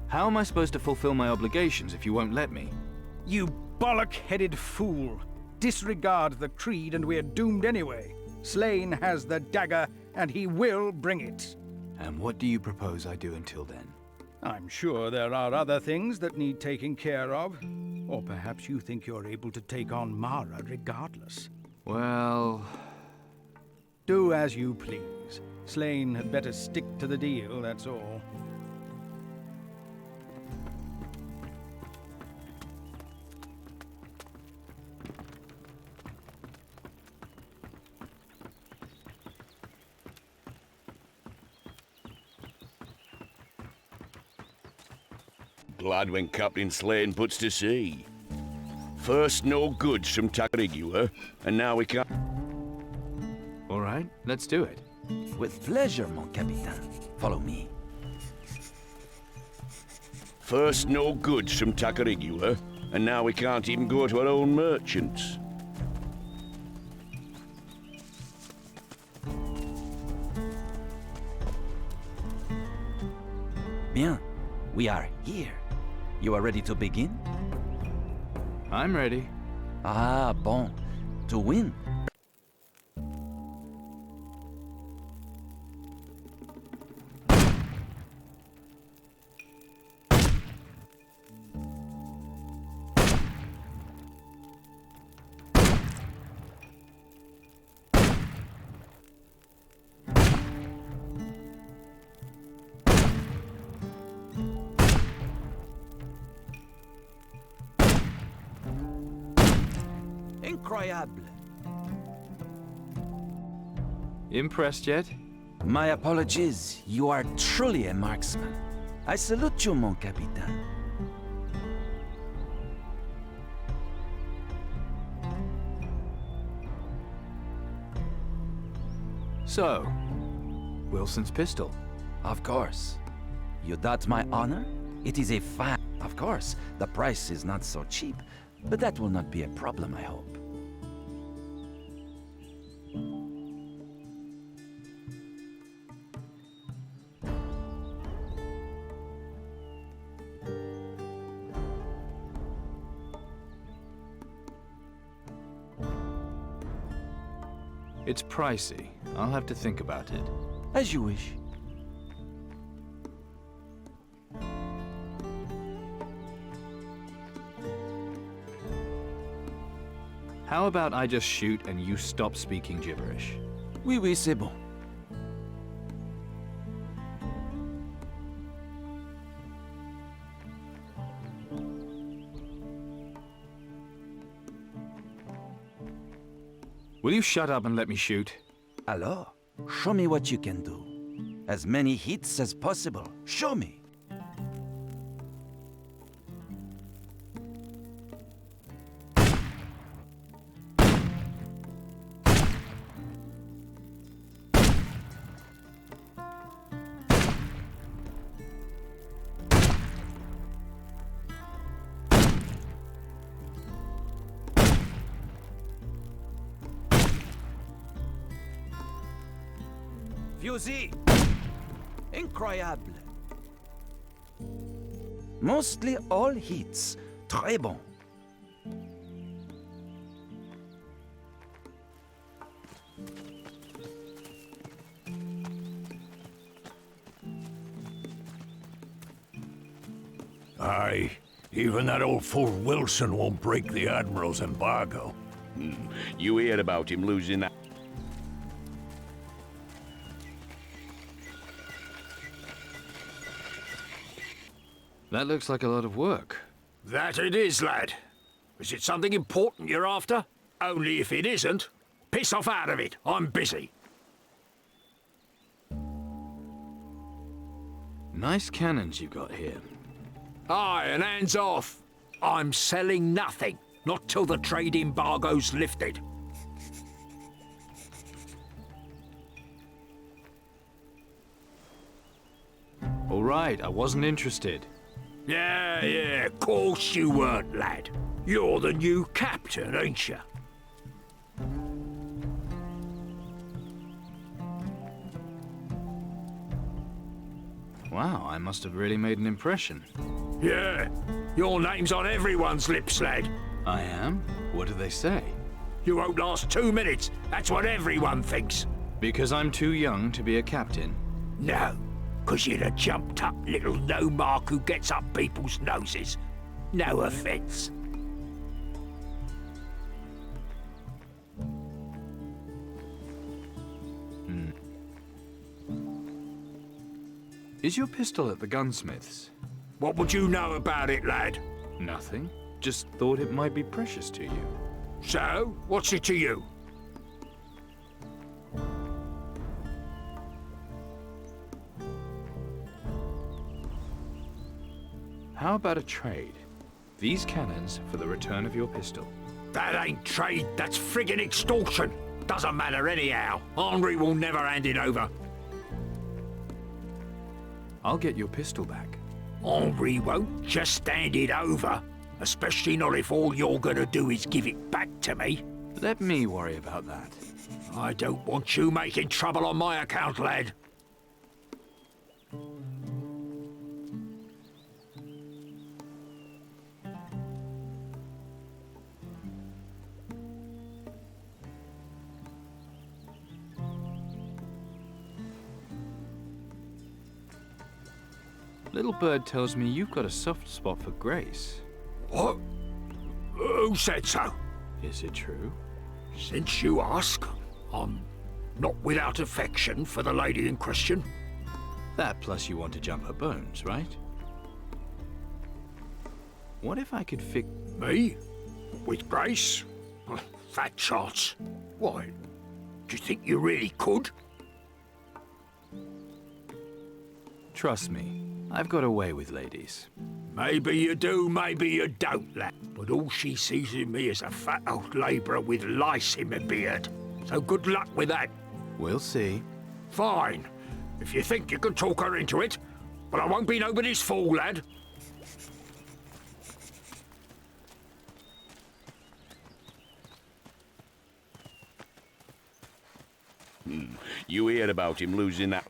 How am I supposed to fulfill my obligations if you won't let me? You bollock-headed fool! Disregard the creed and we're doomed anyway. Slain has the dagger, and he will bring it. And what do you propose I do until then? I'm sure there are other things that need taking care of. Or perhaps you think you're able to take on Mara regardless. Well... do as you please. Slain had better stick to the deal, that's all. Glad when Captain Slain puts to sea. First no goods from Tacarigua, and now we can't... All right, let's do it. With pleasure, mon capitaine. Follow me. First no goods from Tacarigua, and now we can't even go to our own merchants. Bien, we are here. You are ready to begin? I'm ready. Ah, bon. To win. Incroyable. Impressed yet? My apologies. You are truly a marksman. I salute you, mon capitaine. So, Wilson's pistol. Of course. You doubt my honor? It is a fact. Of course, the price is not so cheap, but that will not be a problem, I hope. It's pricey. I'll have to think about it. As you wish. How about I just shoot and you stop speaking gibberish? Oui, oui, c'est bon. Will you shut up and let me shoot? Alors, show me what you can do. As many hits as possible. Show me. Fusil! Incroyable! Mostly all hits. Très bon. Aye, even that old fool Wilson won't break the Admiral's embargo. You hear about him losing that. That looks like a lot of work. That it is, lad. Is it something important you're after? Only if it isn't, piss off out of it. I'm busy. Nice cannons you got here. Aye, and hands off. I'm selling nothing. Not till the trade embargo's lifted. All right, I wasn't interested. Yeah, of course you weren't, lad. You're the new captain, ain't you? Wow, I must have really made an impression. Yeah, your name's on everyone's lips, lad. I am? What do they say? You won't last 2 minutes. That's what everyone thinks. Because I'm too young to be a captain? No, because you're a jumped-up little no-mark who gets up people's noses. No offence. Is your pistol at the gunsmith's? What would you know about it, lad? Nothing. Just thought it might be precious to you. So, what's it to you? How about a trade? These cannons for the return of your pistol. That ain't trade, that's friggin' extortion. Doesn't matter anyhow. Henri will never hand it over. I'll get your pistol back. Henri won't just hand it over. Especially not if all you're gonna do is give it back to me. Let me worry about that. I don't want you making trouble on my account, lad. Little bird tells me you've got a soft spot for Grace. What? Who said so? Is it true? Since you ask, I'm not without affection for the lady in question. That plus you want to jump her bones, right? What if I could fix... Me? With Grace? fat chance. Why? Do you think you really could? Trust me, I've got a way with ladies. Maybe you do, maybe you don't, lad. But all she sees in me is a fat old labourer with lice in my beard. So good luck with that. We'll see. Fine. If you think you can talk her into it. But I won't be nobody's fool, lad. You heard about him losing that...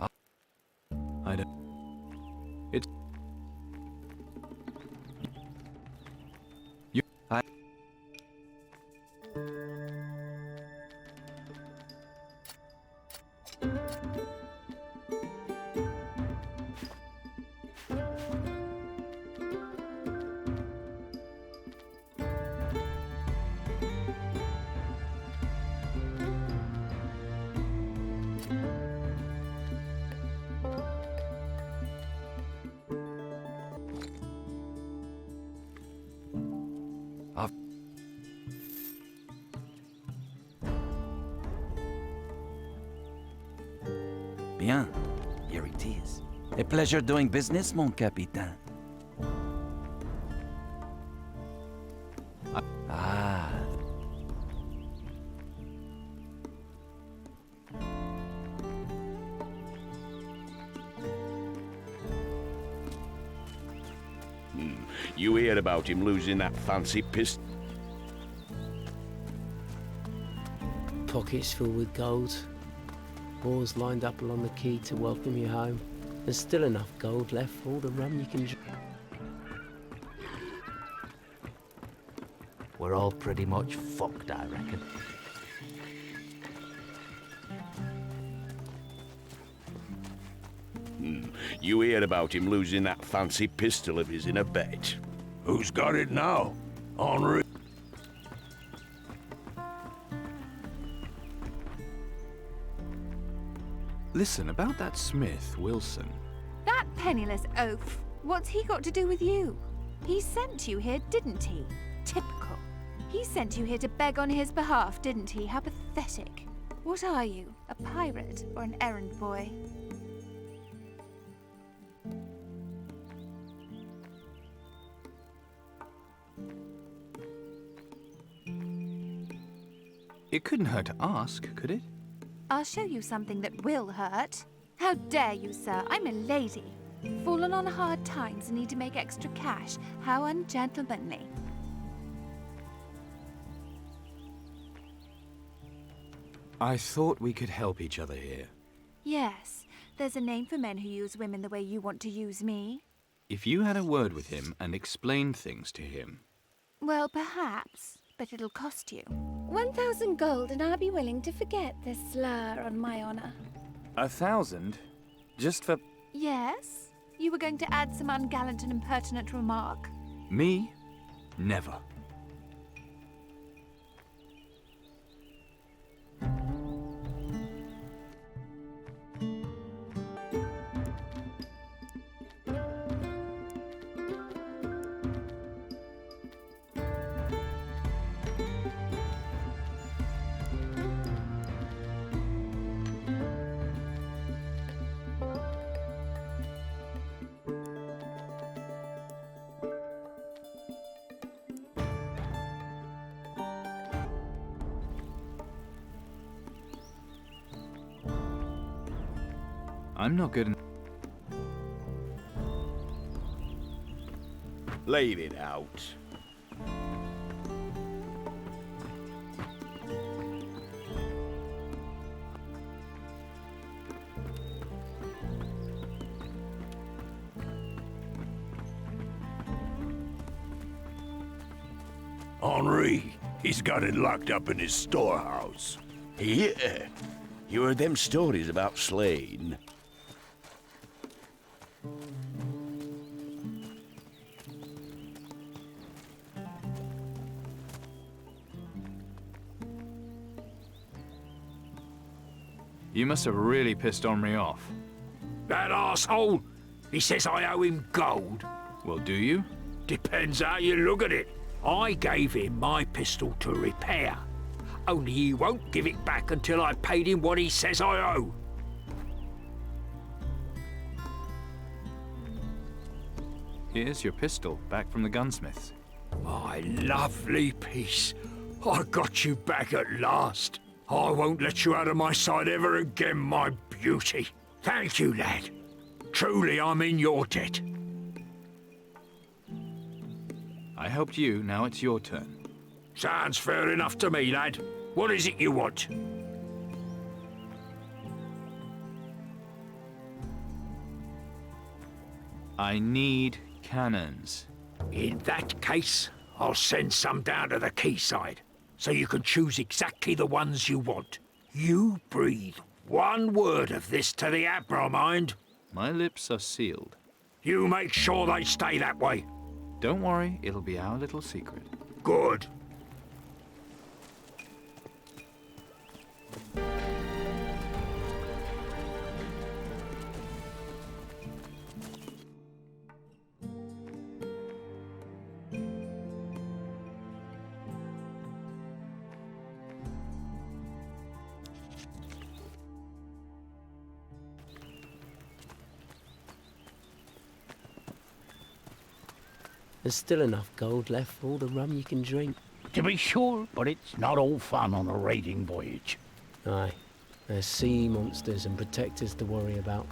I don't... It's... You... I... Bien. Here it is. A pleasure doing business, mon capitaine. Ah. You heard about him losing that fancy pistol? Pockets filled with gold. Boars lined up along the quay to welcome you home. There's still enough gold left for all the rum you can drink. We're all pretty much fucked, I reckon. You heard about him losing that fancy pistol of his in a bet. Who's got it now? Henri? Listen, about that Smith, Wilson. That penniless oaf. What's he got to do with you? He sent you here, didn't he? Typical. He sent you here to beg on his behalf, didn't he? How pathetic. What are you? A pirate or an errand boy? It couldn't hurt to ask, could it? I'll show you something that will hurt. How dare you, sir? I'm a lady. Fallen on hard times and need to make extra cash. How ungentlemanly. I thought we could help each other here. Yes, there's a name for men who use women the way you want to use me. If you had a word with him and explained things to him... Well, perhaps, but it'll cost you. 1,000 gold, and I'll be willing to forget this slur on my honor. 1,000? Just for... Yes? You were going to add some ungallant and impertinent remark? Me? Never. I'm not good enough. Leave it out. Henri, he's got it locked up in his storehouse. Yeah. You heard them stories about Slane? You must have really pissed Henri off. That arsehole! He says I owe him gold. Well, do you? Depends how you look at it. I gave him my pistol to repair. Only he won't give it back until I've paid him what he says I owe. Here's your pistol, back from the gunsmiths. My lovely piece. I got you back at last. I won't let you out of my sight ever again, my beauty. Thank you, lad. Truly, I'm in your debt. I helped you, now it's your turn. Sounds fair enough to me, lad. What is it you want? I need cannons. In that case, I'll send some down to the quayside, so you can choose exactly the ones you want. You breathe one word of this to the Admiral, mind? My lips are sealed. You make sure they stay that way. Don't worry, it'll be our little secret. Good. There's still enough gold left for all the rum you can drink. To be sure, but it's not all fun on a raiding voyage. Aye, there's sea monsters and protectors to worry about.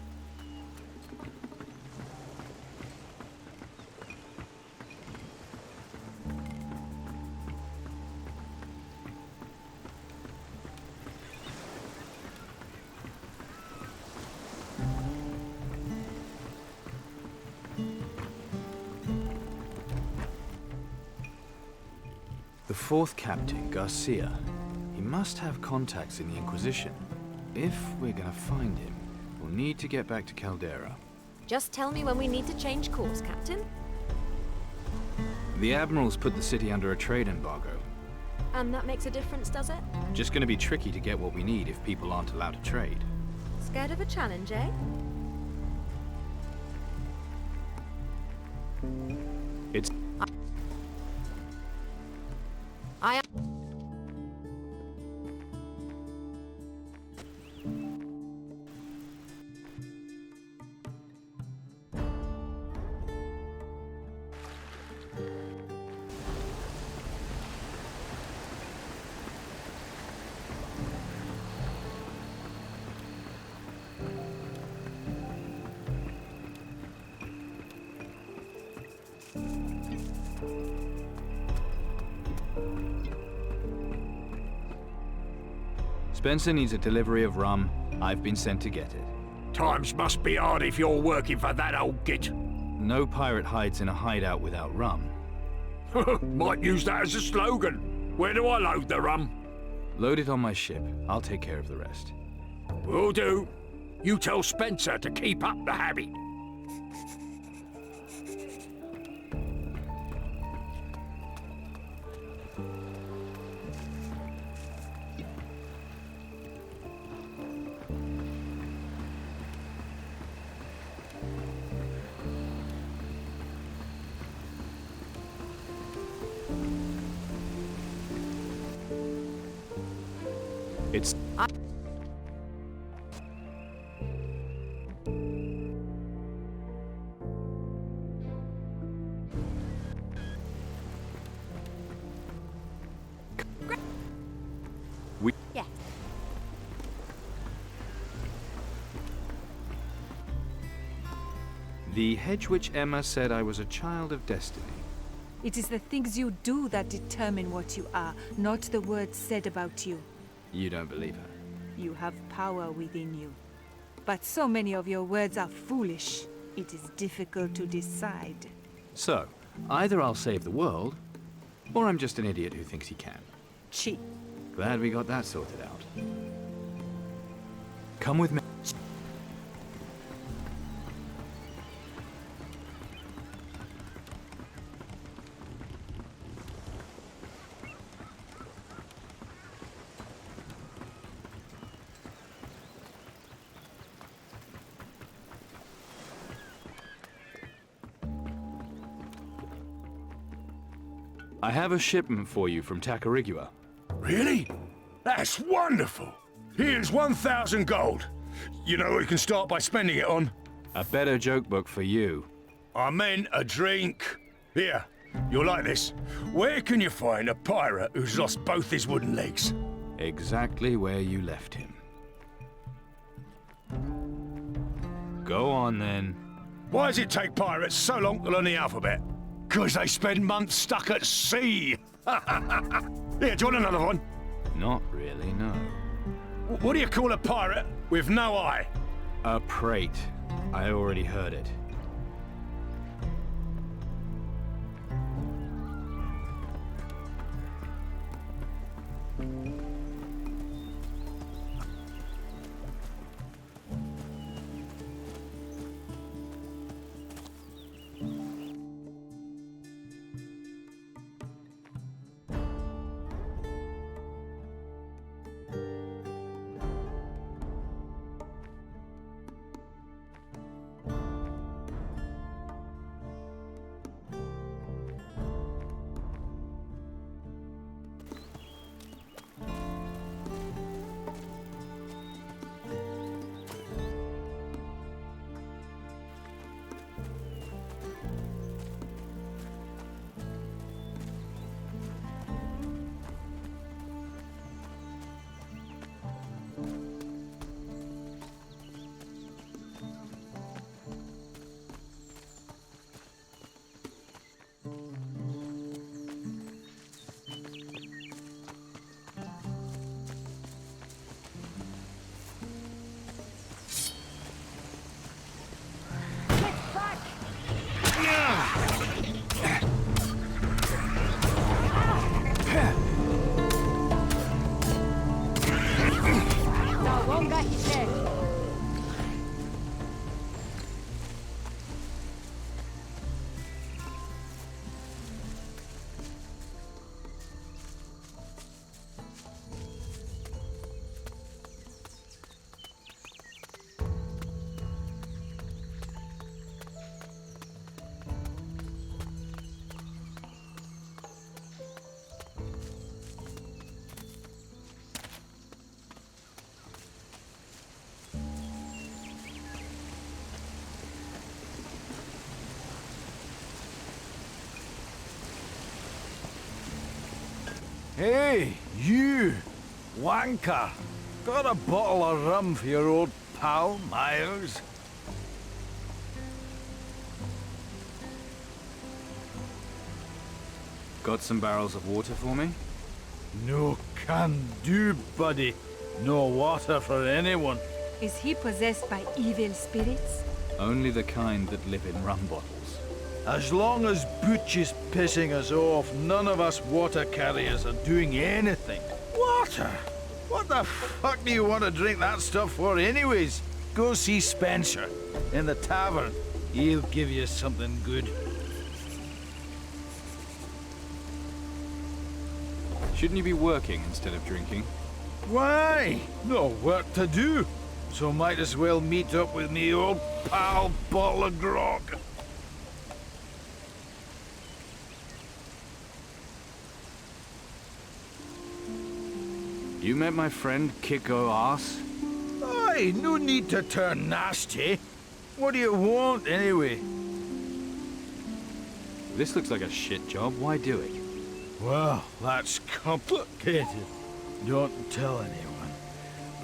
The fourth captain, Garcia. He must have contacts in the Inquisition. If we're gonna find him, we'll need to get back to Caldera. Just tell me when we need to change course, Captain. The Admiral's put the city under a trade embargo. And that makes a difference, does it? Just gonna be tricky to get what we need if people aren't allowed to trade. Scared of a challenge, eh? It's... I... Spencer needs a delivery of rum. I've been sent to get it. Times must be hard if you're working for that old git. No pirate hides in a hideout without rum. Might use that as a slogan. Where do I load the rum? Load it on my ship. I'll take care of the rest. Will do. You tell Spencer to keep up the habit. It's... Yeah. The hedge witch Emma said I was a child of destiny. It is the things you do that determine what you are, not the words said about you. You don't believe her? You have power within you. But so many of your words are foolish. It is difficult to decide. So, either I'll save the world, or I'm just an idiot who thinks he can. Cheap. Glad we got that sorted out. Come with me. I have a shipment for you from Tacarigua. Really? That's wonderful. Here's 1,000 gold. You know what you can start by spending it on? A better joke book for you. I meant a drink. Here, you'll like this. Where can you find a pirate who's lost both his wooden legs? Exactly where you left him. Go on, then. Why does it take pirates so long to learn the alphabet? 'Cause they spend months stuck at sea. Here, do you want another one? Not really, no. What do you call a pirate with no eye? A prate. I already heard it. Hey, you! Wanker! Got a bottle of rum for your old pal, Miles? Got some barrels of water for me? No can do, buddy. No water for anyone. Is he possessed by evil spirits? Only the kind that live in rum bottles. As long as Butch is pissing us off, none of us water carriers are doing anything. Water? What the fuck do you want to drink that stuff for anyways? Go see Spencer in the tavern. He'll give you something good. Shouldn't you be working instead of drinking? Why? No work to do. So might as well meet up with me old pal bottle of grog. You met my friend Kiko Arse? Aye, no need to turn nasty. What do you want, anyway? This looks like a shit job. Why do it? Well, that's complicated. Don't tell anyone.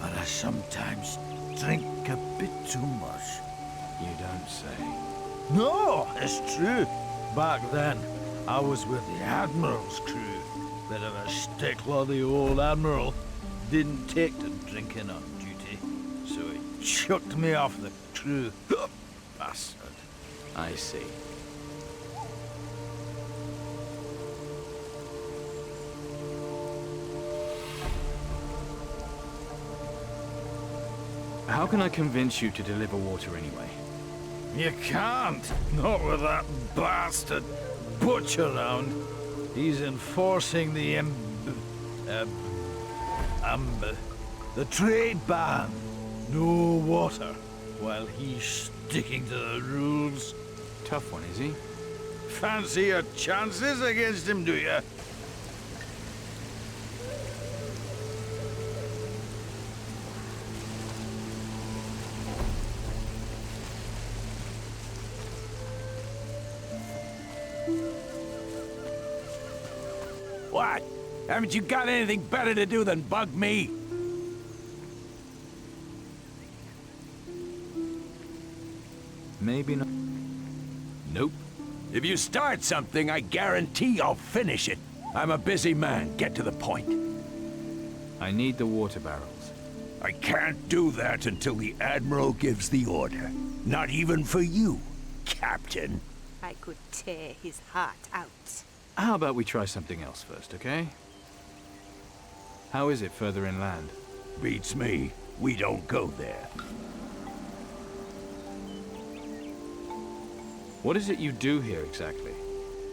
But I sometimes drink a bit too much. You don't say. No, it's true. Back then, I was with the Admiral's crew. Bit of a stickler, the old Admiral. Didn't take to drinking on duty, so he chucked me off the crew. Bastard. I see. How can I convince you to deliver water anyway? You can't. Not with that bastard Butch around. He's enforcing the the trade ban. No water, while he's sticking to the rules. Tough one, is he? Fancy your chances against him, do you? What? Haven't you got anything better to do than bug me? Maybe not. Nope. If you start something, I guarantee I'll finish it. I'm a busy man. Get to the point. I need the water barrels. I can't do that until the Admiral gives the order. Not even for you, Captain. I could tear his heart out. How about we try something else first, okay? How is it further inland? Beats me. We don't go there. What is it you do here exactly?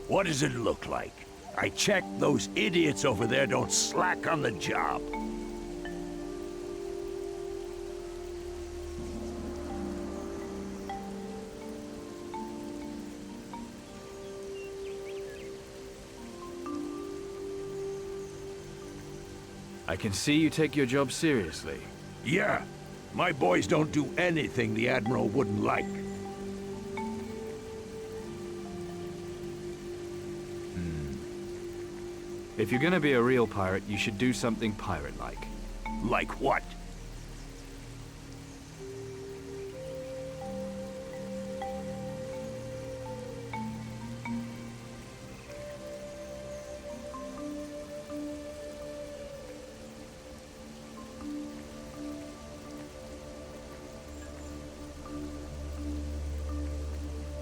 What does it look like? I check those idiots over there don't slack on the job. I can see you take your job seriously. Yeah. My boys don't do anything the Admiral wouldn't like. If you're gonna be a real pirate, you should do something pirate-like. Like what?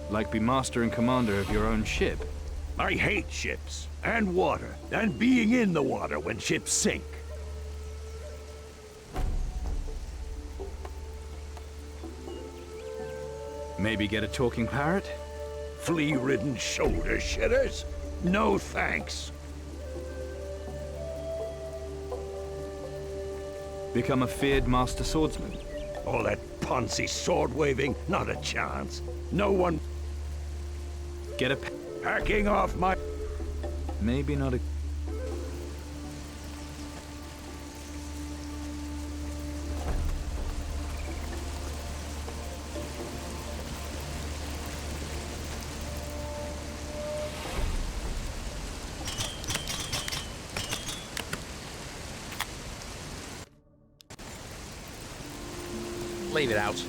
Like be master and commander of your own ship. I hate ships, and water, and being in the water when ships sink. Maybe get a talking parrot? Flea-ridden shoulder shitters? No thanks. Become a feared master swordsman? All that poncy sword-waving? Not a chance. No one... Get a... Packing off my... Maybe not a... Leave it out.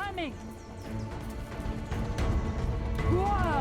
coming! Whoa!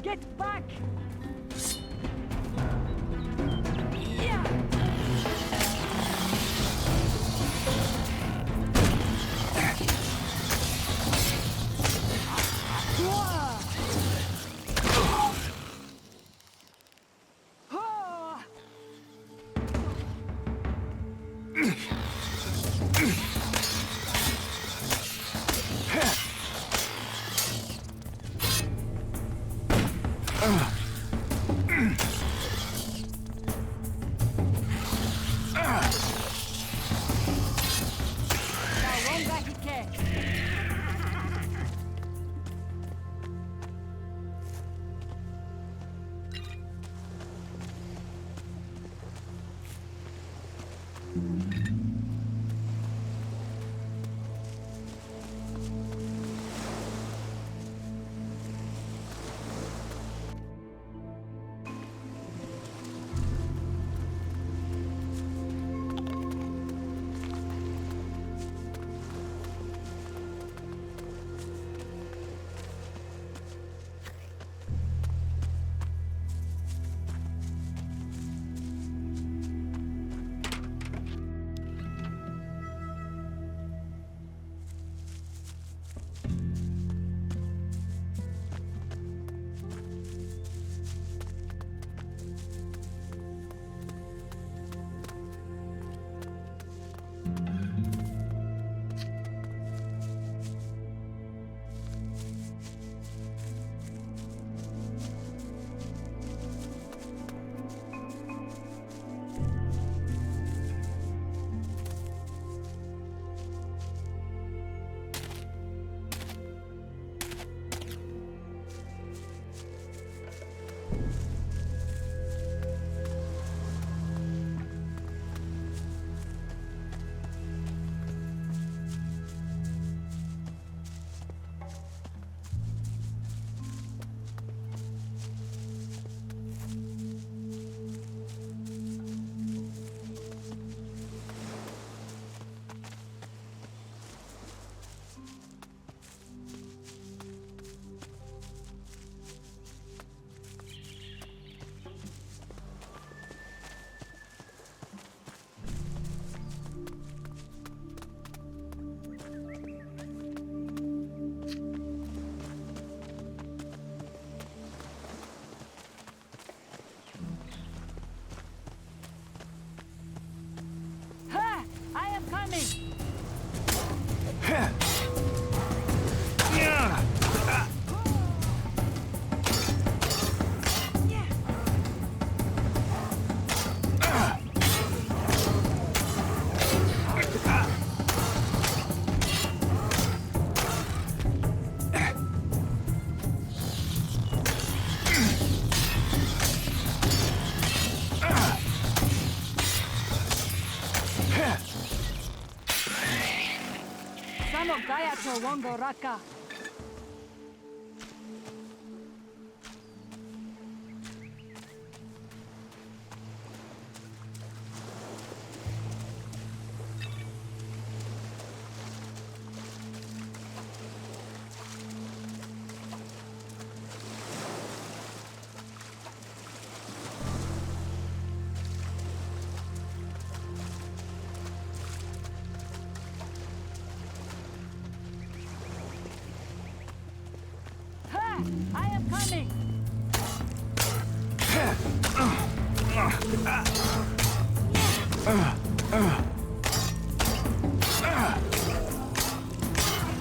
Get back! coming! Gayato Wongo Raka. I am coming!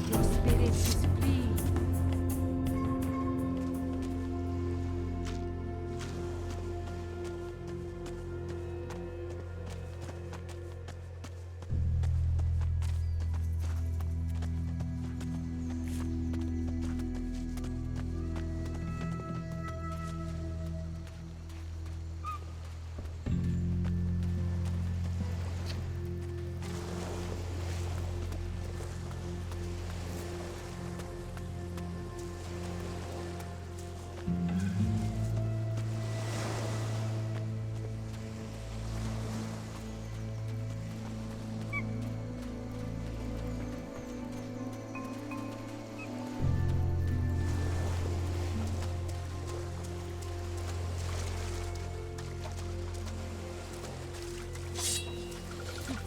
Your spirit is free.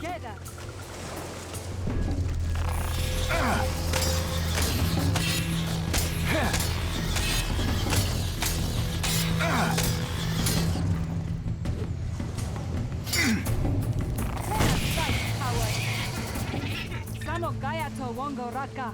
Together. Samo Gayato Wongo Raka.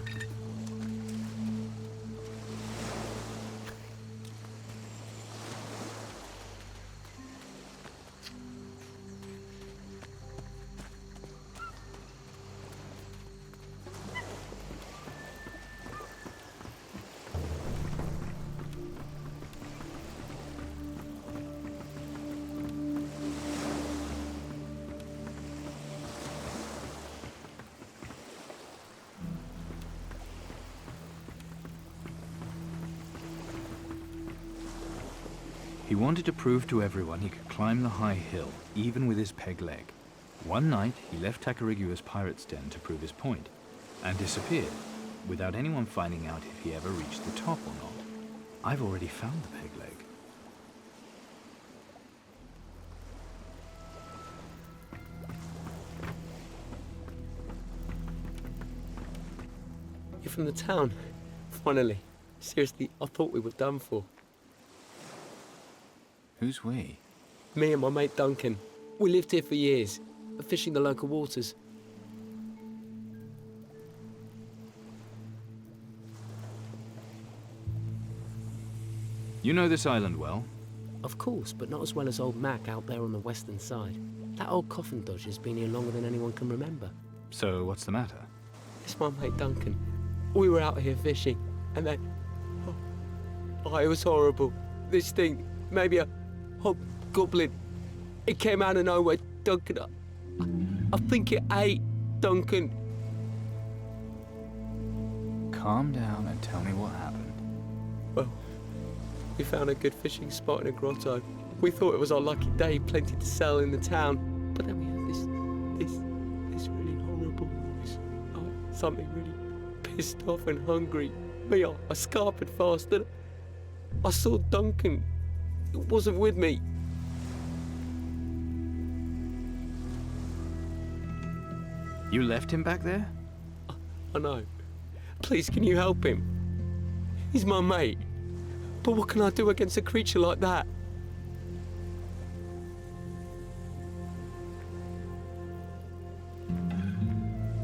He wanted to prove to everyone he could climb the high hill, even with his peg leg. One night, he left Tacarigua's pirate's den to prove his point, and disappeared, without anyone finding out if he ever reached the top or not. I've already found the peg leg. You're from the town. Finally. Seriously, I thought we were done for. Who's we? Me and my mate Duncan. We lived here for years, fishing the local waters. You know this island well? Of course, but not as well as old Mac out there on the western side. That old coffin dodge has been here longer than anyone can remember. So, what's the matter? It's my mate Duncan. We were out here fishing, and then... Oh, it was horrible. This thing, maybe a hobgoblin. It came out of nowhere, Duncan. I think it ate Duncan. Calm down and tell me what happened. Well, we found a good fishing spot in a grotto. We thought it was our lucky day, plenty to sell in the town. But then we heard this really horrible noise. Oh, something really pissed off and hungry. Me, I scarpered fast and I saw Duncan. It wasn't with me. You left him back there? I know. Please, can you help him? He's my mate. But what can I do against a creature like that?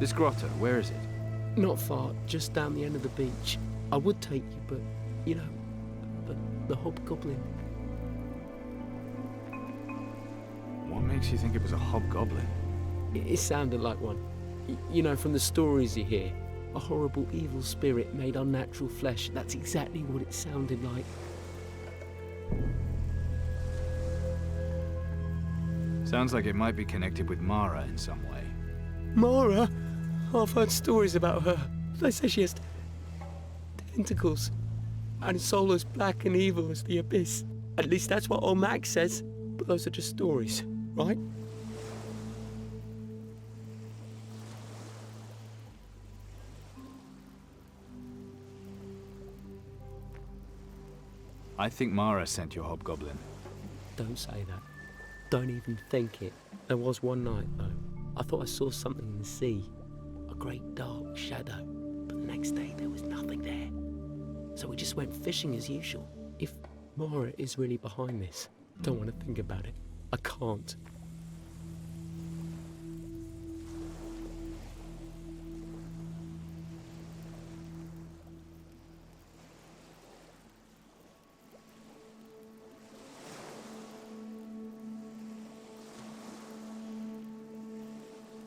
This grotto, where is it? Not far, just down the end of the beach. I would take you, but, you know, the hobgoblin. What makes you think it was a hobgoblin? It sounded like one. You know, from the stories you hear. A horrible evil spirit made unnatural flesh. That's exactly what it sounded like. Sounds like it might be connected with Mara in some way. Mara? I've heard stories about her. They say she has tentacles. And her soul as black and evil as the abyss. At least that's what old Max says. But those are just stories, right? I think Mara sent your hobgoblin. Don't say that. Don't even think it. There was one night, though. I thought I saw something in the sea. A great dark shadow. But the next day, there was nothing there. So we just went fishing as usual. If Mara is really behind this, I don't want to think about it. I can't.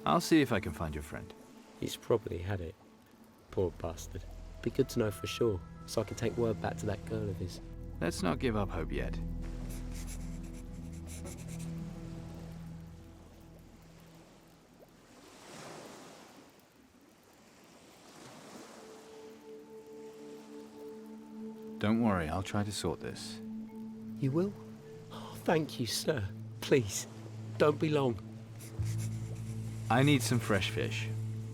I'll see if I can find your friend. He's probably had it. Poor bastard. Be good to know for sure, so I can take word back to that girl of his. Let's not give up hope yet. Don't worry, I'll try to sort this. You will? Oh, thank you, sir. Please, don't be long. I need some fresh fish.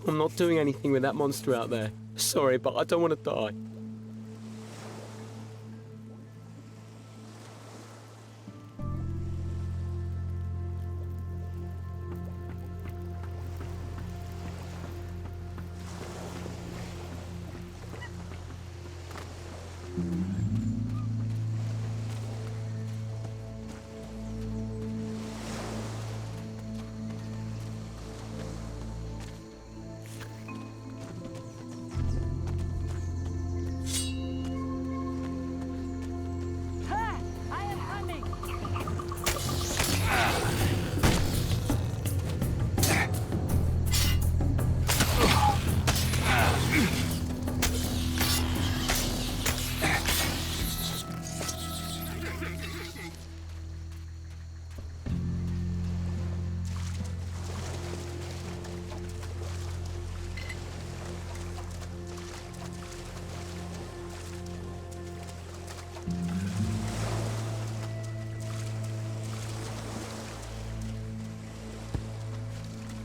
I'm not doing anything with that monster out there. Sorry, but I don't want to die.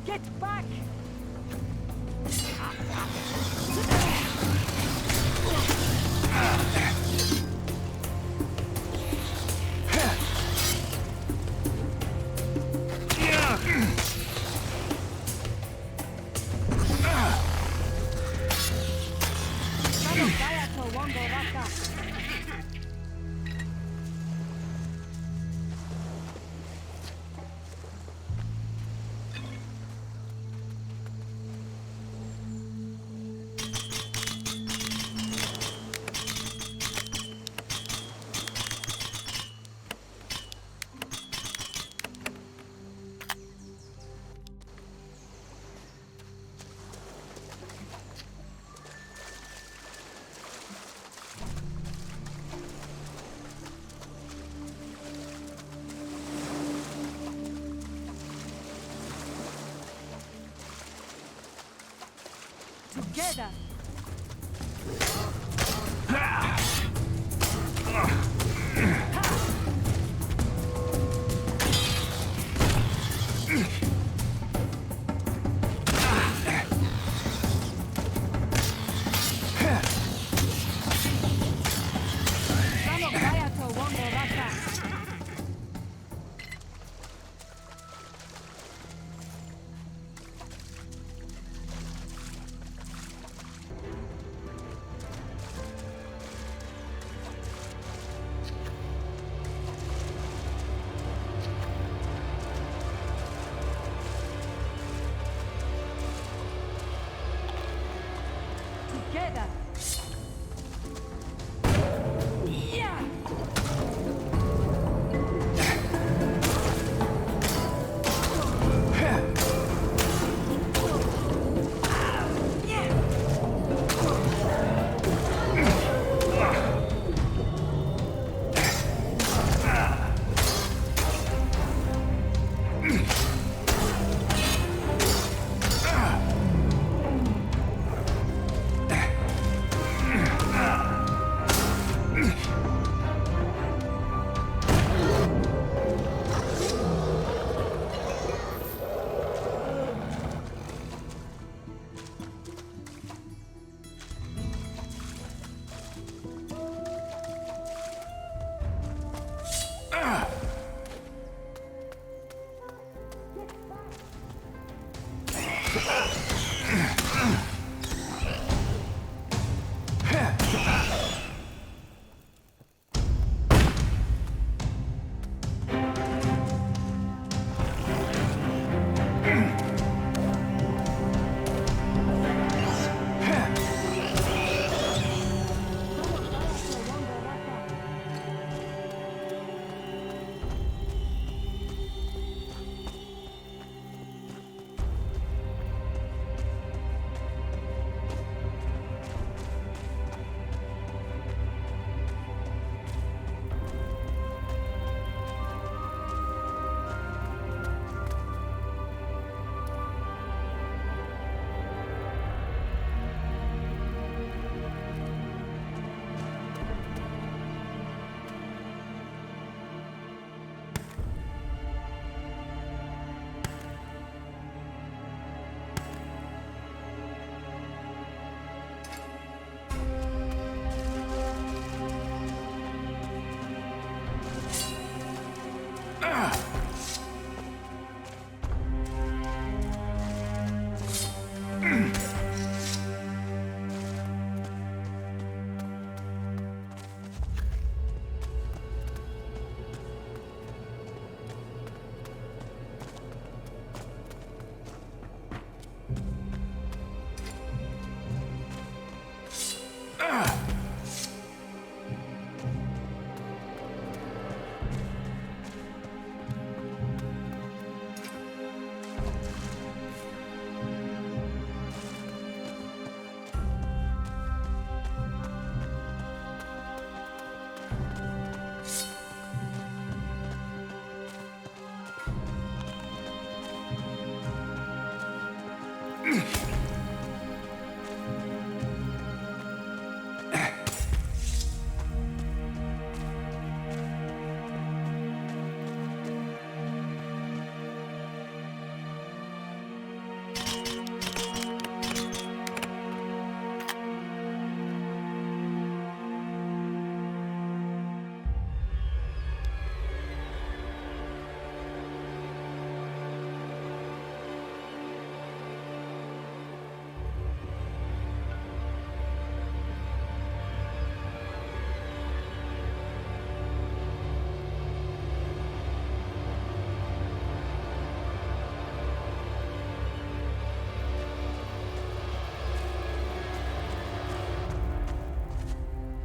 Get back! Together!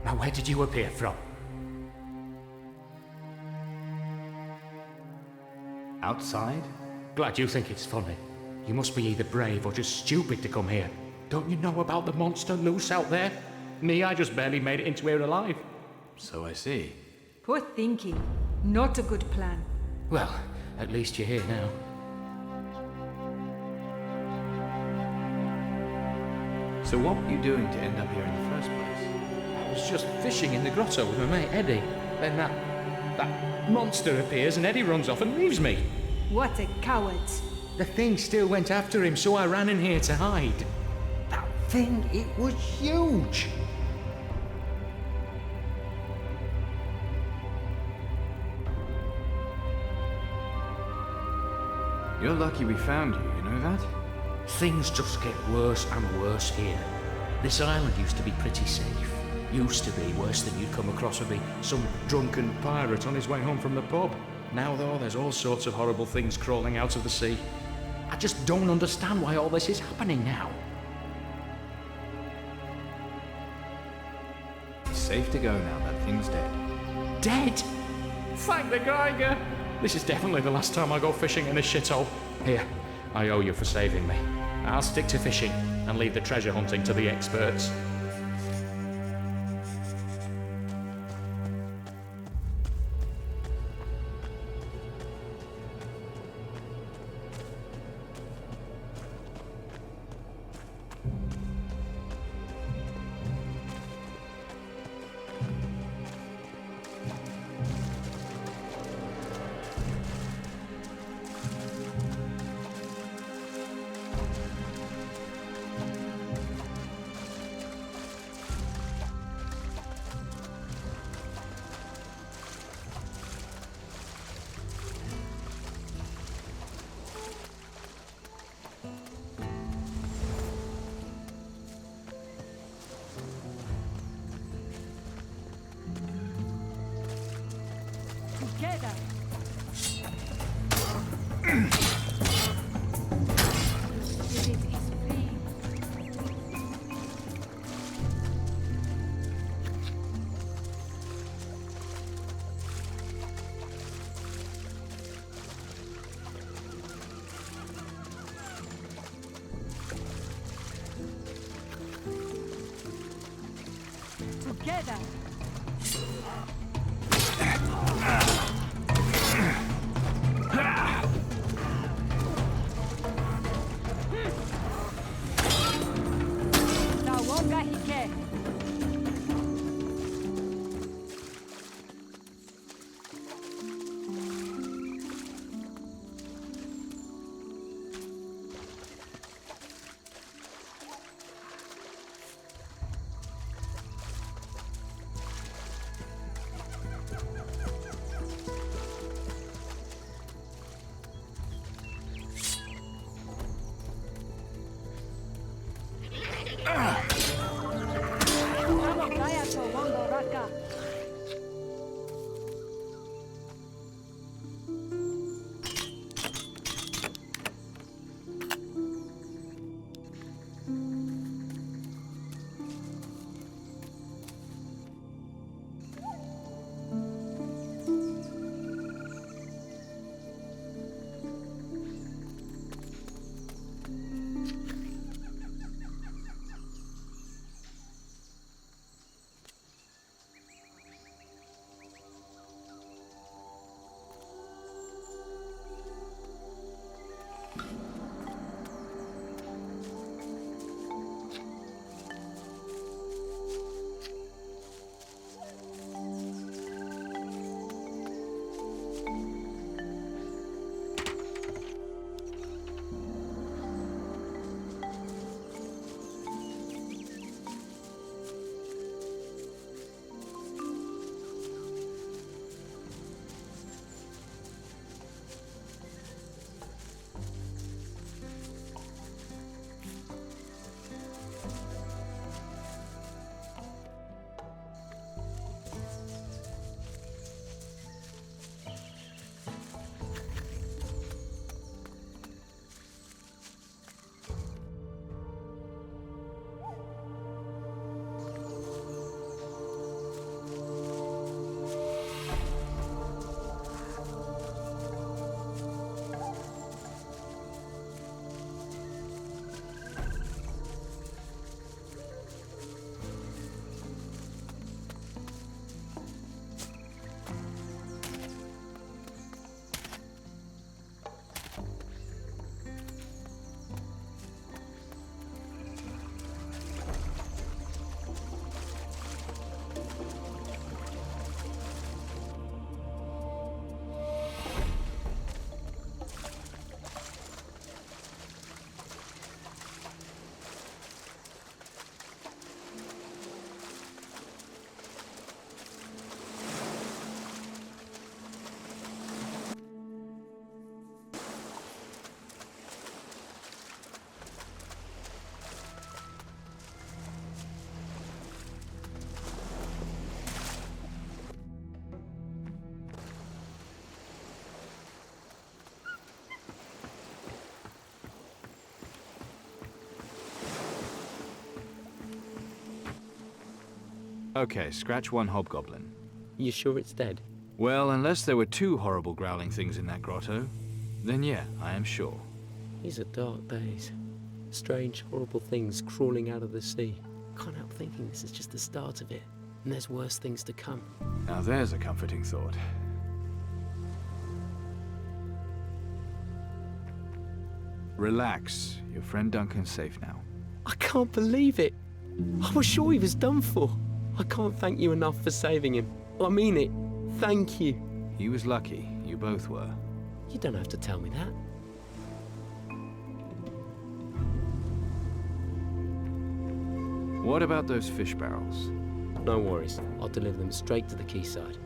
Now, where did you appear from? Outside? Glad you think it's funny. You must be either brave or just stupid to come here. Don't you know about the monster loose out there? Me, I just barely made it into here alive. So I see. Poor thinking. Not a good plan. Well, at least you're here now. So what were you doing to end up here in the first place? I was just fishing in the grotto with my mate Eddie. Then that monster appears and Eddie runs off and leaves me. What a coward. The thing still went after him, so I ran in here to hide. That thing, it was huge. You're lucky we found you, you know that? Things just get worse and worse here. This island used to be pretty safe. Used to be worse than you'd come across would be some drunken pirate on his way home from the pub. Now, though, there's all sorts of horrible things crawling out of the sea. I just don't understand why all this is happening now. It's safe to go now, that thing's dead. Dead? Thank the Geiger! This is definitely the last time I go fishing in this shithole. Here, I owe you for saving me. I'll stick to fishing and leave the treasure hunting to the experts. Together. Together. Okay, scratch one hobgoblin. You sure it's dead? Well, unless there were two horrible growling things in that grotto, then yeah, I am sure. These are dark days. Strange, horrible things crawling out of the sea. Can't help thinking this is just the start of it, and there's worse things to come. Now there's a comforting thought. Relax. Your friend Duncan's safe now. I can't believe it. I was sure he was done for. I can't thank you enough for saving him. I mean it. Thank you. He was lucky. You both were. You don't have to tell me that. What about those fish barrels? No worries. I'll deliver them straight to the quayside.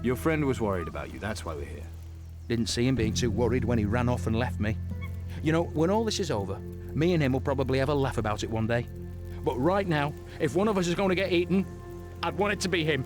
Your friend was worried about you, that's why we're here. Didn't see him being too worried when he ran off and left me. You know, when all this is over, me and him will probably have a laugh about it one day. But right now, if one of us is going to get eaten, I'd want it to be him.